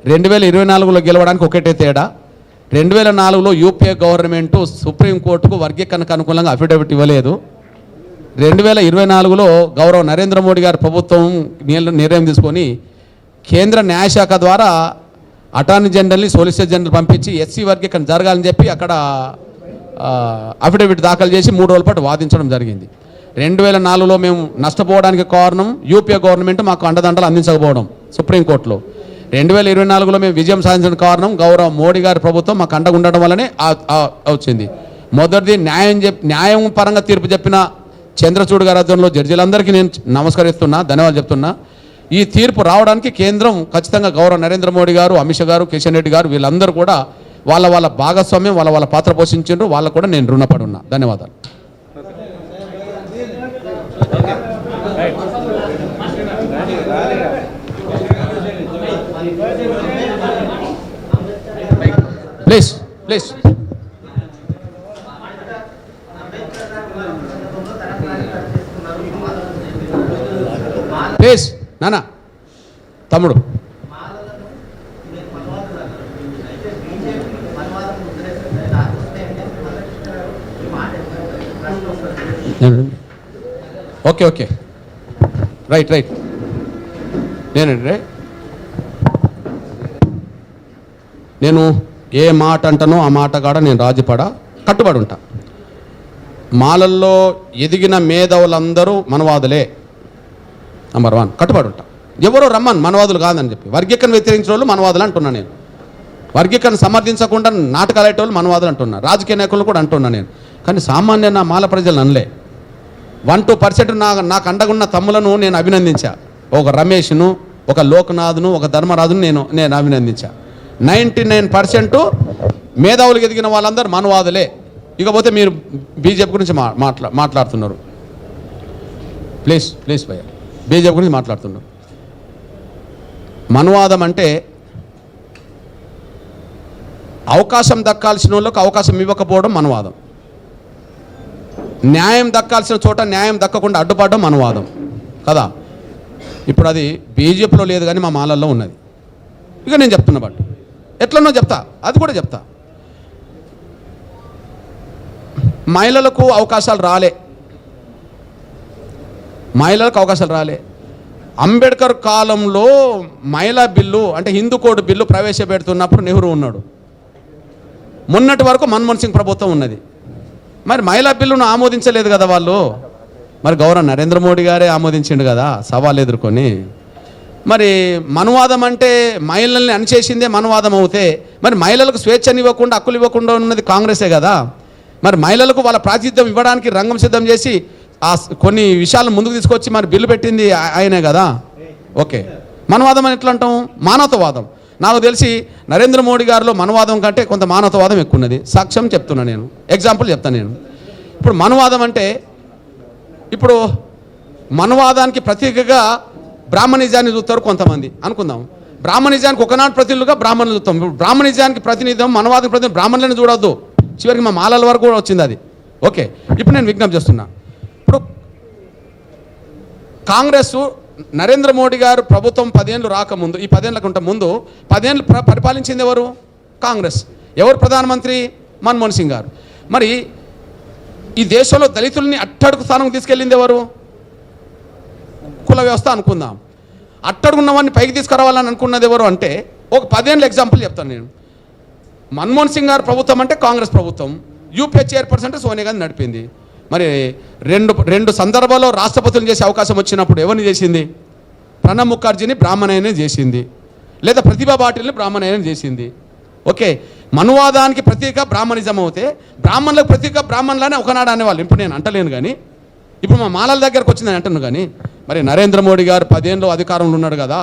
2024లో గెలవడానికి ఒకటే తేడా. 2004లో యూపీఏ గవర్నమెంటు సుప్రీంకోర్టుకు వర్గీకరణకు అనుకూలంగా అఫిడవిట్ ఇవ్వలేదు. 2024లో గౌరవ నరేంద్ర మోడీ గారి ప్రభుత్వం నిర్ణయం తీసుకొని కేంద్ర న్యాయశాఖ ద్వారా అటార్నీ జనరల్ని, సోలిసిటర్ జనరల్ పంపించి ఎస్సీ వర్గీకరణ జరగాలని చెప్పి అక్కడ అఫిడవిట్ దాఖలు చేసి 3 రోజుల పాటు వాదించడం జరిగింది. 2004లో మేము నష్టపోవడానికి కారణం యూపీఏ గవర్నమెంట్ మాకు అండదండలు అందించకపోవడం సుప్రీంకోర్టులో. 2024లో మేము విజయం సాధించిన కారణం గౌరవ మోడీ గారి ప్రభుత్వం మాకు అండగా ఉండడం వల్లనే వచ్చింది. మొదటిది న్యాయం పరంగా తీర్పు చెప్పిన చంద్రచూడ్ గారి ఆధ్వర్యంలో జడ్జీలందరికీ నేను నమస్కరిస్తున్నా, ధన్యవాదాలు చెప్తున్నా. ఈ తీర్పు రావడానికి కేంద్రం ఖచ్చితంగా గౌరవ నరేంద్ర మోడీ గారు, అమిత్ షా గారు, కిషన్ రెడ్డి గారు వీళ్ళందరూ కూడా వాళ్ళ భాగస్వామ్యం, వాళ్ళ పాత్ర పోషించారు. వాళ్ళకు కూడా నేను రుణపడి ఉన్నా. ధన్యవాదాలు. ప్లీజ్ ప్లీజ్ ప్లీజ్ నానా తమ్ముడు ఓకే ఓకే రైట్ నేను ఏ మాట అంటానో ఆ మాట కాడ నేను రాజీపడ కట్టుబడి ఉంటా. మాలల్లో ఎదిగిన మేధావులందరూ మనవాదులే. నంబర్ 1 కట్టుబడి ఉంటా. ఎవరో రమ్మని మనవాదులు కాదని చెప్పి వర్గీకరణ వ్యతిరేకించిన వాళ్ళు మనవాదులు అంటున్నా. నేను వర్గీకరణ సమర్థించకుండా నాటకాలు ఆడేటోళ్ళు మనవాదులు అంటున్నా. రాజకీయ నాయకులు కూడా అంటున్నా నేను. కానీ సామాన్య నా మాల ప్రజలు అనలే. 1-2% నాకు అండగున్న తమ్ములను నేను అభినందించా. ఒక రమేష్ను, ఒక లోక్నాథ్ను, ఒక ధర్మరాజును నేను అభినందించా. 99% మేధావులకు ఎదిగిన వాళ్ళందరూ మనవాదులే. ఇకపోతే మీరు బీజేపీ గురించి మాట్లాడుతున్నారు. ప్లీజ్ భయ్య, బీజేపీ గురించి మాట్లాడుతున్నారు. మనవాదం అంటే అవకాశం దక్కాల్సిన వాళ్ళకు అవకాశం ఇవ్వకపోవడం మనవాదం. న్యాయం దక్కాల్సిన చోట న్యాయం దక్కకుండా అడ్డుపడడం మనవాదం కదా. ఇప్పుడు అది బీజేపీలో లేదు కానీ మా మాలల్లో ఉన్నది. ఇక నేను చెప్తున్నా బట్ ఎట్లనో చెప్తా, అది కూడా చెప్తా. మహిళలకు అవకాశాలు రాలే. అంబేద్కర్ కాలంలో మహిళా బిల్లు అంటే హిందూ కోడ్ బిల్లు ప్రవేశపెడుతున్నప్పుడు నెహ్రూ ఉన్నాడు. మొన్నటి వరకు మన్మోహన్ సింగ్ ప్రభుత్వం ఉన్నది. మరి మహిళా బిల్లును ఆమోదించలేదు కదా వాళ్ళు. మరి గౌరవ నరేంద్ర మోడీ గారే ఆమోదించిండు కదా సవాల్ ఎదుర్కొని. మరి మనువాదం అంటే మహిళల్ని అణచేసిందే మనువాదం అవుతే మరి మహిళలకు స్వేచ్ఛనివ్వకుండా హక్కులు ఇవ్వకుండా ఉన్నది కాంగ్రెసే కదా. మరి మహిళలకు వాళ్ళ ప్రాతినిధ్యం ఇవ్వడానికి రంగం సిద్ధం చేసి కొన్ని విషయాలను ముందుకు తీసుకొచ్చి మరి బిల్లు పెట్టింది ఆయనే కదా. ఓకే, మనవాదం అని ఎట్లా అంటాం? మానవతావాదం. నాకు తెలిసి నరేంద్ర మోడీ గారిలో మనవాదం కంటే కొంత మానవతావాదం ఎక్కువ ఉన్నది. సాక్ష్యం చెప్తున్నా నేను, ఎగ్జాంపుల్ చెప్తాను నేను. ఇప్పుడు మనవాదం అంటే ఇప్పుడు మనవాదానికి ప్రతీకగా బ్రాహ్మణిజాన్ని చూస్తారు కొంతమంది అనుకుందాం. బ్రాహ్మణిజానికి ఒకనాడు ప్రతినిధులుగా బ్రాహ్మణులు చూస్తాం. ఇప్పుడు బ్రాహ్మణిజానికి ప్రతినిధం మనవాదానికి ప్రతినిధి బ్రాహ్మణులను చూడొద్దు. చివరికి మా మాలల వరకు కూడా వచ్చింది అది. ఓకే, ఇప్పుడు నేను విజ్ఞప్తి చేస్తున్నా. ఇప్పుడు కాంగ్రెస్ నరేంద్ర మోడీ గారు ప్రభుత్వం 10 ఏళ్ళు రాకముందు, ఈ 10 ఏళ్ళ కంటే ముందు 10 ఏళ్ళు పరిపాలించింది ఎవరు? కాంగ్రెస్. ఎవరు ప్రధానమంత్రి? మన్మోహన్ సింగ్ గారు. మరి ఈ దేశంలో దళితుల్ని అట్టడుగు స్థానం తీసుకెళ్ళింది ఎవరు? కుల వ్యవస్థ అనుకుందాం. అట్టడుగున్నవాడిని పైకి తీసుకురావాలని అనుకున్నది ఎవరు అంటే ఒక 10 ఏళ్ళ ఎగ్జాంపుల్ చెప్తాను నేను. మన్మోహన్ సింగ్ గారు ప్రభుత్వం అంటే కాంగ్రెస్ ప్రభుత్వం, యూపీఏ చైర్పర్సన్ అంటే సోనియా గాంధీ నడిపింది. మరి రెండు సందర్భాల్లో రాష్ట్రపతులు చేసే అవకాశం వచ్చినప్పుడు ఎవరిని చేసింది? ప్రణబ్ ముఖర్జీని బ్రాహ్మణయ్యనే చేసింది, లేదా ప్రతిభా పాటిల్ని బ్రాహ్మణయ్యని చేసింది. ఓకే, మనువాదానికి ప్రతీక బ్రాహ్మణిజం అవుతే బ్రాహ్మణులకు ప్రతీక బ్రాహ్మణులనే ఒకనాడు అనేవాళ్ళు. ఇప్పుడు నేను అంటలేను కానీ, ఇప్పుడు మా మాలల దగ్గరకు వచ్చిందని అంటున్నాను కానీ, మరి నరేంద్ర మోడీ గారు 10 ఏళ్ళు అధికారంలో ఉన్నాడు కదా,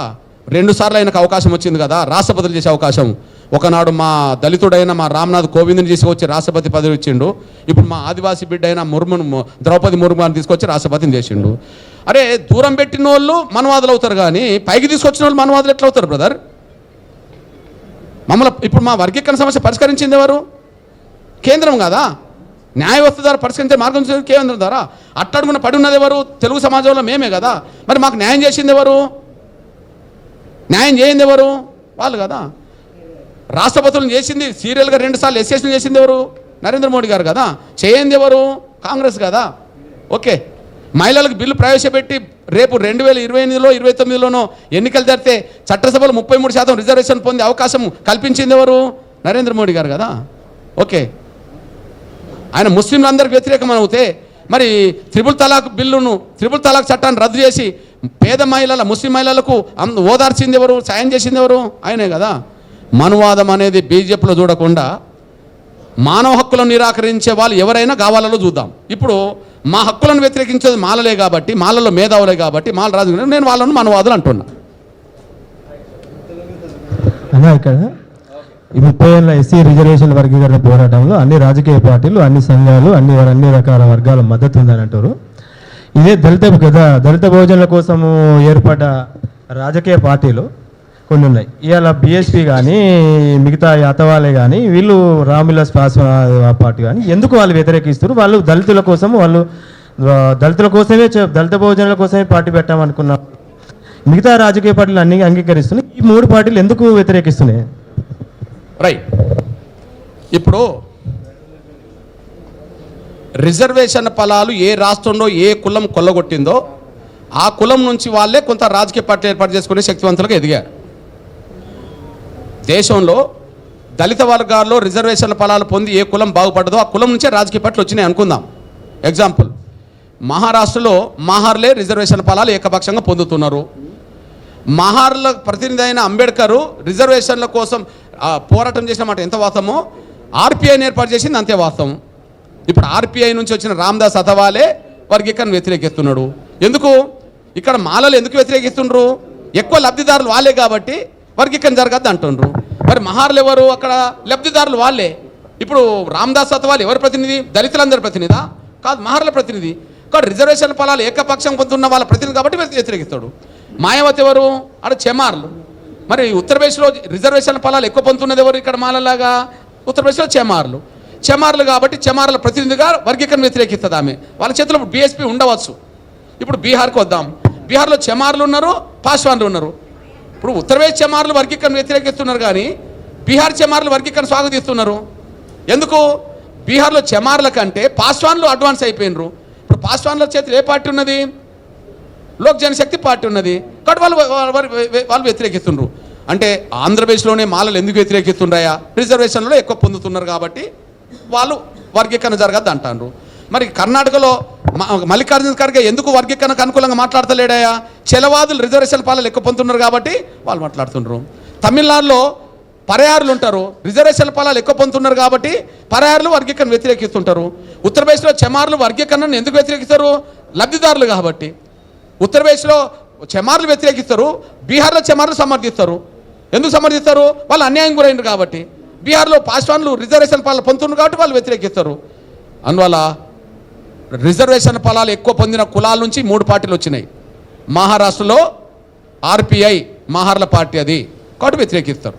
2 సార్లు ఆయనకు అవకాశం వచ్చింది కదా రాష్ట్రపతులు చేసే అవకాశం. ఒకనాడు మా దళితుడైన మా రామ్నాథ్ కోవింద్ని తీసుకొచ్చి రాష్ట్రపతి పదవి ఇచ్చిండు. ఇప్పుడు మా ఆదివాసీ బిడ్డ అయిన ద్రౌపది ముర్ముని తీసుకొచ్చి రాష్ట్రపతిని చేసిండు. అరే, దూరం పెట్టిన వాళ్ళు మనవాదులు అవుతారు కానీ పైకి తీసుకొచ్చిన వాళ్ళు మనవాదులు ఎట్లా అవుతారు బ్రదర్? మమ్మల్ని ఇప్పుడు మా వర్గీకరణ సమస్య పరిష్కరించింది ఎవరు? కేంద్రం కదా. న్యాయ వ్యవస్థ ద్వారా పరిష్కరించే మార్గం కేంద్రం ద్వారా. అట్టడుగున పడి ఉన్నది ఎవరు? తెలుగు సమాజంలో మేమే కదా. మరి మాకు న్యాయం చేసింది ఎవరు? న్యాయం చేయింది ఎవరు? వాళ్ళు కదా. రాష్ట్రపతులను చేసింది సీరియల్గా 2 సార్లు ఎస్ఎస్ని చేసింది ఎవరు? నరేంద్ర మోడీ గారు కదా. చేయింది ఎవరు? కాంగ్రెస్ కదా. ఓకే, మహిళలకు బిల్లు ప్రవేశపెట్టి రేపు 2028లో 29లోనో ఎన్నికలు జరిగితే చట్టసభలో 33% రిజర్వేషన్ పొందే అవకాశం కల్పించింది ఎవరు? నరేంద్ర మోడీ గారు కదా. ఓకే, ఆయన ముస్లింలందరికీ వ్యతిరేకం అవుతే మరి త్రిపుల్ తలాక్ చట్టాన్ని రద్దు చేసి పేద ముస్లిం మహిళలకు ఓదార్చింది ఎవరు? సాయం చేసింది ఎవరు? ఆయనే కదా. మనువాదం అనేది బీజేపీలో చూడకుండా మానవ హక్కులను నిరాకరించే వాళ్ళు ఎవరైనా కావాలలో చూద్దాం. ఇప్పుడు మా హక్కులను వ్యతిరేకించేది మాలలే కాబట్టి, మాలలో మేధావులే కాబట్టి, మాల రాజు నేను వాళ్ళను మనవాదులు అంటున్నా. అలా ఇక్కడ ఈ 30 ఏళ్ళ ఎస్సీ రిజర్వేషన్ వర్గీకరణ పోరాటంలో అన్ని రాజకీయ పార్టీలు, అన్ని సంఘాలు, అన్ని రకాల వర్గాల మద్దతు ఉందని అంటారు. ఇదే దళిత భోజనాల కోసము ఏర్పడ్డ రాజకీయ పార్టీలు కొన్ని ఉన్నాయి. ఇవాళ బీఎస్పీ కానీ మిగతా యాతవాలే కానీ వీళ్ళు రామ్విలాస్ పాస్వాన్ పార్టీ కానీ ఎందుకు వాళ్ళు వ్యతిరేకిస్తారు? వాళ్ళు దళితుల కోసం, వాళ్ళు దళితుల కోసమే, దళిత భోజనాల కోసమే పార్టీ పెట్టామనుకున్నారు. మిగతా రాజకీయ పార్టీలు అన్ని అంగీకరిస్తున్నాయి. ఈ 3 పార్టీలు ఎందుకు వ్యతిరేకిస్తున్నాయి? రైట్. ఇప్పుడు రిజర్వేషన్ ఫలాలు ఏ రాష్ట్రంలో ఏ కులం కొల్లగొట్టిందో ఆ కులం నుంచి వాళ్ళే కొంత రాజకీయ పార్టీ ఏర్పాటు చేసుకునే శక్తివంతులుగా ఎదిగారు. దేశంలో దళిత వర్గాల్లో రిజర్వేషన్ల ఫలాలు పొంది ఏ కులం బాగుపడ్డదో ఆ కులం నుంచే రాజకీయ పార్టీలు వచ్చినాయి అనుకుందాం. ఎగ్జాంపుల్, మహారాష్ట్రలో మహార్లే రిజర్వేషన్ ఫలాలు ఏకపక్షంగా పొందుతున్నారు. మహార్ల ప్రతినిధి అయిన అంబేద్కర్ రిజర్వేషన్ల కోసం పోరాటం చేసిన మాట ఎంత వాస్తవమో ఆర్పిఐని ఏర్పాటు చేసింది అంతే వాస్తవం. ఇప్పుడు ఆర్పిఐ నుంచి వచ్చిన రామదాస్ అథవాలే వర్గీకరణ వ్యతిరేకిస్తున్నాడు. ఎందుకు? ఇక్కడ మాలలు ఎందుకు వ్యతిరేకిస్తుండ్రు? ఎక్కువ లబ్ధిదారులు వాళ్ళే కాబట్టి వర్గీకరణ జరగద్దు అంటుండ్రు. మరి మహార్లు ఎవరు? అక్కడ లబ్ధిదారులు వాళ్ళే. ఇప్పుడు రామదాస్ అథవాలే ఎవరి ప్రతినిధి? దళితులందరి ప్రతినిధా? కాదు, మహార్ల ప్రతినిధి. కాబట్టి రిజర్వేషన్ ఫలాలు ఏకపక్షం పొందుతున్న వాళ్ళ ప్రతినిధి కాబట్టి వ్యతిరేకిస్తాడు. మాయావతి ఎవరు? అక్కడ చెమార్లు. మరి ఉత్తరప్రదేశ్లో రిజర్వేషన్ ఫలాలు ఎక్కువ పొందుతున్నది ఎవరు? ఇక్కడ మాలలాగా ఉత్తరప్రదేశ్లో చెమార్లు కాబట్టి చెమార్ల ప్రతినిధిగా వర్గీకరణ వ్యతిరేకిస్తుంది ఆమె. వాళ్ళ చేతిలో బీఎస్పీ ఉండవచ్చు. ఇప్పుడు బీహార్కి వద్దాం. బీహార్లో చెమార్లు ఉన్నారు, పాస్వాన్లు ఉన్నారు. ఇప్పుడు ఉత్తరప్రదేశ్ చెమార్లు వర్గీకరణ వ్యతిరేకిస్తున్నారు కానీ బీహార్ చెమార్లు వర్గీకరణ స్వాగతిస్తున్నారు. ఎందుకు? బీహార్లో చెమార్ల కంటే పాస్వాన్లు అడ్వాన్స్ అయిపోయినరు. ఇప్పుడు పాస్వాన్ల చేతిలో ఏ పార్టీ ఉన్నది? లోక్ జనశక్తి పార్టీ ఉన్నది. కాబట్టి వాళ్ళు వ్యతిరేకిస్తున్నారు. అంటే ఆంధ్రప్రదేశ్లోనే మాలలు ఎందుకు వ్యతిరేకిస్తున్నాయా? రిజర్వేషన్లో ఎక్కువ పొందుతున్నారు కాబట్టి వాళ్ళు వర్గీకరణ జరగద్దు అంటారు. మరి కర్ణాటకలో మల్లికార్జున ఖర్గే ఎందుకు వర్గీకరణకు అనుకూలంగా మాట్లాడతలేడాయా? చెలవాదులు రిజర్వేషన్ ఫలాలు ఎక్కువ పొందుతున్నారు కాబట్టి వాళ్ళు మాట్లాడుతున్నారు. తమిళనాడులో పరయారులు ఉంటారు, రిజర్వేషన్ ఫలాలు ఎక్కువ పొందుతున్నారు కాబట్టి పరయారులు వర్గీకరణ వ్యతిరేకిస్తుంటారు. ఉత్తరప్రదేశ్లో చెమార్లు వర్గీకరణను ఎందుకు వ్యతిరేకిస్తారు? లబ్ధిదారులు కాబట్టి. ఉత్తరప్రదేశ్లో చెమార్లు వ్యతిరేకిస్తారు, బీహార్లో చెమార్లు సమర్థిస్తారు. ఎందుకు సమర్థిస్తారు? వాళ్ళు అన్యాయం గురైనరు కాబట్టి. బీహార్లో పాస్వాన్లు రిజర్వేషన్ ఫలాలు పొందుతున్నారు కాబట్టి వాళ్ళు వ్యతిరేకిస్తారు. అందువల్ల రిజర్వేషన్ ఫలాలు ఎక్కువ పొందిన కులాల నుంచి 3 పార్టీలు వచ్చినాయి. మహారాష్ట్రలో ఆర్పిఐ మహార్ల పార్టీ అది కాబట్టి వ్యతిరేకిస్తారు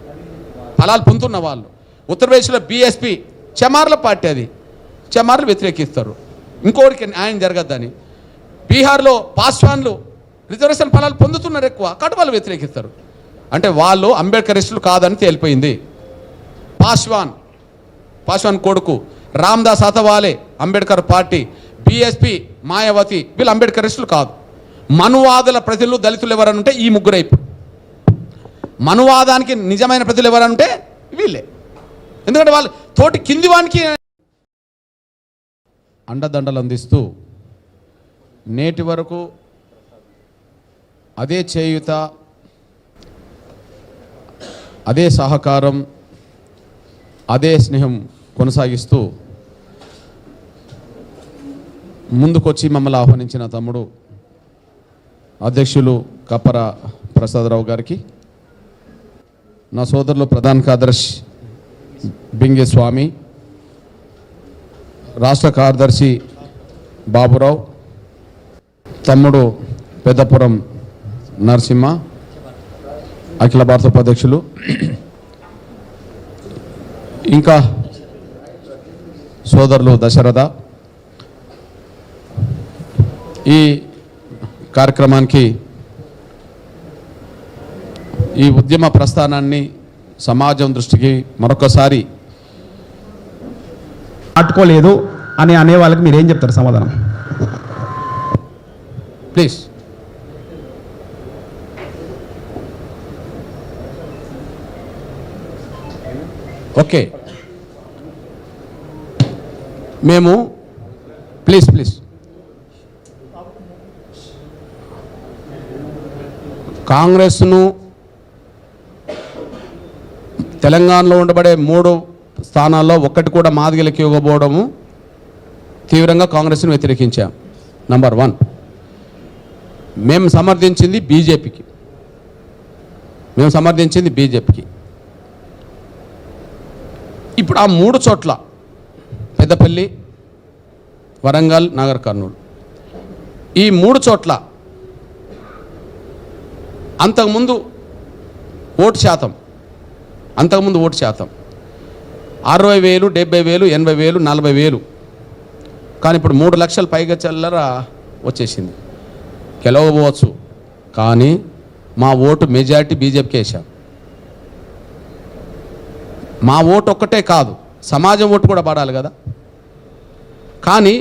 ఫలాలు పొందుతున్న వాళ్ళు. ఉత్తరప్రదేశ్లో బీఎస్పీ చెమార్ల పార్టీ అది, చెమార్లు వ్యతిరేకిస్తారు. ఇంకోటికి న్యాయం జరగద్దని. బీహార్లో పాస్వాన్లు రిజర్వేషన్ ఫలాలు పొందుతున్నారు ఎక్కువ కాబట్టి వాళ్ళు వ్యతిరేకిస్తారు. అంటే వాళ్ళు అంబేద్కరిస్టులు కాదని తేలిపోయింది. పాస్వాన్ కొడుకు రామదాస్ అథవాలే అంబేద్కర్ పార్టీ, బీఎస్పీ మాయావతి వీళ్ళు అంబేద్కరిస్టులు కాదు. మనువాదుల ప్రజలు దళితులు ఎవరనుంటే ఈ ముగ్గురైపు. మనువాదానికి నిజమైన ప్రజలు ఎవరంటే వీళ్ళే. ఎందుకంటే వాళ్ళు తోటి కింది వానికి అండదండలు అందిస్తూ నేటి వరకు అదే చేయుత, అదే సహకారం, అదే స్నేహం కొనసాగిస్తూ ముందుకొచ్చి మమ్మల్ని ఆహ్వానించిన తమ్ముడు అధ్యక్షులు కప్పర ప్రసాదరావు గారికి, నా సోదరులు ప్రధాన కార్యదర్శి బింగే స్వామి, రాష్ట్ర కార్యదర్శి బాబురావు, తమ్ముడు పెద్దపురం నరసింహ, అఖిల భారత ఉపాధ్యక్షులు, ఇంకా సోదరులు దశరథ, ఈ కార్యక్రమానికి ఈ ఉద్యమ ప్రస్థానాన్ని సమాజం దృష్టికి మరొకసారి నాటుకోలేదు అని అనే వాళ్ళకి మీరు ఏం చెప్తారు సమాధానం? ప్లీజ్. ఓకే, మేము ప్లీజ్ కాంగ్రెస్ను తెలంగాణలో ఉండబడే 3 స్థానాల్లో ఒక్కటి కూడా మాదిగలకి ఇవ్వబోవడము తీవ్రంగా కాంగ్రెస్ని వ్యతిరేకించాం. నంబర్ 1. మేము సమర్థించింది బీజేపీకి. ఇప్పుడు ఆ 3 చోట్ల పెద్దపల్లి, వరంగల్, నగర్ కర్నూలు, ఈ 3 చోట్ల అంతకుముందు ఓటు శాతం 60,000, 70,000, 80,000, 40,000, కానీ ఇప్పుడు 3 లక్షల పైగా చిల్లర వచ్చేసింది. గెలవకపోవచ్చు, కానీ మా ఓటు మెజారిటీ బీజేపీకి వేసాం. మా ఓటు ఒక్కటే కాదు, సమాజం ఓటు కూడా పడాలి కదా. కానీ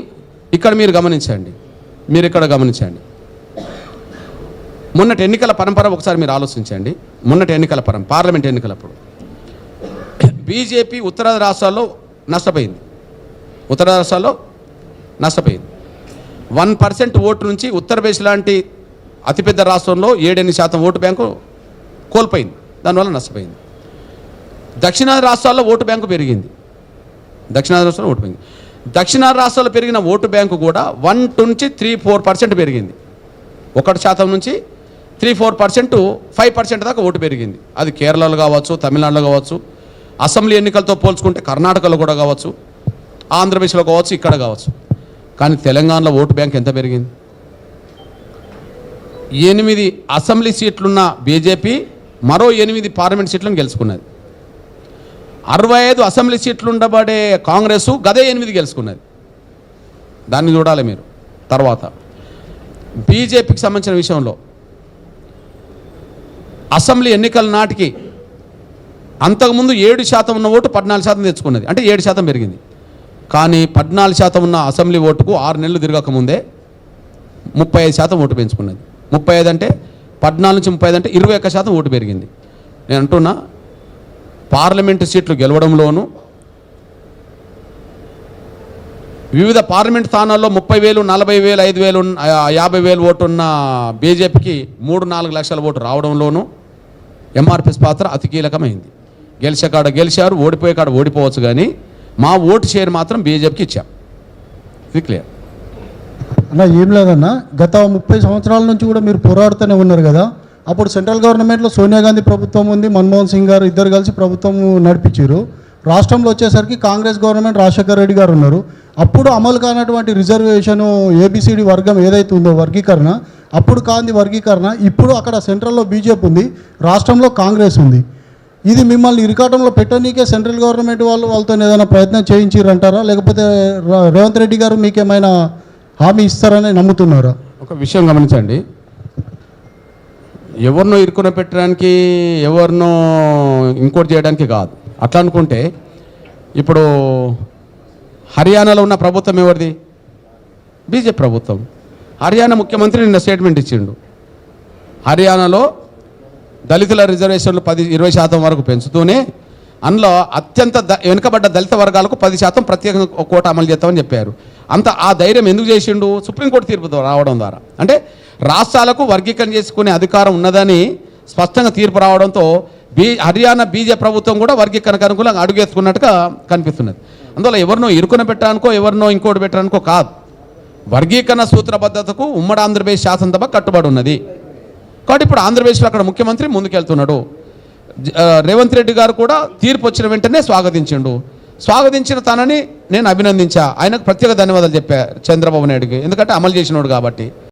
ఇక్కడ మీరు గమనించండి, మొన్నటి ఎన్నికల పరంపర ఒకసారి మీరు ఆలోచించండి. మొన్నటి ఎన్నికల పార్లమెంట్ ఎన్నికలప్పుడు బీజేపీ ఉత్తరాది రాష్ట్రాల్లో నష్టపోయింది. 1% ఓటు నుంచి ఉత్తరప్రదేశ్ లాంటి అతిపెద్ద రాష్ట్రంలో 7-8% ఓటు బ్యాంకు కోల్పోయింది. దానివల్ల నష్టపోయింది. దక్షిణాది రాష్ట్రాల్లో ఓటు బ్యాంకు పెరిగింది. దక్షిణాది రాష్ట్రాల్లో పెరిగిన ఓటు బ్యాంకు కూడా 1 నుంచి 3-4% పెరిగింది. 1% నుంచి 3-4%, 5% దాకా ఓటు పెరిగింది. అది కేరళలో కావచ్చు, తమిళనాడులో కావచ్చు, అసెంబ్లీ ఎన్నికలతో పోల్చుకుంటే కర్ణాటకలో కూడా కావచ్చు, ఆంధ్రప్రదేశ్లో కావచ్చు, ఇక్కడ కావచ్చు. కానీ తెలంగాణలో ఓటు బ్యాంక్ ఎంత పెరిగింది? 8 అసెంబ్లీ సీట్లున్న బీజేపీ మరో 8 పార్లమెంట్ సీట్లను గెలుచుకున్నది. 65 అసెంబ్లీ సీట్లు ఉండబడే కాంగ్రెస్ గదే 8 గెలుచుకున్నది. దాన్ని చూడాలి మీరు. తర్వాత బీజేపీకి సంబంధించిన విషయంలో అసెంబ్లీ ఎన్నికల నాటికి అంతకుముందు 7% ఉన్న ఓటు 14% తెచ్చుకున్నది. అంటే 7% పెరిగింది. కానీ 14% ఉన్న అసెంబ్లీ ఓటుకు 6 నెలలు తిరగకముందే 35% ఓటు పెంచుకున్నది. 35 అంటే 14 నుంచి 35 అంటే 21% ఓటు పెరిగింది. నేను అంటున్నా, పార్లమెంటు సీట్లు గెలవడంలోనూ వివిధ పార్లమెంట్ స్థానాల్లో 30,000, 40,000, 5,000, 50,000 ఓటు ఉన్న బీజేపీకి 3-4 లక్షల ఓటు రావడంలోనూ ఎంఆర్పీఎస్ పాత్ర అతి కీలకమైంది. గెలిచే కాడ గెలిచారు, ఓడిపోయే కాడ ఓడిపోవచ్చు, కానీ మా ఓటు షేర్ మాత్రం బీజేపీకి ఇచ్చాం. ఇది క్లియర్ అన్న. ఏం లేదన్నా, గత 30 సంవత్సరాల నుంచి కూడా మీరు పోరాడుతూనే ఉన్నారు కదా. అప్పుడు సెంట్రల్ గవర్నమెంట్లో సోనియా గాంధీ ప్రభుత్వం ఉంది, మన్మోహన్ సింగ్ గారు ఇద్దరు కలిసి ప్రభుత్వం నడిపించారు. రాష్ట్రంలో వచ్చేసరికి కాంగ్రెస్ గవర్నమెంట్ రాజశేఖర రెడ్డి గారు ఉన్నారు. అప్పుడు అమలు కానటువంటి రిజర్వేషను ఏబిసిడి వర్గం ఏదైతే ఉందో వర్గీకరణ, అప్పుడు కాంది వర్గీకరణ. ఇప్పుడు అక్కడ సెంట్రల్లో బీజేపీ ఉంది, రాష్ట్రంలో కాంగ్రెస్ ఉంది. ఇది మిమ్మల్ని ఇరకాటంలో పెట్టనీకే సెంట్రల్ గవర్నమెంట్ వాళ్ళతో ఏదైనా ప్రయత్నం చేయించారంటారా, లేకపోతే రేవంత్ రెడ్డి గారు మీకేమైనా హామీ ఇస్తారని నమ్ముతున్నారా? ఒక విషయం గమనించండి, ఎవరినో ఇరుకున పెట్టడానికి, ఎవరినో ఇంకోటి చేయడానికి కాదు. అట్లా అనుకుంటే ఇప్పుడు హర్యానాలో ఉన్న ప్రభుత్వం ఎవరిది? బీజేపీ ప్రభుత్వం. హర్యానా ముఖ్యమంత్రి నిన్న స్టేట్మెంట్ ఇచ్చిండు, హర్యానాలో దళితుల రిజర్వేషన్లు 10-20% వరకు పెంచుతూనే అందులో అత్యంత వెనుకబడ్డ దళిత వర్గాలకు 10% ప్రత్యేక కోట అమలు చేస్తామని చెప్పారు. ఆ ధైర్యం ఎందుకు చేసిండు? సుప్రీంకోర్టు తీర్పు రావడం ద్వారా. అంటే రాష్ట్రాలకు వర్గీకరణ చేసుకునే అధికారం ఉన్నదని స్పష్టంగా తీర్పు రావడంతో హర్యానా బీజేపీ ప్రభుత్వం కూడా వర్గీకరణకు అనుకూలంగా అడుగేసుకున్నట్టుగా కనిపిస్తున్నది. అందువల్ల ఎవరినో ఇరుకున పెట్టడానికో, ఎవరినో ఇంకోటి పెట్టడానికో కాదు, వర్గీకరణ సూత్రబద్ధతకు ఉమ్మడి ఆంధ్రప్రదేశ్ శాసనసభ కట్టుబడి ఉన్నది. కాబట్టి ఇప్పుడు ఆంధ్రప్రదేశ్లో అక్కడ ముఖ్యమంత్రి ముందుకెళ్తున్నాడు. రేవంత్ రెడ్డి గారు కూడా తీర్పు వచ్చిన వెంటనే స్వాగతించిన తనని నేను అభినందించా. ఆయనకు ప్రత్యేక ధన్యవాదాలు చెప్పా చంద్రబాబు నాయుడుకి, ఎందుకంటే అమలు చేసినోడు కాబట్టి.